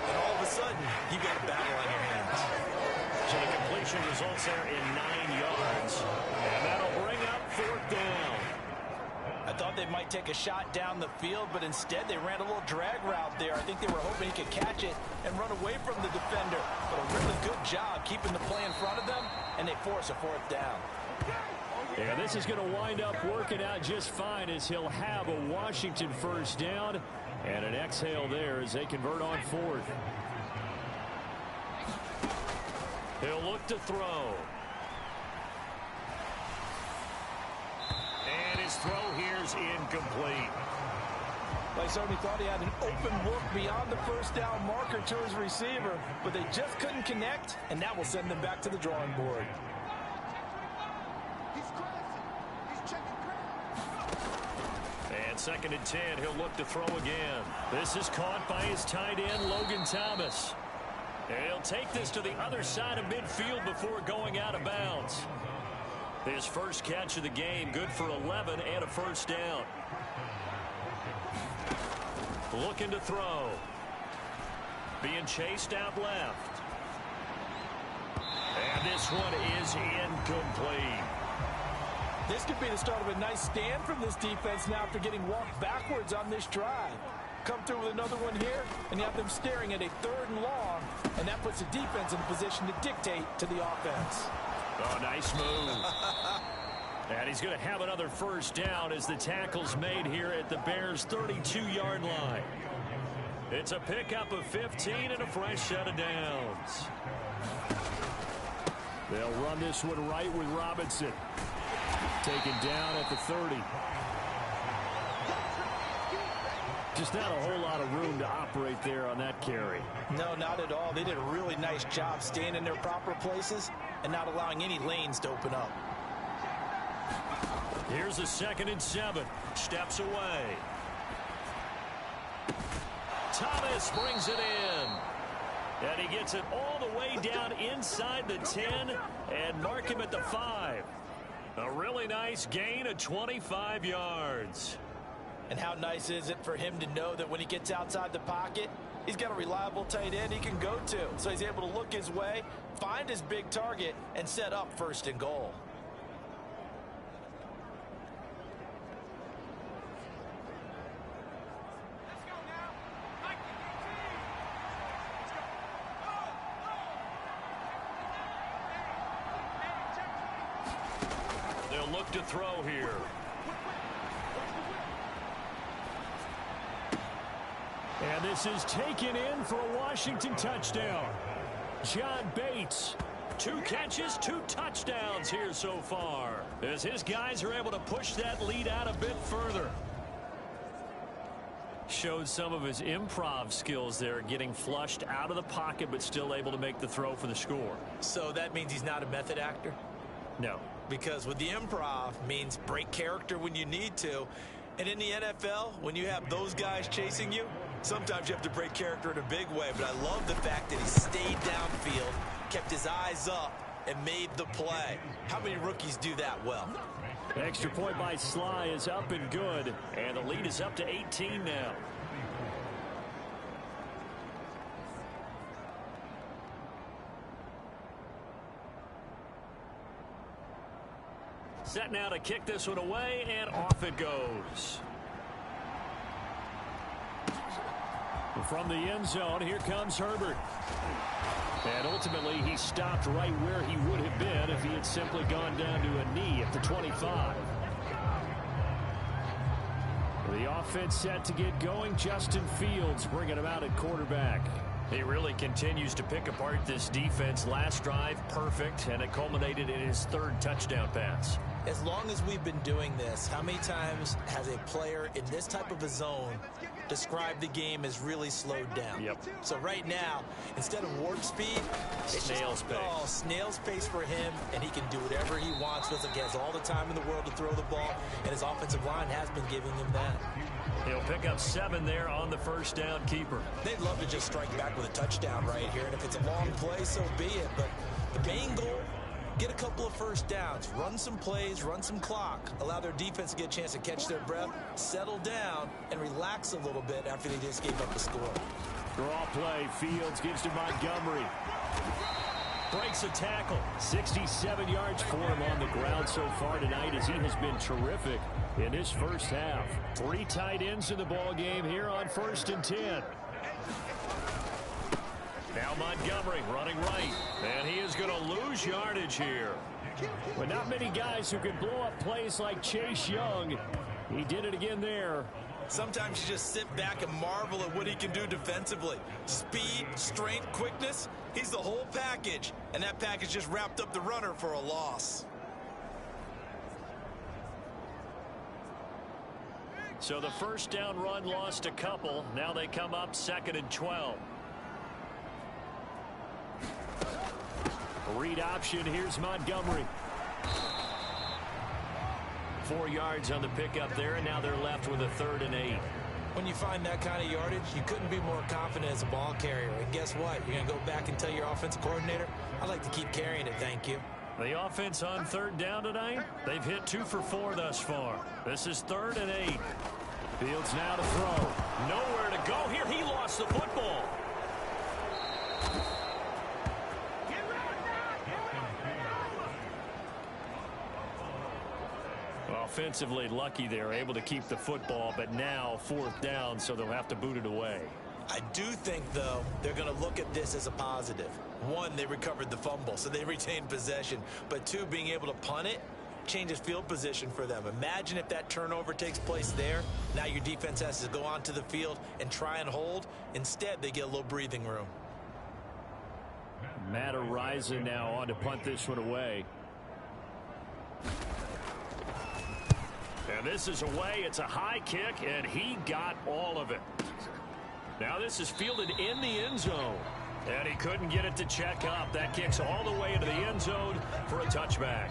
and all of a sudden, you've got a battle on your hands. So the completion results there in 9 yards. And that'll bring up 4th down. I thought they might take a shot down the field, but instead they ran a little drag route there. I think they were hoping he could catch it and run away from the defender. But a really good job keeping the play in front of them, and they force a 4th down. Yeah, this is going to wind up working out just fine, as he'll have a Washington 1st down and an exhale there as they convert on 4th. He'll look to throw. And his throw here's incomplete. Well, he certainly thought he had an open look beyond the 1st down marker to his receiver, but they just couldn't connect, and that will send them back to the drawing board. And 2nd and 10, he'll look to throw again. This is caught by his tight end, Logan Thomas. And he'll take this to the other side of midfield before going out of bounds. His first catch of the game, good for 11 and a 1st down. Looking to throw. Being chased out left. And this one is incomplete. This could be the start of a nice stand from this defense now after getting walked backwards on this drive. Come through with another one here, and you have them staring at a 3rd and long, and that puts the defense in a position to dictate to the offense. Oh, nice move. And he's going to have another 1st down as the tackle's made here at the Bears' 32-yard line. It's a pickup of 15 and a fresh set of downs. They'll run this one right with Robinson. Taken down at the 30. Just not a whole lot of room to operate there on that carry. No, not at all. They did a really nice job staying in their proper places and not allowing any lanes to open up. Here's a 2nd and 7. Steps away. Thomas brings it in. And he gets it all the way down inside the 10 and mark him at the 5. A really nice gain of 25 yards. And how nice is it for him to know that when he gets outside the pocket, he's got a reliable tight end he can go to. So he's able to look his way, find his big target, and set up 1st and goal. They'll look to throw here. And this is taken in for a Washington touchdown. John Bates, 2 catches, 2 touchdowns here so far, as his guys are able to push that lead out a bit further. Showed some of his improv skills there, getting flushed out of the pocket but still able to make the throw for the score. So that means he's not a method actor? No. Because with the improv means break character when you need to. And in the NFL, when you have those guys chasing you, sometimes you have to break character in a big way. But I love the fact that he stayed downfield, kept his eyes up, and made the play. How many rookies do that well? Extra point by Sly is up and good, and the lead is up to 18 now. Set now to kick this one away, and off it goes. From the end zone, here comes Herbert. And ultimately, he stopped right where he would have been if he had simply gone down to a knee at the 25. The offense set to get going. Justin Fields bringing him out at quarterback. He really continues to pick apart this defense. Last drive, perfect, and it culminated in his 3rd touchdown pass. As long as we've been doing this, how many times has a player in this type of a zone described the game as really slowed down? Yep. So right now, instead of warp speed, it's snail's pace. Oh, snail's pace for him, and he can do whatever he wants. Feels like he has all the time in the world to throw the ball, and his offensive line has been giving him that. He'll pick up 7 there on the first down keeper. They'd love to just strike back with a touchdown right here, and if it's a long play, so be it. But the main goal, get a couple of first downs, run some plays, run some clock, allow their defense to get a chance to catch their breath, settle down, and relax a little bit after they just gave up the score. Draw play. Fields gives to Montgomery. Breaks a tackle. 67 yards for him on the ground so far tonight as he has been terrific in his first half. 3 tight ends in the ball game here on 1st and 10. Now Montgomery running right, and he is going to lose yardage here. But not many guys who can blow up plays like Chase Young. He did it again there. Sometimes you just sit back and marvel at what he can do defensively. Speed, strength, quickness, he's the whole package. And that package just wrapped up the runner for a loss. So the first down run lost a couple. Now they come up 2nd and 12. Read option. Here's Montgomery. 4 yards on the pickup there, and now they're left with a 3rd and 8. When you find that kind of yardage, you couldn't be more confident as a ball carrier. And guess what? You're going to go back and tell your offensive coordinator, I'd like to keep carrying it, thank you. The offense on 3rd down tonight, they've hit 2 for 4 thus far. This is 3rd and 8. Fields now to throw. Nowhere to go here. He lost the football. Offensively lucky they're able to keep the football, but now 4th down, so they'll have to boot it away. I do think, though, they're going to look at this as a positive. 1, they recovered the fumble, so they retained possession. But 2, being able to punt it changes field position for them. Imagine if that turnover takes place there. Now your defense has to go onto the field and try and hold. Instead, they get a little breathing room. Matt Araiza now on to punt this one away. And this is away. It's a high kick, and he got all of it. Now this is fielded in the end zone. And he couldn't get it to check up. That kicks all the way into the end zone for a touchback.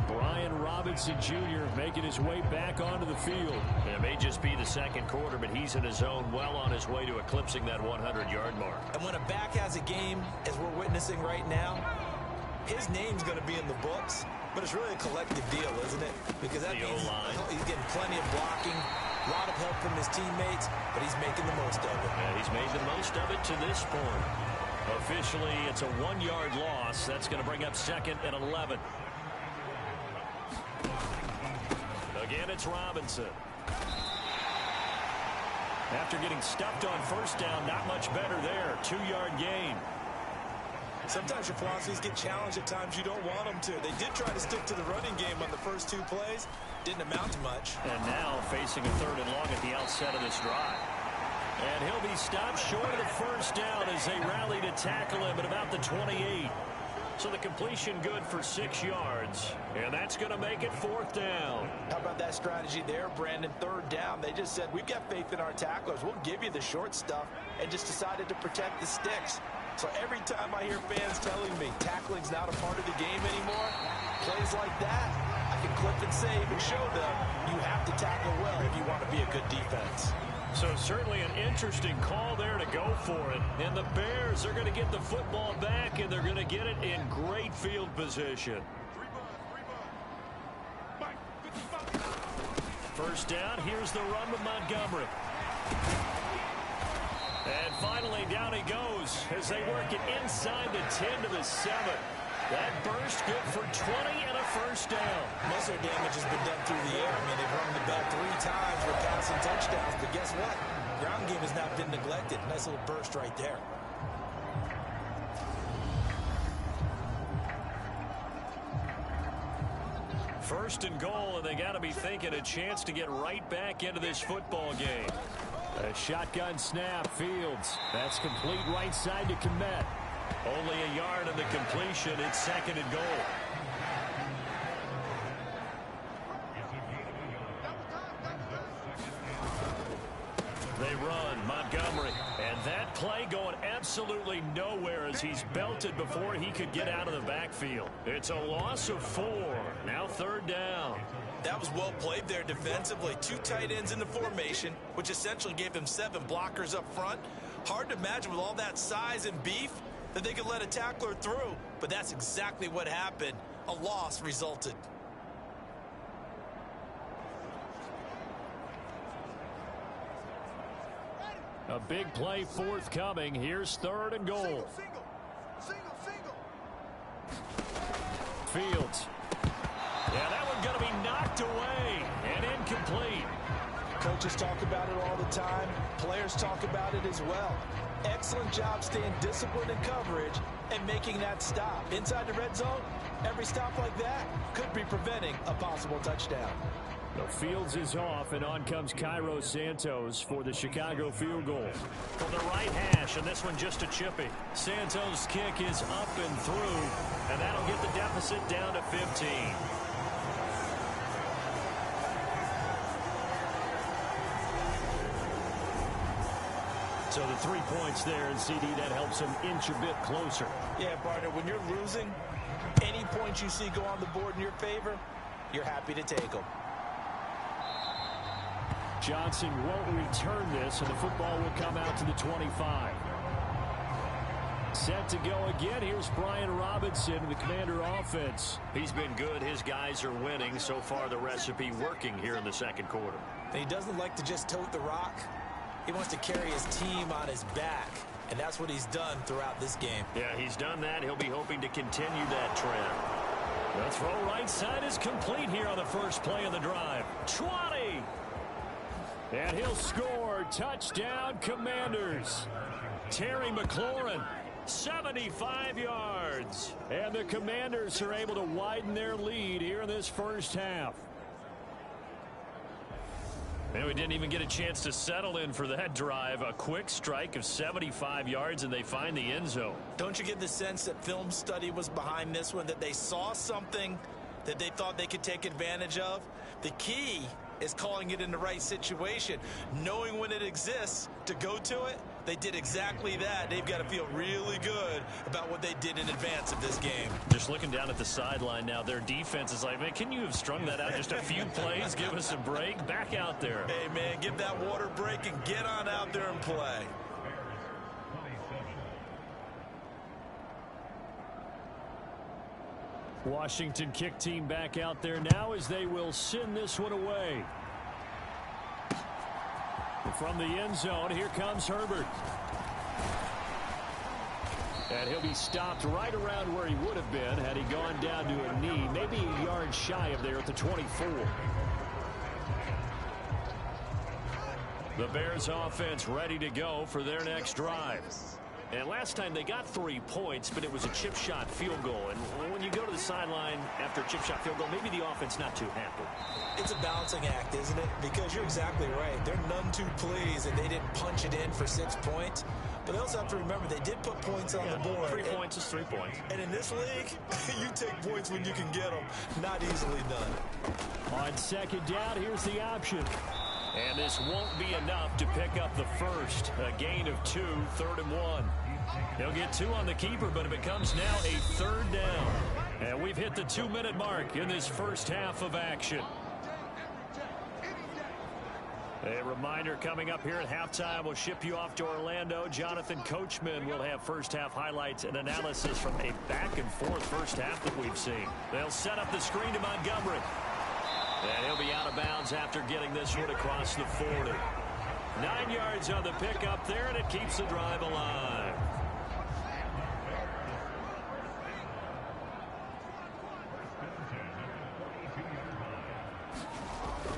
Brian Robinson Jr. making his way back onto the field. It may just be the 2nd quarter, but he's in his zone, well on his way to eclipsing that 100-yard mark. And when a back has a game, as we're witnessing right now, his name's going to be in the books. But it's really a collective deal, isn't it? Because that means he's getting plenty of blocking, a lot of help from his teammates, but he's making the most of it. And he's made the most of it to this point. Officially, it's a 1-yard loss. That's going to bring up 2nd and 11. Again, it's Robinson. After getting stuffed on 1st down, not much better there. 2-yard gain. Sometimes your philosophies get challenged at times you don't want them to. They did try to stick to the running game on the first 2 plays. Didn't amount to much. And now facing a 3rd and long at the outset of this drive. And he'll be stopped short of the 1st down as they rally to tackle him at about the 28. So the completion good for 6 yards. And that's going to make it 4th down. How about that strategy there, Brandon? 3rd down. They just said, we've got faith in our tacklers. We'll give you the short stuff, and just decided to protect the sticks. So every time I hear fans telling me tackling's not a part of the game anymore, plays like that, I can clip and save and show them you have to tackle well if you want to be a good defense. So certainly an interesting call there to go for it. And the Bears are going to get the football back, and they're going to get it in great field position. 1st down, here's the run with Montgomery. And finally, down he goes as they work it inside the 10 to the 7. That burst good for 20 and a 1st down. Most of their damage has been done through the air. I mean, they've run the ball 3 times with passing touchdowns. But guess what? Ground game has not been neglected. Nice little burst right there. First and goal, and they got to be thinking a chance to get right back into this football game. A shotgun snap. Fields. That's complete right side to Kmet. Only a yard in the completion. It's 2nd and goal. They run. Montgomery. And that play going absolutely nowhere as he's belted before he could get out of the backfield. It's a loss of 4. Now 3rd down. That was well played there defensively. 2 tight ends in the formation, which essentially gave them 7 blockers up front. Hard to imagine with all that size and beef that they could let a tackler through. But that's exactly what happened. A loss resulted. A big play forthcoming. Here's 3rd and goal. Fields. Yeah, that one's going to be knocked away and incomplete. Coaches talk about it all the time. Players talk about it as well. Excellent job staying disciplined in coverage and making that stop. Inside the red zone, every stop like that could be preventing a possible touchdown. The Fields is off, and on comes Cairo Santos for the Chicago field goal. From the right hash, and this one just a chippy. Santos' kick is up and through, and that'll get the deficit down to 15. So the 3 points there, and CD, that helps him inch a bit closer. Yeah, partner, when you're losing, any points you see go on the board in your favor, you're happy to take them. Johnson won't return this, and the football will come out to the 25. Set to go again. Here's Brian Robinson, the Commander offense. He's been good. His guys are winning. So far, the recipe working here in the 2nd quarter. And he doesn't like to just tote the rock. He wants to carry his team on his back, and that's what he's done throughout this game. Yeah, he's done that. He'll be hoping to continue that trend. The throw right side is complete here on the first play of the drive. 20! And he'll score. Touchdown, Commanders. Terry McLaurin, 75 yards. And the Commanders are able to widen their lead here in this first half. And we didn't even get a chance to settle in for that drive. A quick strike of 75 yards, and they find the end zone. Don't you get the sense that film study was behind this one, that they saw something that they thought they could take advantage of? The key is calling it in the right situation, knowing when it exists to go to it. They did exactly that. They've got to feel really good about what they did in advance of this game. Just looking down at the sideline now, their defense is like, man, can you have strung that out just a few plays? Give us a break. Back out there. Hey, man, give that water break and get on out there and play. Washington kick team back out there now as they will send this one away. From the end zone, here comes Herbert. And he'll be stopped right around where he would have been had he gone down to a knee, maybe a yard shy of there at the 24. The Bears offense ready to go for their next drive. And last time they got 3 points, but it was a chip shot field goal. And when you go to the sideline after a chip shot field goal, maybe the offense not too happy. It's a balancing act, isn't it? Because you're exactly right. They're none too pleased that they didn't punch it in for 6 points. But they also have to remember they did put points on the board. 3 points is 3 points. And in this league, you take points when you can get them. Not easily done. On second down, here's the option. And this won't be enough to pick up the first. A gain of 2, 3rd and 1. He'll get 2 on the keeper, but it becomes now a 3rd down. And we've hit the 2-minute mark in this first half of action. A reminder coming up here at halftime. We'll ship you off to Orlando. Jonathan Coachman will have first half highlights and analysis from a back and forth first half that we've seen. They'll set up the screen to Montgomery. And he'll be out of bounds after getting this one across the 40. 9 yards on the pickup there, and it keeps the drive alive.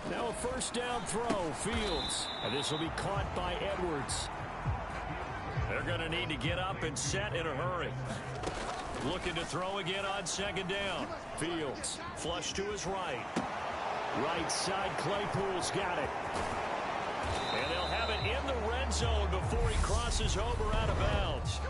Now a first down throw, Fields. And this will be caught by Edwards. They're going to need to get up and set in a hurry. Looking to throw again on second down. Fields. Flush to his right. Right side, Claypool's got it. And they'll have it in the red zone before he crosses over out of bounds.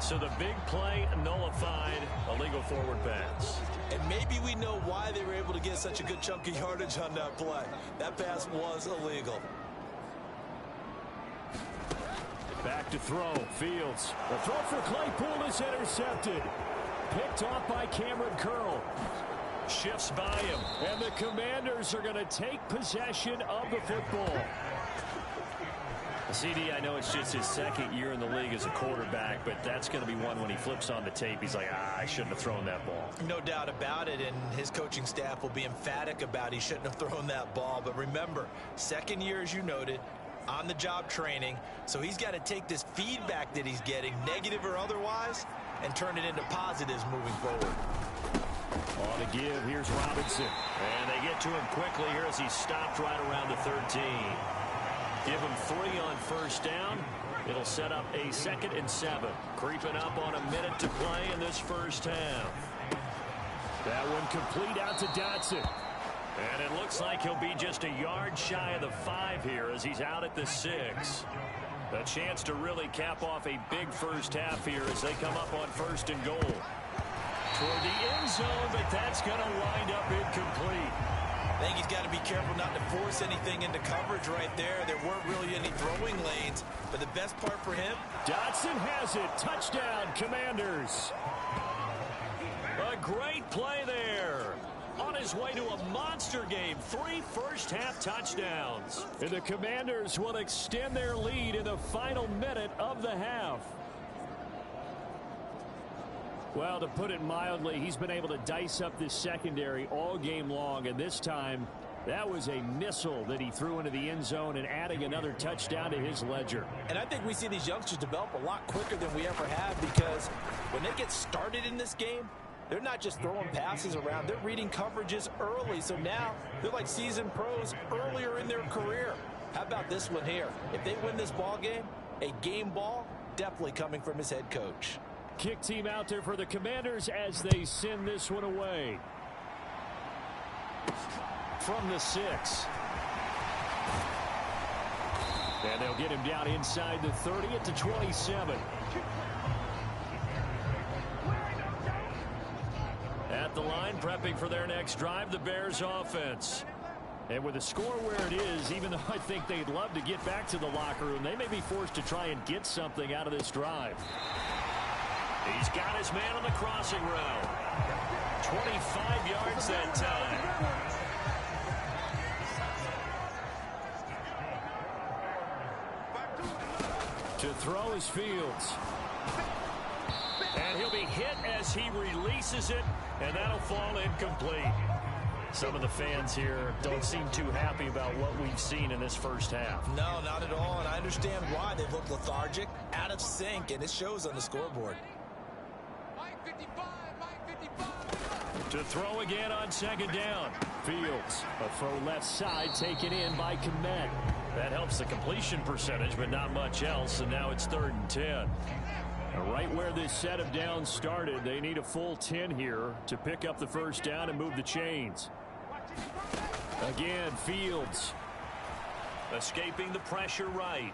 So the big play nullified, a legal forward pass. And maybe we know why they were able to get such a good chunk of yardage on that play. That pass was illegal. Back to throw. Fields. The throw for Claypool is intercepted. Picked off by Cameron Curl. Shifts by him. And the Commanders are going to take possession of the football. CD, I know it's just his second year in the league as a quarterback, but that's going to be one when he flips on the tape. He's like, I shouldn't have thrown that ball. No doubt about it, and his coaching staff will be emphatic about he shouldn't have thrown that ball. But remember, second year, as you noted, on-the-job training, so he's got to take this feedback that he's getting, negative or otherwise, and turn it into positives moving forward. On the give, here's Robinson. And they get to him quickly here as he's stopped right around the 13. Give him 3 on first down. It'll set up a 2nd and 7. Creeping up on a minute to play in this first half. That one complete out to Dotson. And it looks like he'll be just a yard shy of the 5 here as he's out at the 6. A chance to really cap off a big first half here as they come up on 1st and goal. Toward the end zone, but that's going to wind up incomplete. I think he's got to be careful not to force anything into coverage right there. There weren't really any throwing lanes, but the best part for him, Dotson has it. Touchdown, Commanders. A great play there. On his way to a monster game, 3 first-half touchdowns. And the Commanders will extend their lead in the final minute of the half. Well, to put it mildly, he's been able to dice up this secondary all game long, and this time that was a missile that he threw into the end zone and adding another touchdown to his ledger. And I think we see these youngsters develop a lot quicker than we ever have, because when they get started in this game, they're not just throwing passes around. They're reading coverages early. So now they're like seasoned pros earlier in their career. How about this one here? If they win this ball game, a game ball, definitely coming from his head coach. Kick team out there for the Commanders as they send this one away. From the 6. And they'll get him down inside the 30 at the 27. At the line, prepping for their next drive, the Bears offense. And with the score where it is, even though I think they'd love to get back to the locker room, they may be forced to try and get something out of this drive. He's got his man on the crossing route. 25 yards that time. To throw is Fields. And he'll be hit as he releases it, and that'll fall incomplete. Some of the fans here don't seem too happy about what we've seen in this first half. No, not at all, and I understand why. They've looked lethargic, out of sync, and it shows on the scoreboard. To throw again on 2nd down. Fields, a throw left side taken in by Kmet. That helps the completion percentage, but not much else, and now it's 3rd and 10. Right where this set of downs started, they need a full 10 here to pick up the first down and move the chains. Again, Fields. Escaping the pressure right.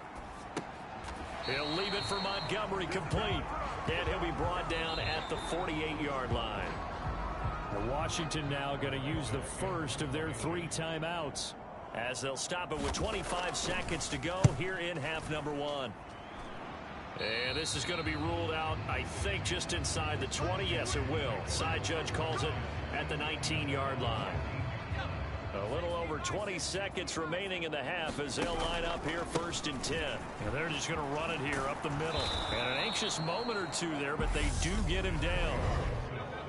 He'll leave it for Montgomery complete. And he'll be brought down at the 48-yard line. Washington now going to use the first of their 3 timeouts, as they'll stop it with 25 seconds to go here in half number 1. And this is going to be ruled out, I think, just inside the 20. Yes, it will. Side judge calls it at the 19-yard line. A little over 20 seconds remaining in the half as they'll line up here 1st and 10. And they're just going to run it here up the middle. And an anxious moment or two there, but they do get him down.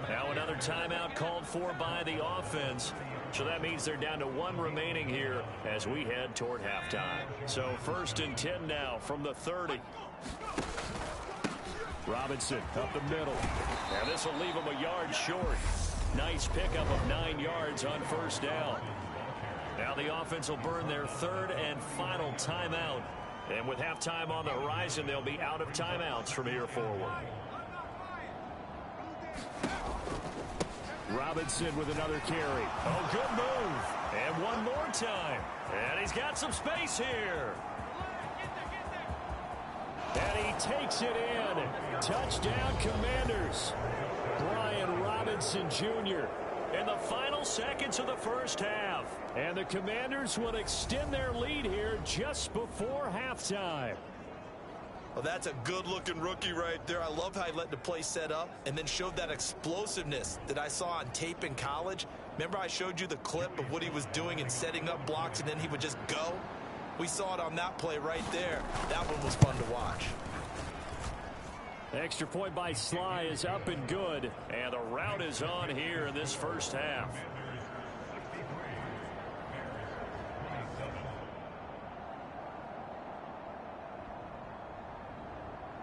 Now another timeout called for by the offense. So that means they're down to 1 remaining here as we head toward halftime. So 1st and 10 now from the 30. Robinson up the middle. And this will leave him a yard short. Nice pickup of 9 yards on first down. Now the offense will burn their 3rd and final timeout. And with halftime on the horizon, they'll be out of timeouts from here forward. Robinson with another carry. Oh, good move. And one more time. And he's got some space here. And he takes it in. Touchdown, Commanders. Brian Robinson Jr. in the final seconds of the first half. And the Commanders will extend their lead here just before halftime. Well, that's a good-looking rookie right there. I love how he let the play set up and then showed that explosiveness that I saw on tape in college. Remember I showed you the clip of what he was doing and setting up blocks, and then he would just go? We saw it on that play right there. That one was fun to watch. Extra point by Sly is up and good. And the route is on here in this first half.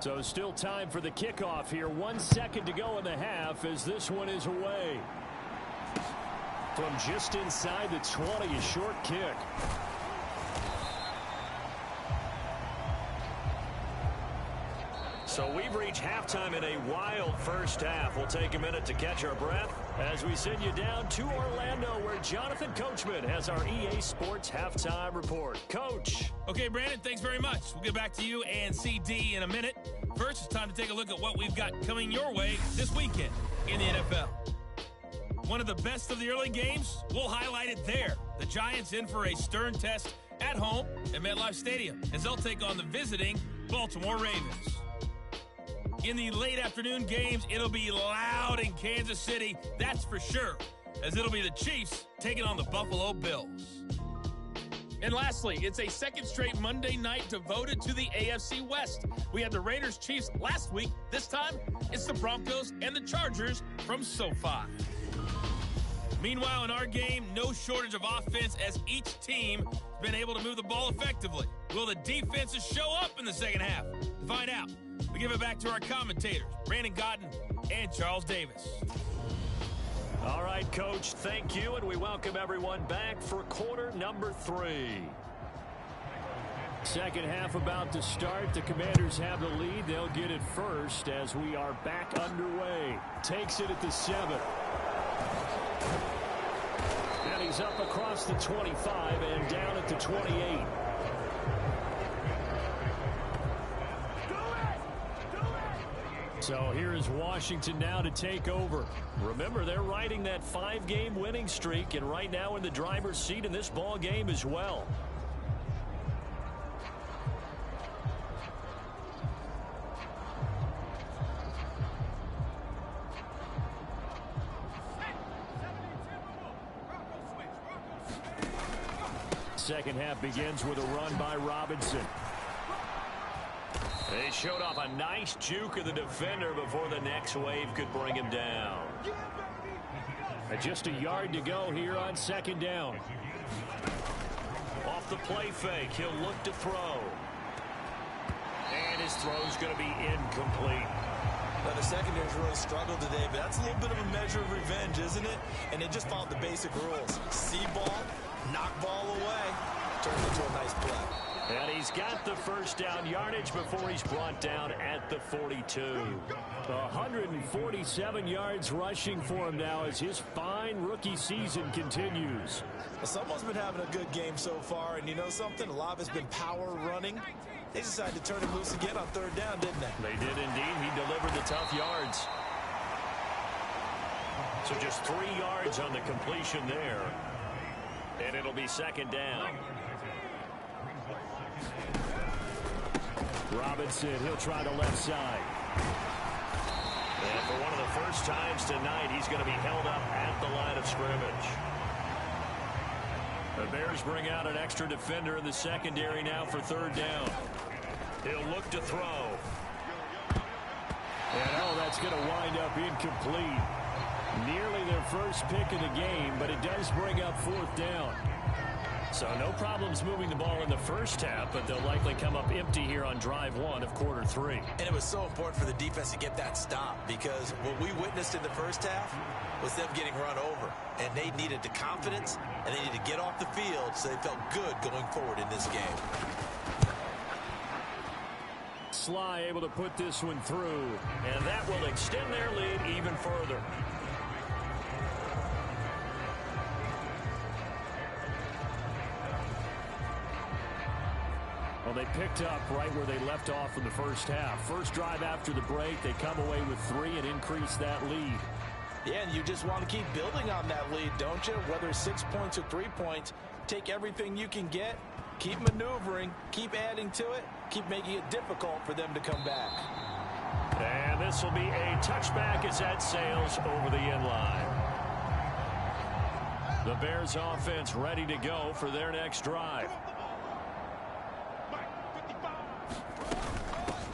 So still time for the kickoff here. 1 second to go in the half as this one is away. From just inside the 20, a short kick. So we've reached halftime in a wild first half. We'll take a minute to catch our breath as we send you down to Orlando, where Jonathan Coachman has our EA Sports halftime report. Coach. Okay, Brandon, thanks very much. We'll get back to you and CD in a minute. First, it's time to take a look at what we've got coming your way this weekend in the NFL. One of the best of the early games, we'll highlight it there. The Giants in for a stern test at home at MetLife Stadium as they'll take on the visiting Baltimore Ravens. In the late afternoon games, it'll be loud in Kansas City, that's for sure, as it'll be the Chiefs taking on the Buffalo Bills. And lastly, it's a second straight Monday night devoted to the AFC West. We had the Raiders-Chiefs last week. This time, it's the Broncos and the Chargers from SoFi. Meanwhile, in our game, no shortage of offense as each team has been able to move the ball effectively. Will the defenses show up in the second half? To find out, we give it back to our commentators, Brandon Godden and Charles Davis. All right, Coach, thank you, and we welcome everyone back for quarter number 3. Second half about to start. The Commanders have the lead. They'll get it first as we are back underway. Takes it at the 7. And he's up across the 25 and down at the 28. So here is Washington now to take over. Remember, they're riding that 5-game winning streak, and right now in the driver's seat in this ball game as well. Second half begins with a run by Robinson. They showed off a nice juke of the defender before the next wave could bring him down. Just a yard to go here on second down. Off the play fake, he'll look to throw. And his throw's going to be incomplete. Now, the secondary's really struggled today, but that's a little bit of a measure of revenge, isn't it? And they just followed the basic rules. See ball, knock ball away, turns into a nice play. And he's got the first down yardage before he's brought down at the 42. 147 yards rushing for him now as his fine rookie season continues. Well, someone's been having a good game so far, and you know something? A lot of it's been power running. They decided to turn him loose again on third down, didn't they? They did indeed. He delivered the tough yards. So just 3 yards on the completion there. And it'll be second down. Robinson, he'll try the left side. And for one of the first times tonight, he's going to be held up at the line of scrimmage. The Bears bring out an extra defender in the secondary now for third down. He'll look to throw. And that's going to wind up incomplete. Nearly their first pick of the game, but it does bring up fourth down. So no problems moving the ball in the first half, but they'll likely come up empty here on drive 1 of quarter 3. And it was so important for the defense to get that stop, because what we witnessed in the first half was them getting run over. And they needed the confidence, and they needed to get off the field so they felt good going forward in this game. Sly able to put this one through, and that will extend their lead even further. Well, they picked up right where they left off in the first half. First drive after the break, they come away with 3 and increase that lead. Yeah, and you just want to keep building on that lead, don't you? Whether it's 6 points or 3 points, take everything you can get, keep maneuvering, keep adding to it, keep making it difficult for them to come back. And this will be a touchback as that sails over the end line. The Bears offense ready to go for their next drive.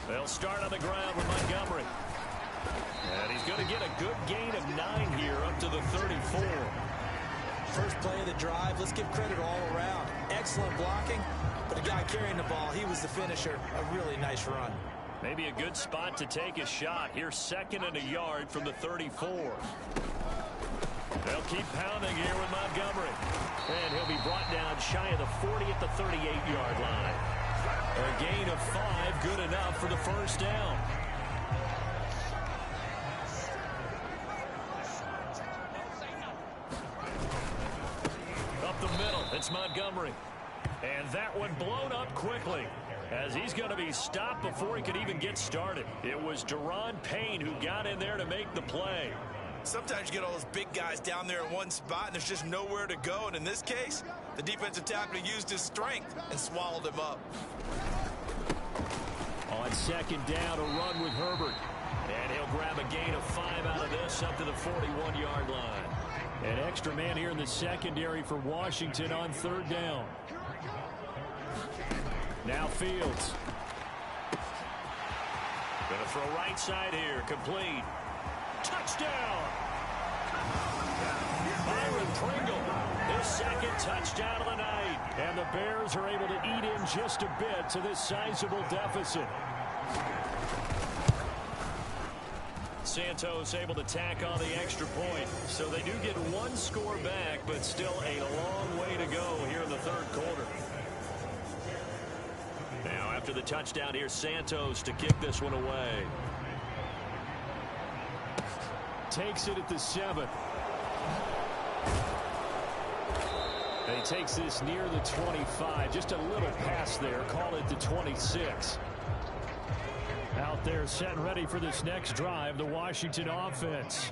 They'll start on the ground with Montgomery. And he's going to get a good gain of 9 here up to the 34. First play of the drive, let's give credit all around. Excellent blocking, but the guy carrying the ball, he was the finisher. A really nice run. Maybe a good spot to take a shot. Here's 2nd and a yard from the 34. They'll keep pounding here with Montgomery. And he'll be brought down shy of the 40 at the 38-yard line. A gain of 5, good enough for the first down. Up the middle, it's Montgomery. And that one blown up quickly, as he's going to be stopped before he could even get started. It was Daron Payne who got in there to make the play. Sometimes you get all those big guys down there in one spot, and there's just nowhere to go. And in this case, the defensive tackle used his strength and swallowed him up. On 2nd down, a run with Herbert. And he'll grab a gain of 5 out of this up to the 41-yard line. An extra man here in the secondary for Washington on 3rd down. Now Fields. Going to throw right side here. Complete. Touchdown! Byron Pringle. His 2nd touchdown of the night. And the Bears are able to eat in just a bit to this sizable deficit. Santos able to tack on the extra point. So they do get 1 score back, but still a long way to go here in the 3rd quarter. Now after the touchdown, here's Santos to kick this one away. Takes it at the 7. And he takes this near the 25. Just a little pass there. Call it the 26. Out there set and ready for this next drive, the Washington offense.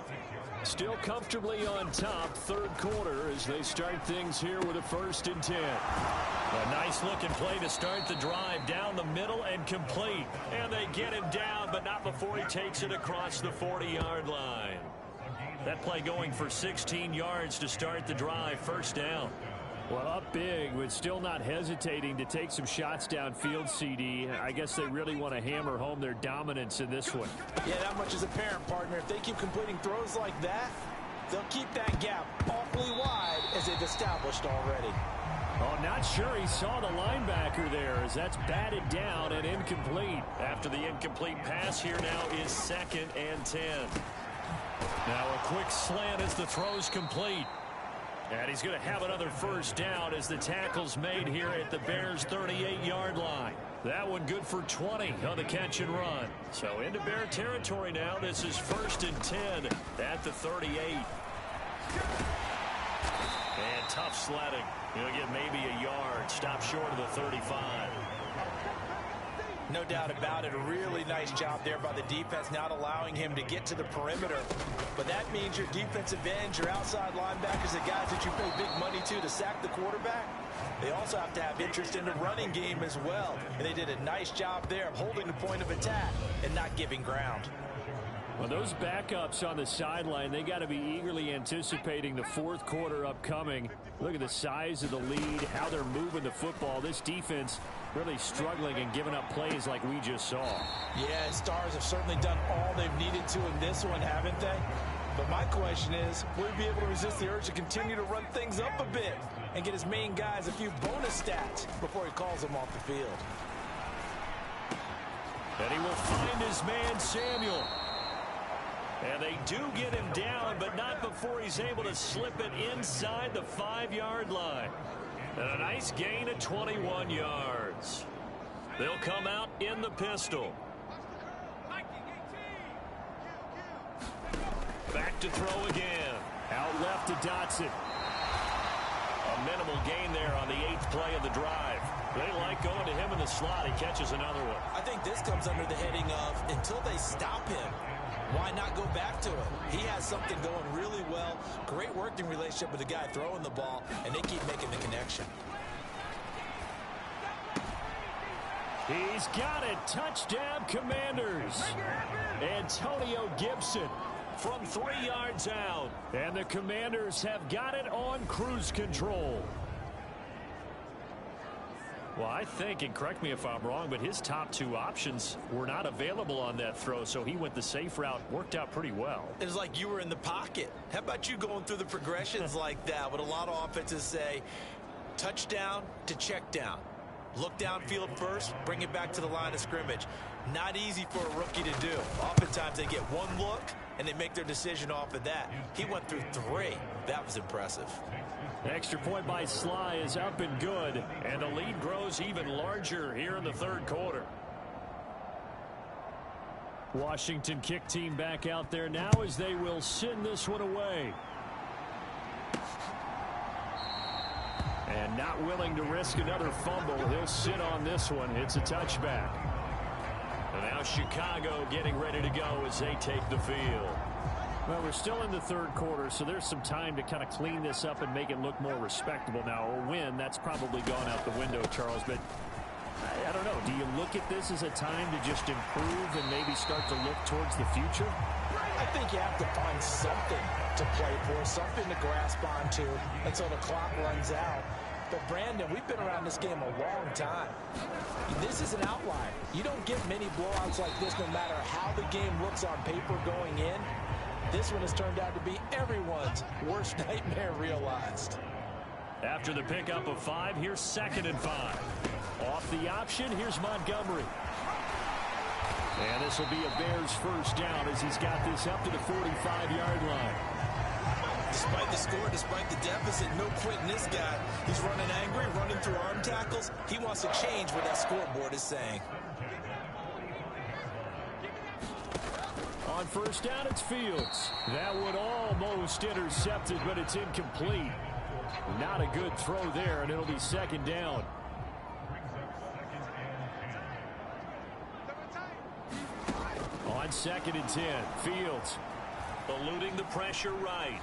Still comfortably on top, 3rd quarter as they start things here with a 1st and 10. A nice looking play to start the drive down the middle and complete. And they get him down, but not before he takes it across the 40-yard line. That play going for 16 yards to start the drive, 1st down. Well, up big, but still not hesitating to take some shots downfield, CD. I guess they really want to hammer home their dominance in this one. Yeah, that much is apparent, partner. If they keep completing throws like that, they'll keep that gap awfully wide as they've established already. Oh, not sure he saw the linebacker there as that's batted down and incomplete. After the incomplete pass, here now is 2nd and 10. Now a quick slant as the throw's complete. And he's going to have another 1st down as the tackle's made here at the Bears' 38-yard line. That one good for 20 on the catch and run. So into Bear territory now. This is 1st and 10 at the 38. And tough sledding. He'll get maybe a yard. Stop short of the 35. No doubt about it. A really nice job there by the defense, not allowing him to get to the perimeter. But that means your defensive ends, your outside linebackers, the guys that you pay big money to sack the quarterback, they also have to have interest in the running game as well. And they did a nice job there of holding the point of attack and not giving ground. Well, those backups on the sideline, they got to be eagerly anticipating the 4th quarter upcoming. Look at the size of the lead, how they're moving the football. This defense really struggling and giving up plays like we just saw. Yeah, Stars have certainly done all they've needed to in this one, haven't they? But my question is, will he be able to resist the urge to continue to run things up a bit and get his main guys a few bonus stats before he calls them off the field? And he will find his man, Samuel. And they do get him down, but not before he's able to slip it inside the 5-yard line. And a nice gain of 21 yards. They'll come out in the pistol. Back to throw again. Out left to Dotson. A minimal gain there on the 8th play of the drive. They like going to him in the slot. He catches another one. I think this comes under the heading of until they stop him, why not go back to it? He has something going really well. Great working relationship with the guy throwing the ball, and they keep making the connection. He's got it. Touchdown, Commanders. Antonio Gibson from 3 yards out. And the Commanders have got it on cruise control. Well, I think, and correct me if I'm wrong, but his top 2 options were not available on that throw, so he went the safe route. Worked out pretty well. It was like you were in the pocket. How about you going through the progressions like that? What a lot of offenses say, touchdown to check down. Look downfield first, bring it back to the line of scrimmage. Not easy for a rookie to do. Oftentimes they get one look, and they make their decision off of that. He went through 3. That was impressive. Extra point by Sly is up and good, and the lead grows even larger here in the third quarter. Washington kick team back out there now as they will send this one away. And not willing to risk another fumble. He'll sit on this one. It's a touchback. And now Chicago getting ready to go as they take the field. Well, we're still in the third quarter, so there's some time to kind of clean this up and make it look more respectable now. A win, that's probably gone out the window, Charles. But I don't know. Do you look at this as a time to just improve and maybe start to look towards the future? I think you have to find something to play for, something to grasp onto until the clock runs out. But, Brandon, we've been around this game a long time. This is an outlier. You don't get many blowouts like this no matter how the game looks on paper going in. This one has turned out to be everyone's worst nightmare realized. After the pickup of 5, here's 2nd and 5. Off the option, here's Montgomery. And this will be a Bears first down as he's got this up to the 45-yard line. Despite the score, despite the deficit, no quit in this guy. He's running angry, running through arm tackles. He wants to change what that scoreboard is saying. On first down, it's Fields. That one almost intercepted, but it's incomplete. Not a good throw there, and it'll be 2nd down. On 2nd and 10, Fields eluding the pressure right.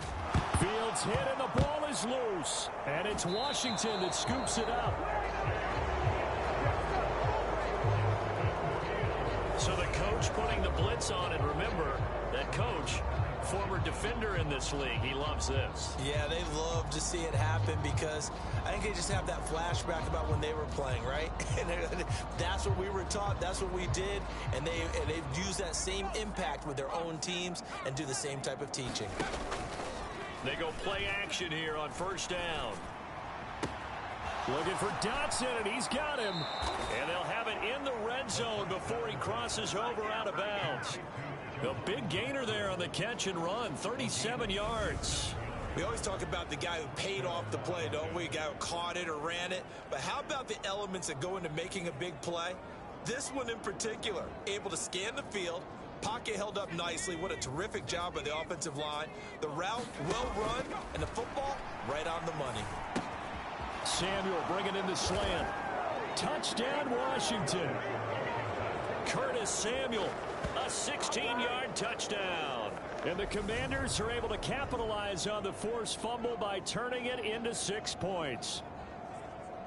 Fields hit, and the ball is loose. And it's Washington that scoops it up. So the coach putting the blitz on, and remember, that coach, former defender in this league, he loves this. Yeah, they love to see it happen because I think they just have that flashback about when they were playing, right? And that's what we were taught, that's what we did, and they've used that same impact with their own teams and do the same type of teaching. They go play action here on first down. Looking for Dotson, and he's got him. And they'll have it in the red zone before he crosses over out of bounds. A big gainer there on the catch and run, 37 yards. We always talk about the guy who paid off the play, don't we? A guy who caught it or ran it. But how about the elements that go into making a big play? This one in particular, able to scan the field, pocket held up nicely. What a terrific job by the offensive line. The route well run, and the football right on the money. Samuel bringing in the slant. Touchdown, Washington. Curtis Samuel, a 16-yard touchdown. And the Commanders are able to capitalize on the forced fumble by turning it into 6 points.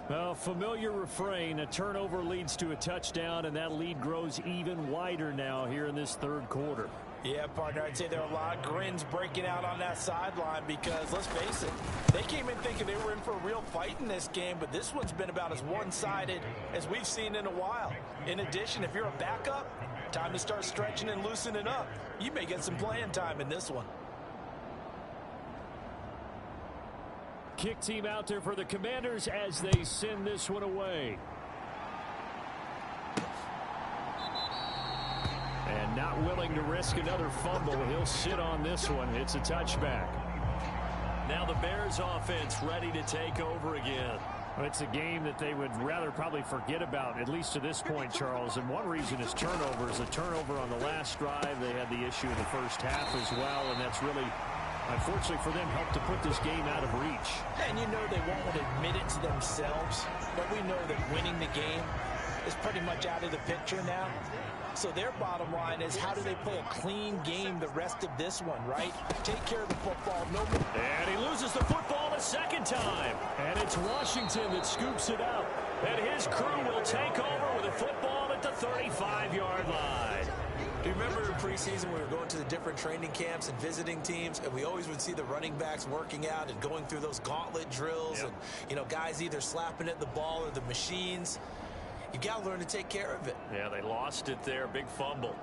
A familiar refrain, a turnover leads to a touchdown, and that lead grows even wider now here in this third quarter. Yeah, partner, I'd say there are a lot of grins breaking out on that sideline because, let's face it, they came in thinking they were in for a real fight in this game, but this one's been about as one-sided as we've seen in a while. In addition, if you're a backup, time to start stretching and loosening up. You may get some playing time in this one. Kick team out there for the Commanders as they send this one away. And not willing to risk another fumble. He'll sit on this one. It's a touchback. Now the Bears offense ready to take over again. Well, it's a game that they would rather probably forget about, at least to this point, Charles. And one reason is turnovers. A turnover on the last drive. They had the issue in the first half as well, and that's really unfortunately for them, helped to put this game out of reach. And you know they won't admit it to themselves, but we know that winning the game is pretty much out of the picture now. So their bottom line is, how do they play a clean game the rest of this one, right? Take care of the football. No. And he loses the football a second time. And it's Washington that scoops it out. And his crew will take over with a football at the 35-yard line. Do you remember in preseason we were going to the different training camps and visiting teams, and we always would see the running backs working out and going through those gauntlet drills, and, you know, guys either slapping at the ball or the machines. You got to learn to take care of it. Yeah, they lost it there. Big fumble.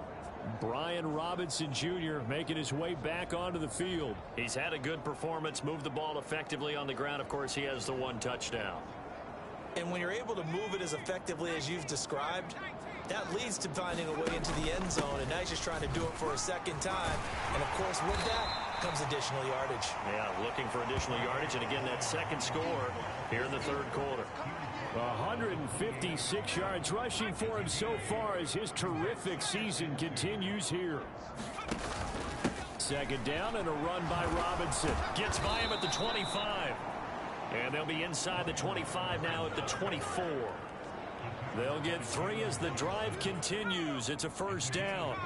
Brian Robinson Jr. making his way back onto the field. He's had a good performance, moved the ball effectively on the ground. Of course, he has the one touchdown. And when you're able to move it as effectively as you've described, that leads to finding a way into the end zone, and now he's just trying to do it for a second time. And, of course, with that comes additional yardage. Yeah, looking for additional yardage, and again, that second score here in the third quarter. 156 yards rushing for him so far as his terrific season continues here. Second down and a run by Robinson. Gets by him at the 25. And they'll be inside the 25 now at the 24. They'll get 3 as the drive continues. It's a first down.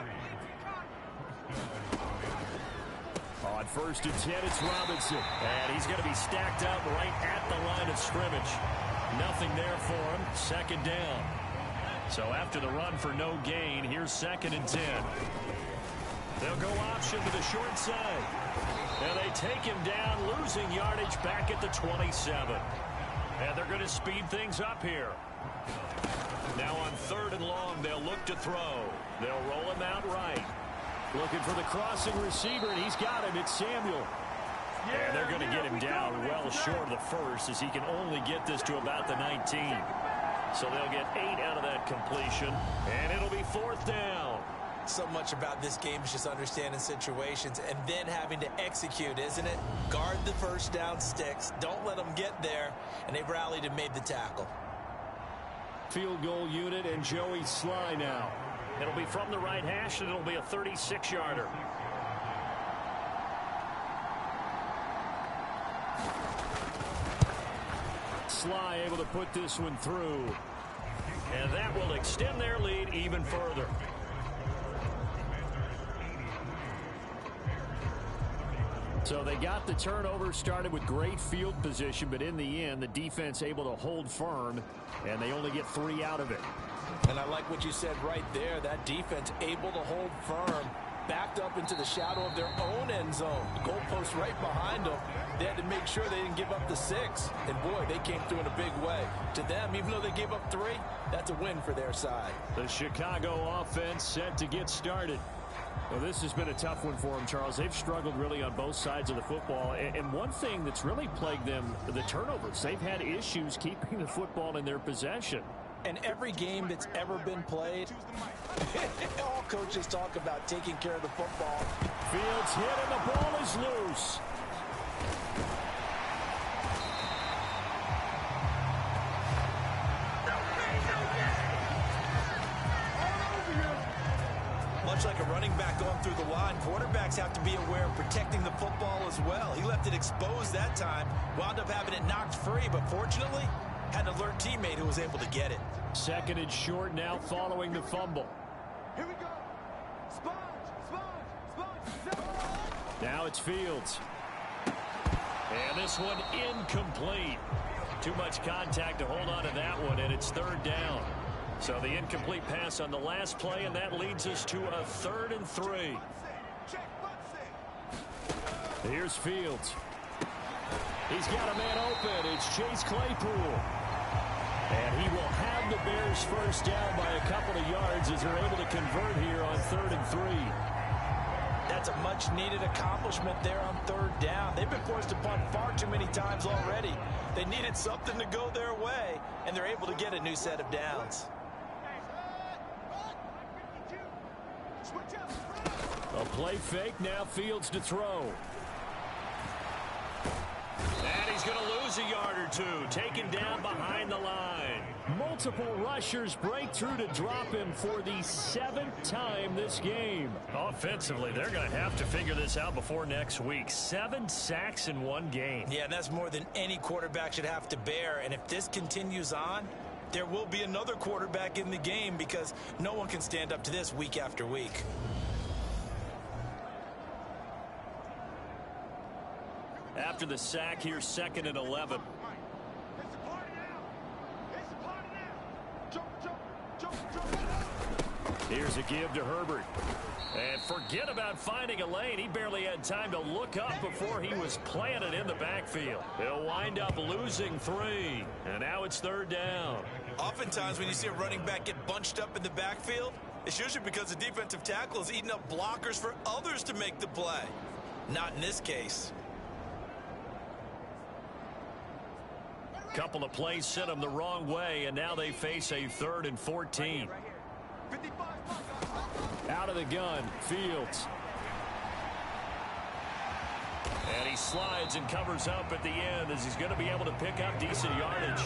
On 1st and 10, it's Robinson. And he's going to be stacked up right at the line of scrimmage. Nothing there for him. Second down. So after the run for no gain, here's 2nd and 10. They'll go option to the short side. And they take him down, losing yardage back at the 27. And they're going to speed things up here. Now on 3rd and long, they'll look to throw. They'll roll him out right. Looking for the crossing receiver, and he's got him. It's Samuel. And they're going to get him down well short of the first, as he can only get this to about the 19. So they'll get 8 out of that completion, and it'll be 4th down. So much about this game is just understanding situations and then having to execute, isn't it? Guard the first down sticks. Don't let them get there, and they've rallied and made the tackle. Field goal unit and Joey Sly now. It'll be from the right hash, and it'll be a 36-yarder. Sly able to put this one through. And that will extend their lead even further. So they got the turnover, started with great field position, but in the end, the defense able to hold firm, and they only get 3 out of it. And I like what you said right there. That defense able to hold firm, backed up into the shadow of their own end zone. The goalpost right behind them. They had to make sure they didn't give up the 6. And, boy, they came through in a big way. To them, even though they gave up 3, that's a win for their side. The Chicago offense set to get started. Well, this has been a tough one for them, Charles. They've struggled really on both sides of the football. And one thing that's really plagued them, the turnovers. They've had issues keeping the football in their possession. And every game that's ever been played, all coaches talk about taking care of the football. Fields hit and the ball is loose. Much like a running back going through the line, quarterbacks have to be aware of protecting the football as well. He left it exposed that time, wound up having it knocked free, but fortunately, had an alert teammate who was able to get it. 2nd and short now following the fumble. Here we go. Sponge. Now it's Fields. And this one incomplete. Too much contact to hold on to that one, and it's 3rd down. So the incomplete pass on the last play, and that leads us to a 3rd and 3. Here's Fields. He's got a man open. It's Chase Claypool. And he will have the Bears first down by a couple of yards as they're able to convert here on 3rd and 3. That's a much-needed accomplishment there on 3rd down. They've been forced to punt far too many times already. They needed something to go their way, and they're able to get a new set of downs. A play fake, now Fields to throw. And he's going to lose lose a yard or two, taken down behind the line. Multiple rushers break through to drop him for the 7th time this game. Offensively, they're going to have to figure this out before next week. 7 sacks in one game. Yeah, and that's more than any quarterback should have to bear. And if this continues on, there will be another quarterback in the game because no one can stand up to this week after week. After the sack, here's 2nd and 11. Here's a give to Herbert. And forget about finding a lane. He barely had time to look up before he was planted in the backfield. He'll wind up losing 3. And now it's 3rd down. Oftentimes when you see a running back get bunched up in the backfield, it's usually because the defensive tackle is eating up blockers for others to make the play. Not in this case. Couple of plays sent them the wrong way, and now they face a 3rd and 14. Out of the gun, Fields. And he slides and covers up at the end as he's going to be able to pick up decent yardage.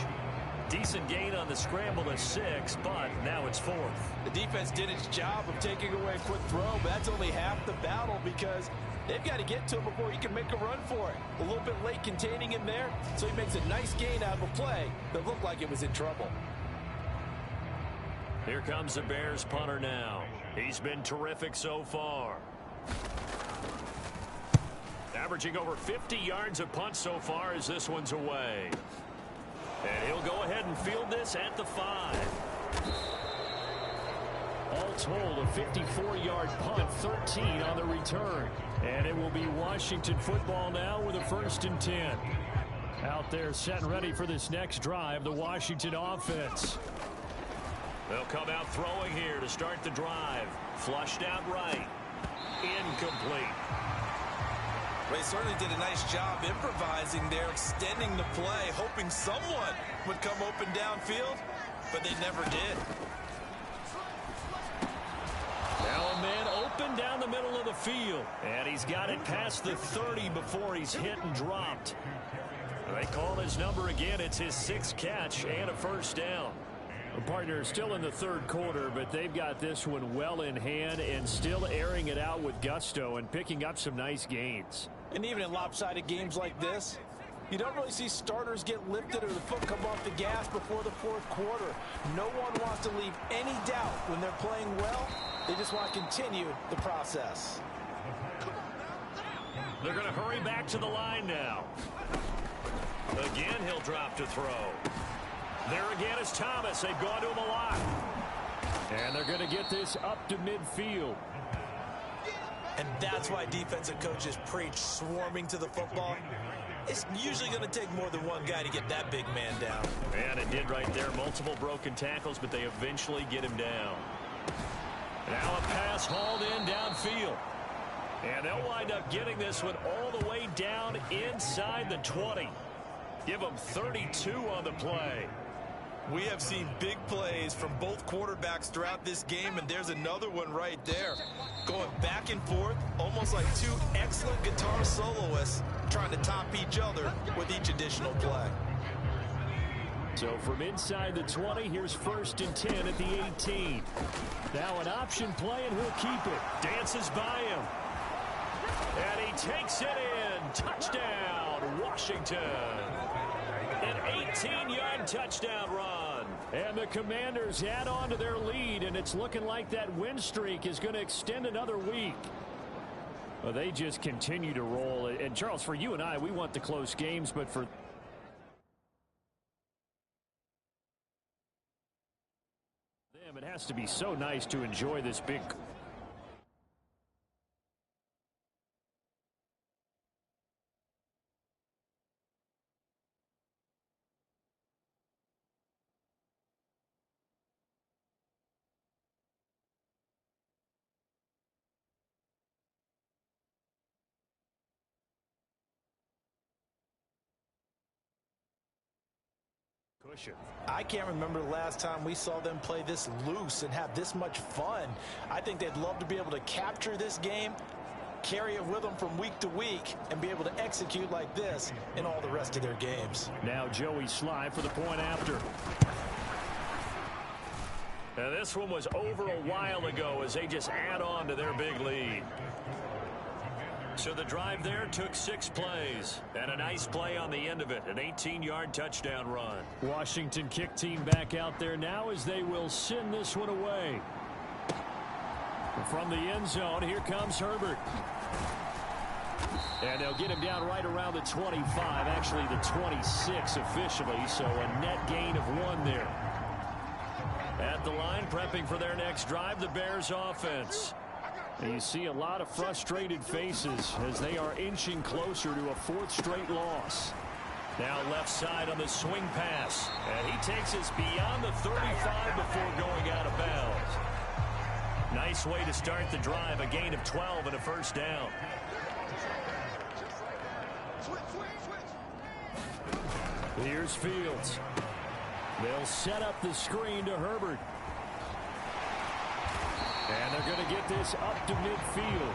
Decent gain on the scramble at 6, but now it's 4th. The defense did its job of taking away a quick throw, but that's only half the battle because they've got to get to him before he can make a run for it. A little bit late containing him there, so he makes a nice gain out of a play that looked like it was in trouble. Here comes the Bears punter now. He's been terrific so far. Averaging over 50 yards a punt so far as this one's away. And he'll go ahead and field this at the 5. All told, a 54-yard punt, 13 on the return. And it will be Washington football now with a 1st and 10. Out there set and ready for this next drive, the Washington offense. They'll come out throwing here to start the drive. Flushed out right. Incomplete. They certainly did a nice job improvising there, extending the play, hoping someone would come open downfield, but they never did. Now a man open down the middle of the field, and he's got it past the 30 before he's hit and dropped. They call his number again. It's his 6th catch and a 1st down. The partner is still in the 3rd quarter, but they've got this one well in hand and still airing it out with gusto and picking up some nice gains. And even in lopsided games like this, you don't really see starters get lifted or the foot come off the gas before the 4th quarter. No one wants to leave any doubt when they're playing well. They just want to continue the process. They're going to hurry back to the line now. Again, he'll drop to throw. There again is Thomas. They've gone to him a lot. And they're going to get this up to midfield. And that's why defensive coaches preach swarming to the football. It's usually going to take more than one guy to get that big man down. And it did right there. Multiple broken tackles, but they eventually get him down. Now a pass hauled in downfield. And they'll wind up getting this one all the way down inside the 20. Give them 32 on the play. We have seen big plays from both quarterbacks throughout this game, and there's another one right there. Going back and forth, almost like 2 excellent guitar soloists trying to top each other with each additional play. So from inside the 20, here's 1st and 10 at the 18. Now an option play, and he'll keep it. Dances by him. And he takes it in. Touchdown, Washington. An 18-yard touchdown run. And the Commanders add on to their lead, and it's looking like that win streak is going to extend another week. Well, they just continue to roll. And, Charles, for you and I, we want the close games, but for them, it has to be so nice to enjoy this big. I can't remember the last time we saw them play this loose and have this much fun. I think they'd love to be able to capture this game carry it with them from week to week and be able to execute like this in all the rest of their games. Now Joey Slye for the point after. And this one was over a while ago as they just add on to their big lead. So the drive there took 6 plays. And a nice play on the end of it. An 18-yard touchdown run. Washington kick team back out there now as they will send this one away. From the end zone, here comes Herbert. And they'll get him down right around the 25. Actually, the 26 officially. So a net gain of 1 there. At the line, prepping for their next drive, the Bears offense. And you see a lot of frustrated faces as they are inching closer to a 4th straight loss. Now left side on the swing pass. And he takes us beyond the 35 before going out of bounds. Nice way to start the drive. A gain of 12 and a first down. Here's Fields. They'll set up the screen to Herbert. And they're going to get this up to midfield.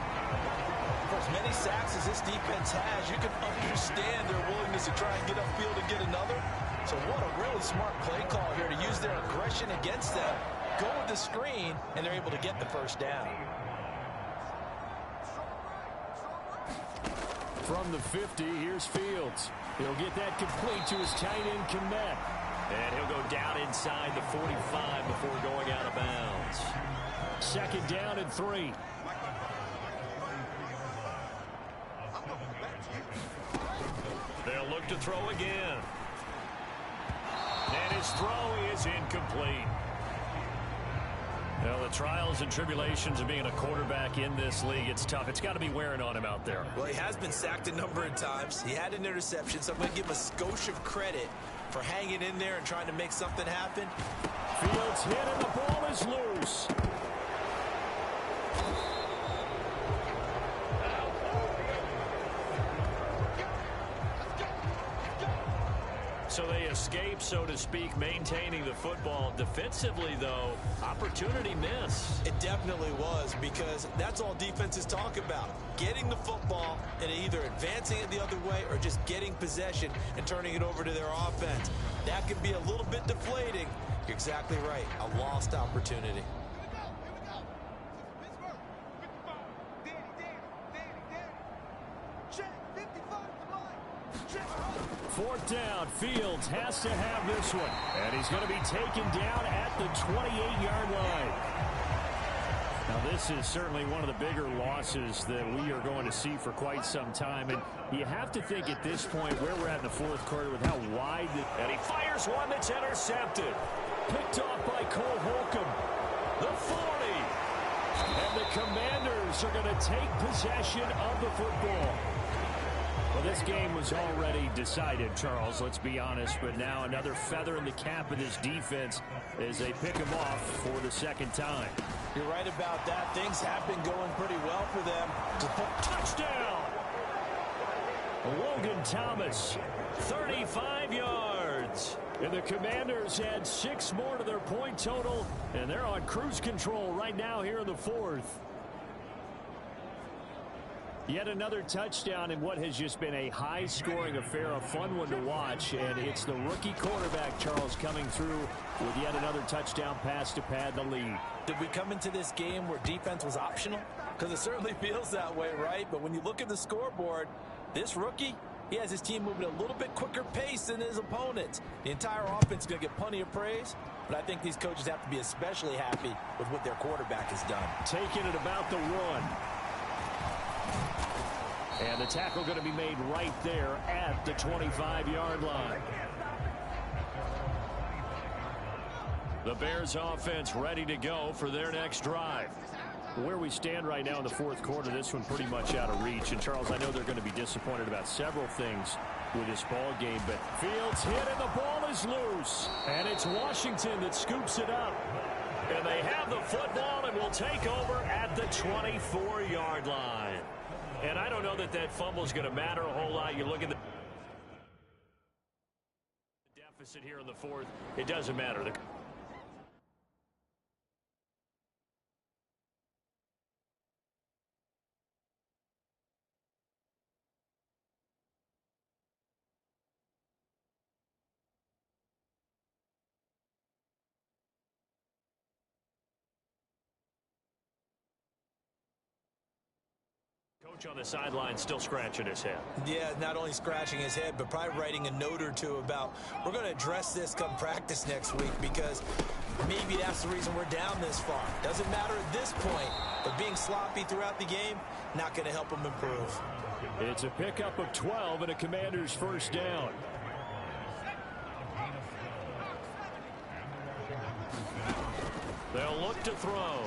For as many sacks as this defense has, you can understand their willingness to try and get upfield and get another. So what a really smart play call here to use their aggression against them. Go with the screen, and they're able to get the first down. From the 50, here's Fields. He'll get that complete to his tight end, Kmet. And he'll go down inside the 45 before going out of bounds. 2nd down and 3. They'll look to throw again. And his throw is incomplete. Well, the trials and tribulations of being a quarterback in this league, it's tough. It's got to be wearing on him out there. Well, he has been sacked a number of times. He had an interception, so I'm going to give him a skosh of credit for hanging in there and trying to make something happen. Fields hit and the ball is loose. So they escape, so to speak, maintaining the football. Defensively, though, opportunity miss. It definitely was, because that's all defenses talk about. Getting the football and either advancing it the other way or just getting possession and turning it over to their offense. That could be a little bit deflating. You're exactly right. A lost opportunity. 4th down. Fields has to have this one. And he's going to be taken down at the 28-yard line. Now, this is certainly one of the bigger losses that we are going to see for quite some time. And you have to think at this point where we're at in the 4th quarter with how wide. And he fires one that's intercepted. Picked off by Cole Holcomb. The 40. And the Commanders are going to take possession of the football. Well, this game was already decided, Charles, let's be honest. But now another feather in the cap of this defense as they pick him off for the 2nd time. You're right about that. Things have been going pretty well for them. Touchdown! Logan Thomas, 35 yards. And the Commanders add 6 more to their point total. And they're on cruise control right now here in the 4th. Yet another touchdown in what has just been a high-scoring affair, a fun one to watch. And it's the rookie quarterback, Charles, coming through with yet another touchdown pass to pad the lead. Did we come into this game where defense was optional? Because it certainly feels that way, right? But when you look at the scoreboard, this rookie, he has his team moving at a little bit quicker pace than his opponents. The entire offense is going to get plenty of praise, but I think these coaches have to be especially happy with what their quarterback has done. Taking it about the 1. And the tackle going to be made right there at the 25-yard line. The Bears offense ready to go for their next drive. Where we stand right now in the 4th quarter, this one pretty much out of reach. And, Charles, I know they're going to be disappointed about several things with this ball game, but Fields hit and the ball is loose. And it's Washington that scoops it up. And they have the football and will take over at the 24-yard line. And I don't know that that fumble is going to matter a whole lot. You look at the deficit here in the 4th. It doesn't matter. Coach on the sideline still scratching his head. Yeah, not only scratching his head, but probably writing a note or two about we're going to address this come practice next week because maybe that's the reason we're down this far. Doesn't matter at this point, but being sloppy throughout the game, not going to help them improve. It's a pickup of 12 and a Commanders first down. They'll look to throw.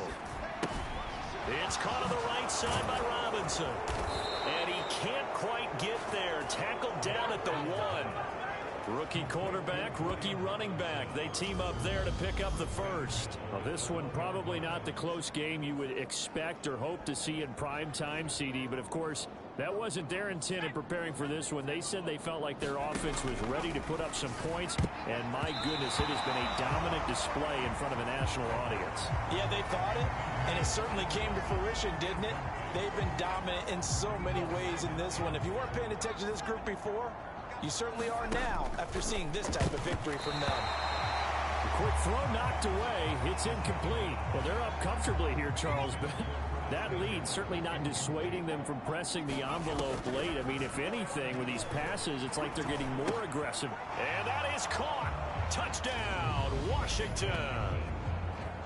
It's caught on the right side by Robinson. And he can't quite get there. Tackled down at the 1. Rookie quarterback, rookie running back. They team up there to pick up the first. Well, this one probably not the close game you would expect or hope to see in prime time, CD. But, of course, that wasn't their intent in preparing for this one. They said they felt like their offense was ready to put up some points. And, my goodness, it has been a dominant display in front of a national audience. Yeah, they thought it, and it certainly came to fruition, didn't it? They've been dominant in so many ways in this one. If you weren't paying attention to this group before, you certainly are now after seeing this type of victory from them. A quick throw knocked away. It's incomplete. Well, they're up comfortably here, Charles, but that lead certainly not dissuading them from pressing the envelope late. I mean, if anything, with these passes, it's like they're getting more aggressive. And that is caught. Touchdown, Washington.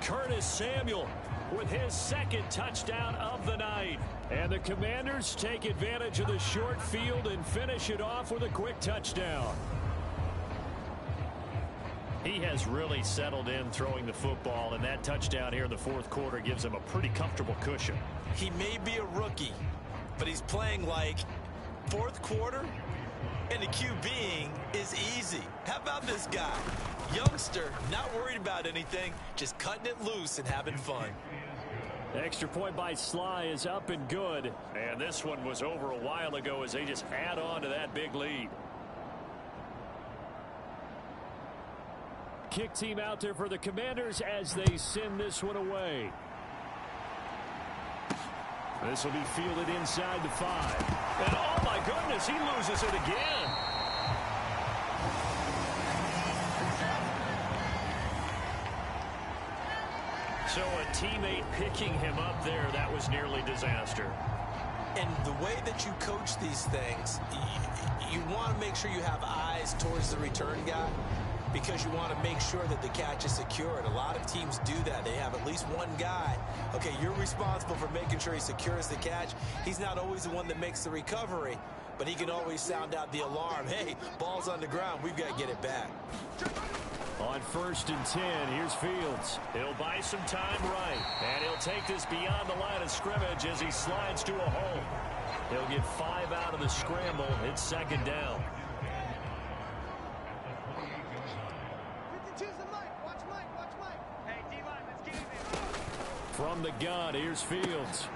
Curtis Samuel with his second touchdown of the night. And the Commanders take advantage of the short field and finish it off with a quick touchdown. He has really settled in throwing the football, and that touchdown here in the fourth quarter gives him a pretty comfortable cushion. He may be a rookie, but he's playing like fourth quarter, and the QBing is easy. How about this guy? Youngster, not worried about anything, just cutting it loose and having fun. The extra point by Sly is up and good. And this one was over a while ago as they just add on to that big lead. Kick team out there for the Commanders as they send this one away. This will be fielded inside the 5. And oh my goodness, he loses it again. So a teammate picking him up there, that was nearly disaster. And the way that you coach these things, you want to make sure you have eyes towards the return guy because you want to make sure that the catch is secured. A lot of teams do that. They have at least one guy. Okay, you're responsible for making sure he secures the catch. He's not always the one that makes the recovery, but he can always sound out the alarm. Hey, ball's on the ground. We've got to get it back. On 1st and 10, here's Fields. He'll buy some time right, and he'll take this beyond the line of scrimmage as he slides to a hole. He'll get 5 out of the scramble. It's second down. From the gun, here's Fields.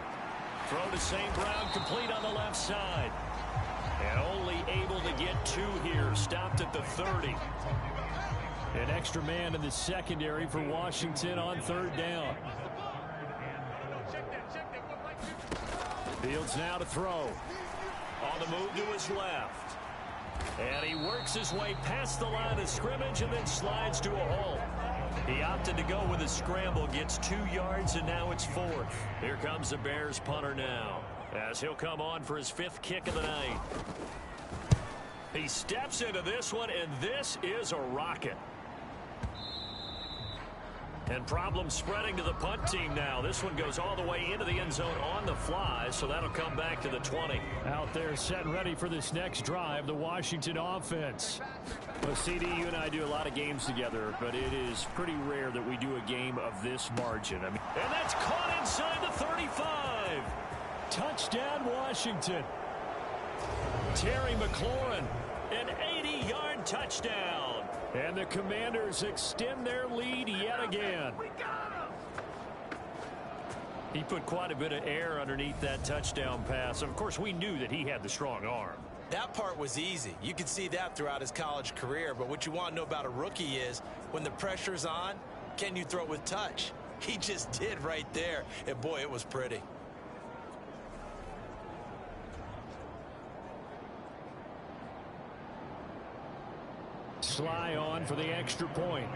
Throw to St. Brown, complete on the left side. And only able to get 2 here, stopped at the 30. An extra man in the secondary for Washington on 3rd down. Fields now to throw. On the move to his left. And he works his way past the line of scrimmage and then slides to a hole. He opted to go with a scramble, gets 2 yards, and now it's 4th. Here comes the Bears punter now, as he'll come on for his 5th kick of the night. He steps into this one, and this is a rocket. And problems spreading to the punt team now. This one goes all the way into the end zone on the fly, so that'll come back to the 20. Out there set and ready for this next drive, the Washington offense. Well, CD, you and I do a lot of games together, but it is pretty rare that we do a game of this margin. I mean, and that's caught inside the 35. Touchdown, Washington. Terry McLaurin, an 80-yard touchdown. And the Commanders extend their lead yet again. He put quite a bit of air underneath that touchdown pass. Of course, we knew that he had the strong arm. That part was easy. You could see that throughout his college career. But what you want to know about a rookie is when the pressure's on, can you throw with touch? He just did right there. And, boy, it was pretty. Sly on for the extra point.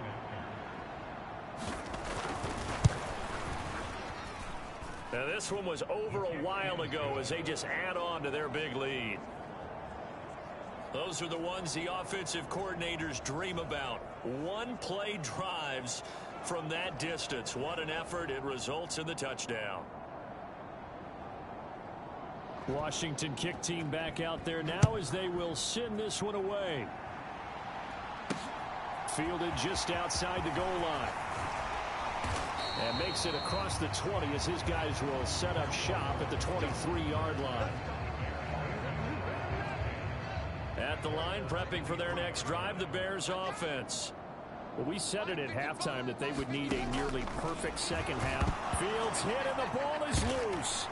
Now, this one was over a while ago as they just add on to their big lead. Those are the ones the offensive coordinators dream about. One-play drives from that distance. What an effort. It results in the touchdown. Washington kick team back out there now as they will send this one away. Fielded just outside the goal line. And makes it across the 20 as his guys will set up shop at the 23-yard line. At the line, prepping for their next drive, the Bears offense. Well, we said it at halftime that they would need a nearly perfect second half. Fields hit and the ball is loose.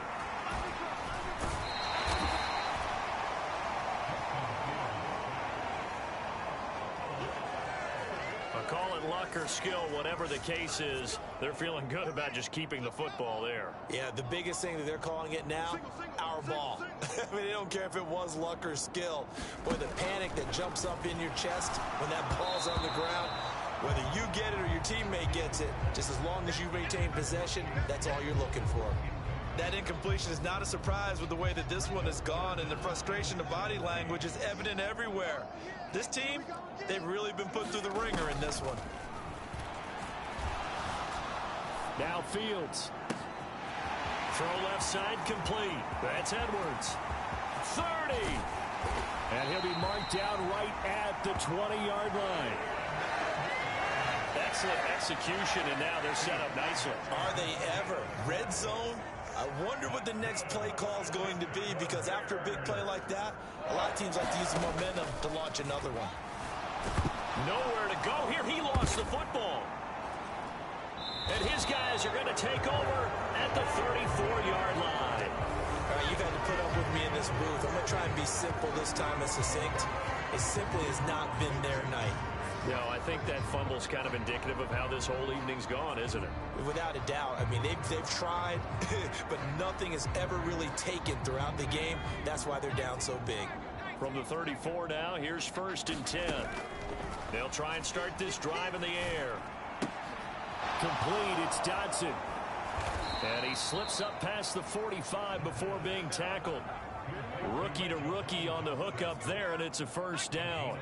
Call it luck or skill, whatever the case is, they're feeling good about just keeping the football there. Yeah, the biggest thing that they're calling it now, our ball. I mean, they don't care if it was luck or skill. Boy, the panic that jumps up in your chest when that ball's on the ground, whether you get it or your teammate gets it, just as long as you maintain possession, that's all you're looking for. That incompletion is not a surprise with the way that this one has gone, and the frustration of body language is evident everywhere. This team, they've really been put through the ringer in this one. Now Fields. Throw left side complete. That's Edwards. 30. And he'll be marked down right at the 20-yard line. Excellent execution, and now they're set up nicely. Are they ever? Red zone? I wonder what the next play call is going to be, because after a big play like that, a lot of teams like to use the momentum to launch another one. Nowhere to go here. He lost the football. And his guys are going to take over at the 34-yard line. All right, you've had to put up with me in this booth. I'm going to try and be simple this time and succinct. It simply has not been their night. No, I think that fumble's kind of indicative of how this whole evening's gone, isn't it? Without a doubt. I mean, they've tried, but nothing is ever really taken throughout the game. That's why they're down so big. From the 34 now, here's 1st and 10. They'll try and start this drive in the air. Complete, it's Dodson. And he slips up past the 45 before being tackled. Rookie to rookie on the hookup there, and it's a 1st down.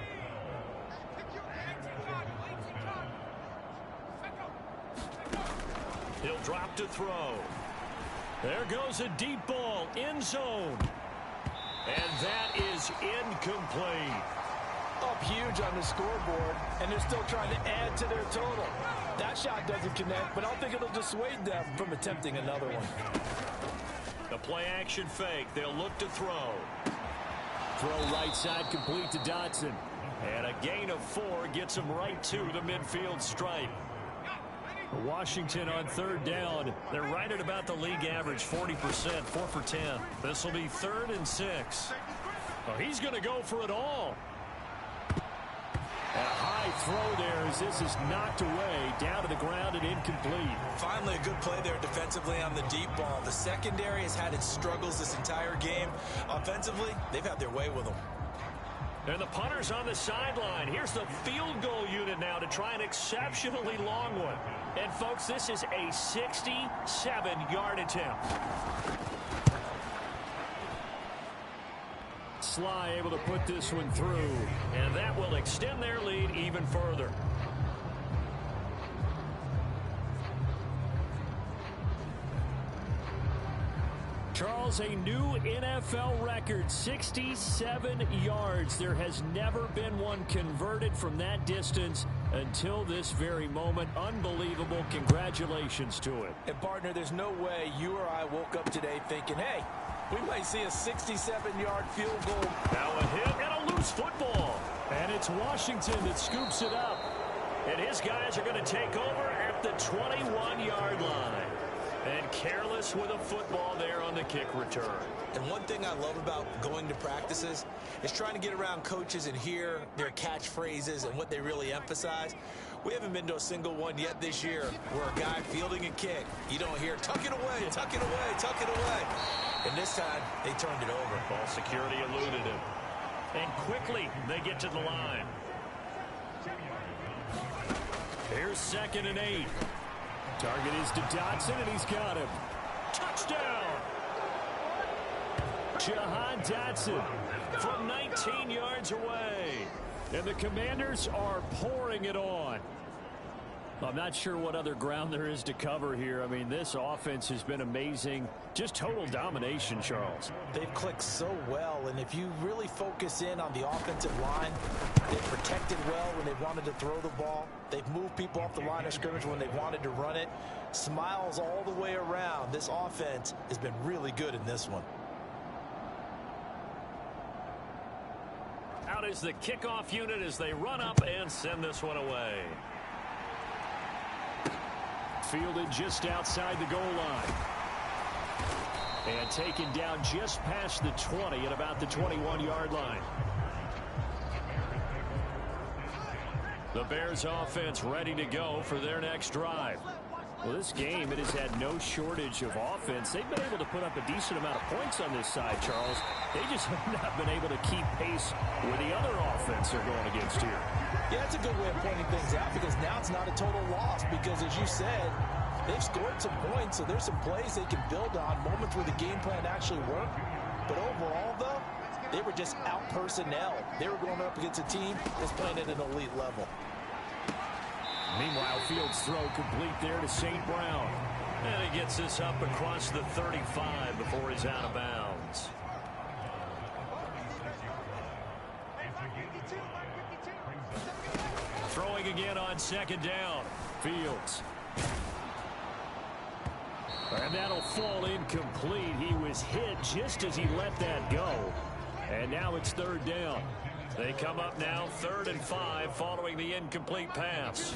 He'll drop to throw. There goes a deep ball, end zone. And that is incomplete. Up huge on the scoreboard, and they're still trying to add to their total. That shot doesn't connect, but I don't think it'll dissuade them from attempting another one. The play action fake. They'll look to throw. Throw right side complete to Dodson. And a gain of 4 gets him right to the midfield stripe. Washington on 3rd down. They're right at about the league average, 40%, 4 for 10. This will be 3rd and 6. Oh, he's going to go for it all. A high throw there as this is knocked away, down to the ground and incomplete. Finally, a good play there defensively on the deep ball. The secondary has had its struggles this entire game. Offensively, they've had their way with them. And the punter's on the sideline. Here's the field goal unit now to try an exceptionally long one. And, folks, this is a 67-yard attempt. Sly able to put this one through. And that will extend their lead even further. Charles, a new NFL record, 67 yards. There has never been one converted from that distance until this very moment. Unbelievable. Congratulations to it. And, partner, there's no way you or I woke up today thinking, hey, we might see a 67-yard field goal. Now a hit and a loose football. And it's Washington that scoops it up. And his guys are going to take over at the 21-yard line. And careless with a football there on the kick return. And one thing I love about going to practices is trying to get around coaches and hear their catchphrases and what they really emphasize. We haven't been to a single one yet this year where a guy fielding a kick, you don't hear, tuck it away, tuck it away, tuck it away. And this time, they turned it over. Ball security eluded him. And quickly, they get to the line. Here's 2nd and 8. Target is to Dodson, and he's got him. Touchdown! touchdown. Jahan Dotson from 19 yards away. And the Commanders are pouring it on. I'm not sure what other ground there is to cover here. I mean, this offense has been amazing. Just total domination, Charles. They've clicked so well, and if you really focus in on the offensive line, they've protected well when they wanted to throw the ball. They've moved people off the line of scrimmage when they wanted to run it. Smiles all the way around. This offense has been really good in this one. Out is the kickoff unit as they run up and send this one away. Fielded just outside the goal line. And taken down just past the 20 at about the 21-yard line. The Bears offense ready to go for their next drive. Well, this game, it has had no shortage of offense. They've been able to put up a decent amount of points on this side, Charles. They just have not been able to keep pace with the other offense they're going against here. Yeah, that's a good way of pointing things out because now it's not a total loss because, as you said, they've scored some points, so there's some plays they can build on, moments where the game plan actually worked. But overall, though, they were just out-personnel. They were going up against a team that's playing at an elite level. Meanwhile, Fields' throw complete there to St. Brown. And he gets this up across the 35 before he's out of bounds. Throwing again on second down. Fields. And that'll fall incomplete. He was hit just as he let that go. And now it's third down. They come up now 3rd and 5 following the incomplete pass.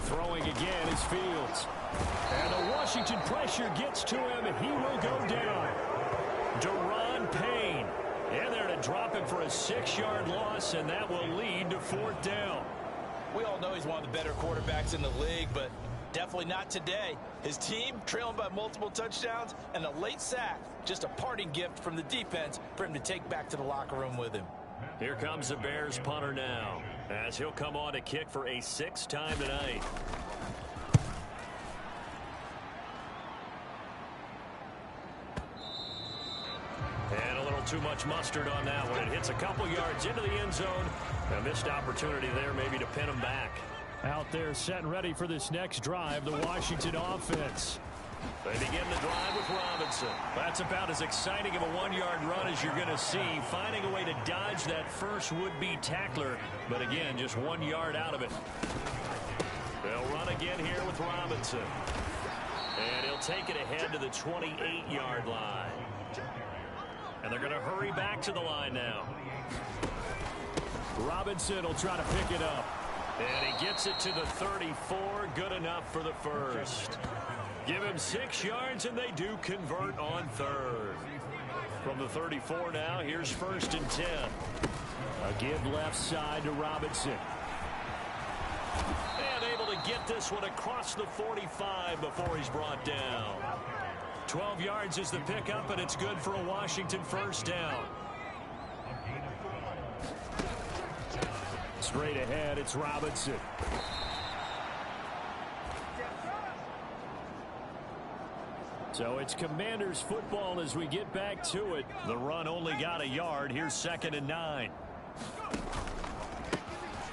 Throwing again is Fields. And the Washington pressure gets to him, and he will go down. Daron Payne. And they're to drop him for a 6-yard loss, and that will lead to 4th down. We all know he's one of the better quarterbacks in the league, but definitely not today. His team trailing by multiple touchdowns and a late sack. Just a parting gift from the defense for him to take back to the locker room with him. Here comes the Bears punter now, as he'll come on to kick for a 6th time tonight. And a little too much mustard on that one. It hits a couple yards into the end zone. A missed opportunity there maybe to pin him back. Out there set and ready for this next drive, the Washington offense. They begin the drive with Robinson. That's about as exciting of a 1-yard run as you're going to see. Finding a way to dodge that first would-be tackler. But again, just 1 yard out of it. They'll run again here with Robinson. And he'll take it ahead to the 28-yard line. And they're going to hurry back to the line now. Robinson will try to pick it up. And he gets it to the 34. Good enough for the first. Give him 6 yards, and they do convert on 3rd. From the 34 now, here's 1st and 10. A give left side to Robinson. And able to get this one across the 45 before he's brought down. 12 yards is the pickup, and it's good for a Washington 1st down. Straight ahead, it's Robinson. So it's Commanders football as we get back to it. The run only got a yard. Here's 2nd and 9.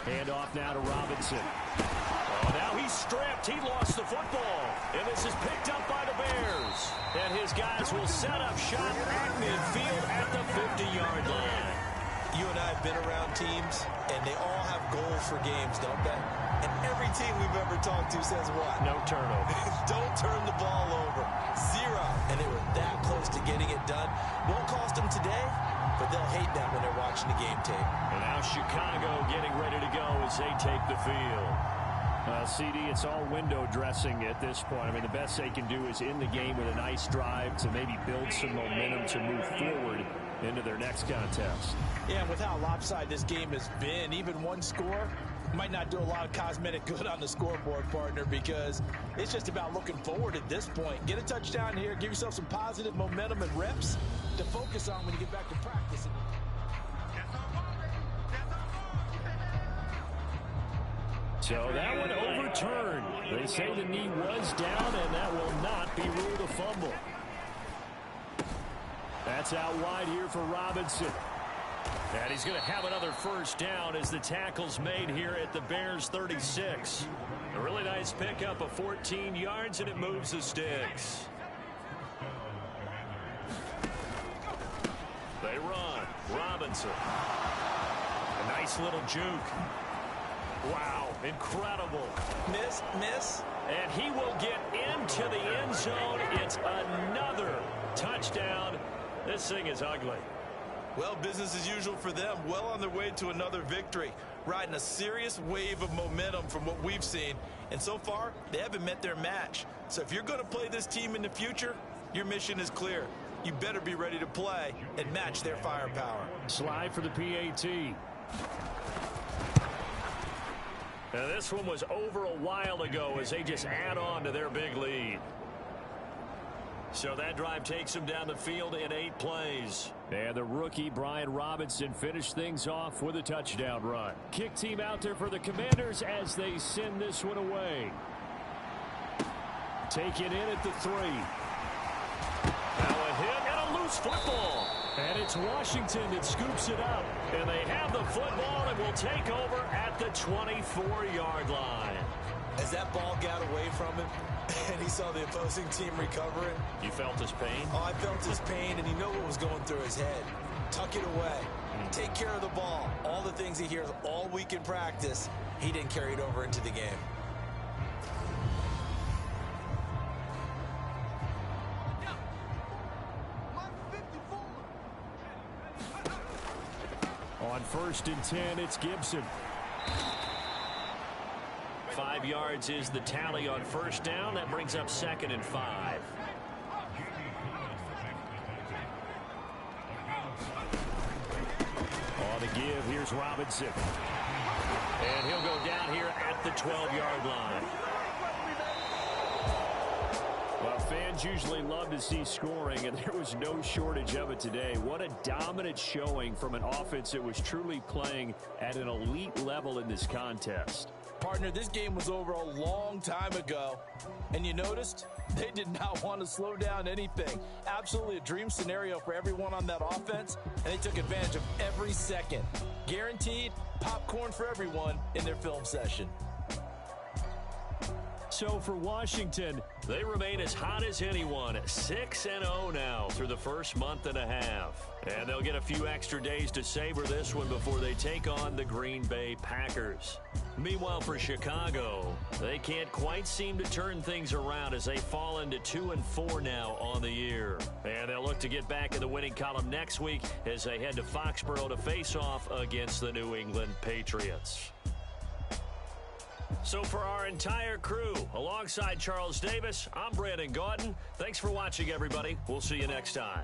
Hand off now to Robinson. Oh, now he's stripped. He lost the football. And this is picked up by the Bears. And his guys will set up shop at midfield at the 50-yard line. You and I have been around teams, and they all have goals for games, don't they? And every team we've ever talked to says what? No turnovers. Don't turn the ball over. 0. And they were that close to getting it done. Won't cost them today, but they'll hate that when they're watching the game tape. And now Chicago getting ready to go as they take the field. CD, it's all window dressing at this point. I mean, the best they can do is in the game with a nice drive to maybe build some momentum to move forward into their next contest. Yeah, and with how lopsided this game has been, even one score might not do a lot of cosmetic good on the scoreboard, partner, because it's just about looking forward at this point. Get a touchdown here, give yourself some positive momentum and reps to focus on when you get back to practice. So that one overturned. They say the knee was down, and that will not be ruled a fumble. That's out wide here for Robinson. And he's going to have another first down as the tackle's made here at the Bears 36. A really nice pickup of 14 yards, and it moves the sticks. They run. Robinson. A nice little juke. Wow, incredible. Miss. And he will get into the end zone. It's another touchdown. This thing is ugly. Well, business as usual for them. Well on their way to another victory. Riding a serious wave of momentum from what we've seen. And so far, they haven't met their match. So if you're going to play this team in the future, your mission is clear. You better be ready to play and match their firepower. Slide for the PAT. Now this one was over a while ago as they just add on to their big lead. So that drive takes them down the field in 8 plays. And the rookie Brian Robinson finished things off with a touchdown run. Kick team out there for the Commanders as they send this one away. Take it in at the 3. Now a hit and a loose football. And it's Washington that scoops it up. And they have the football and will take over at the 24-yard line. As that ball got away from him and he saw the opposing team recovering. You felt his pain? Oh, I felt his pain, and he knew what was going through his head. Tuck it away. Take care of the ball. All the things he hears all week in practice, he didn't carry it over into the game. On 1st and 10, it's Gibson. 5 yards is the tally on first down. That brings up 2nd and 5. On the give, here's Robinson. And he'll go down here at the 12-yard line. Well, fans usually love to see scoring, and there was no shortage of it today. What a dominant showing from an offense that was truly playing at an elite level in this contest. Partner, this game was over a long time ago, and you noticed they did not want to slow down anything. Absolutely a dream scenario for everyone on that offense, and they took advantage of every second. Guaranteed popcorn for everyone in their film session. So for Washington, they remain as hot as anyone, 6-0 now through the first month and a half. And they'll get a few extra days to savor this one before they take on the Green Bay Packers. Meanwhile, for Chicago, they can't quite seem to turn things around as they fall into 2-4 now on the year. And they'll look to get back in the winning column next week as they head to Foxborough to face off against the New England Patriots. So for our entire crew, alongside Charles Davis, I'm Brandon Gaudin. Thanks for watching, everybody. We'll see you next time.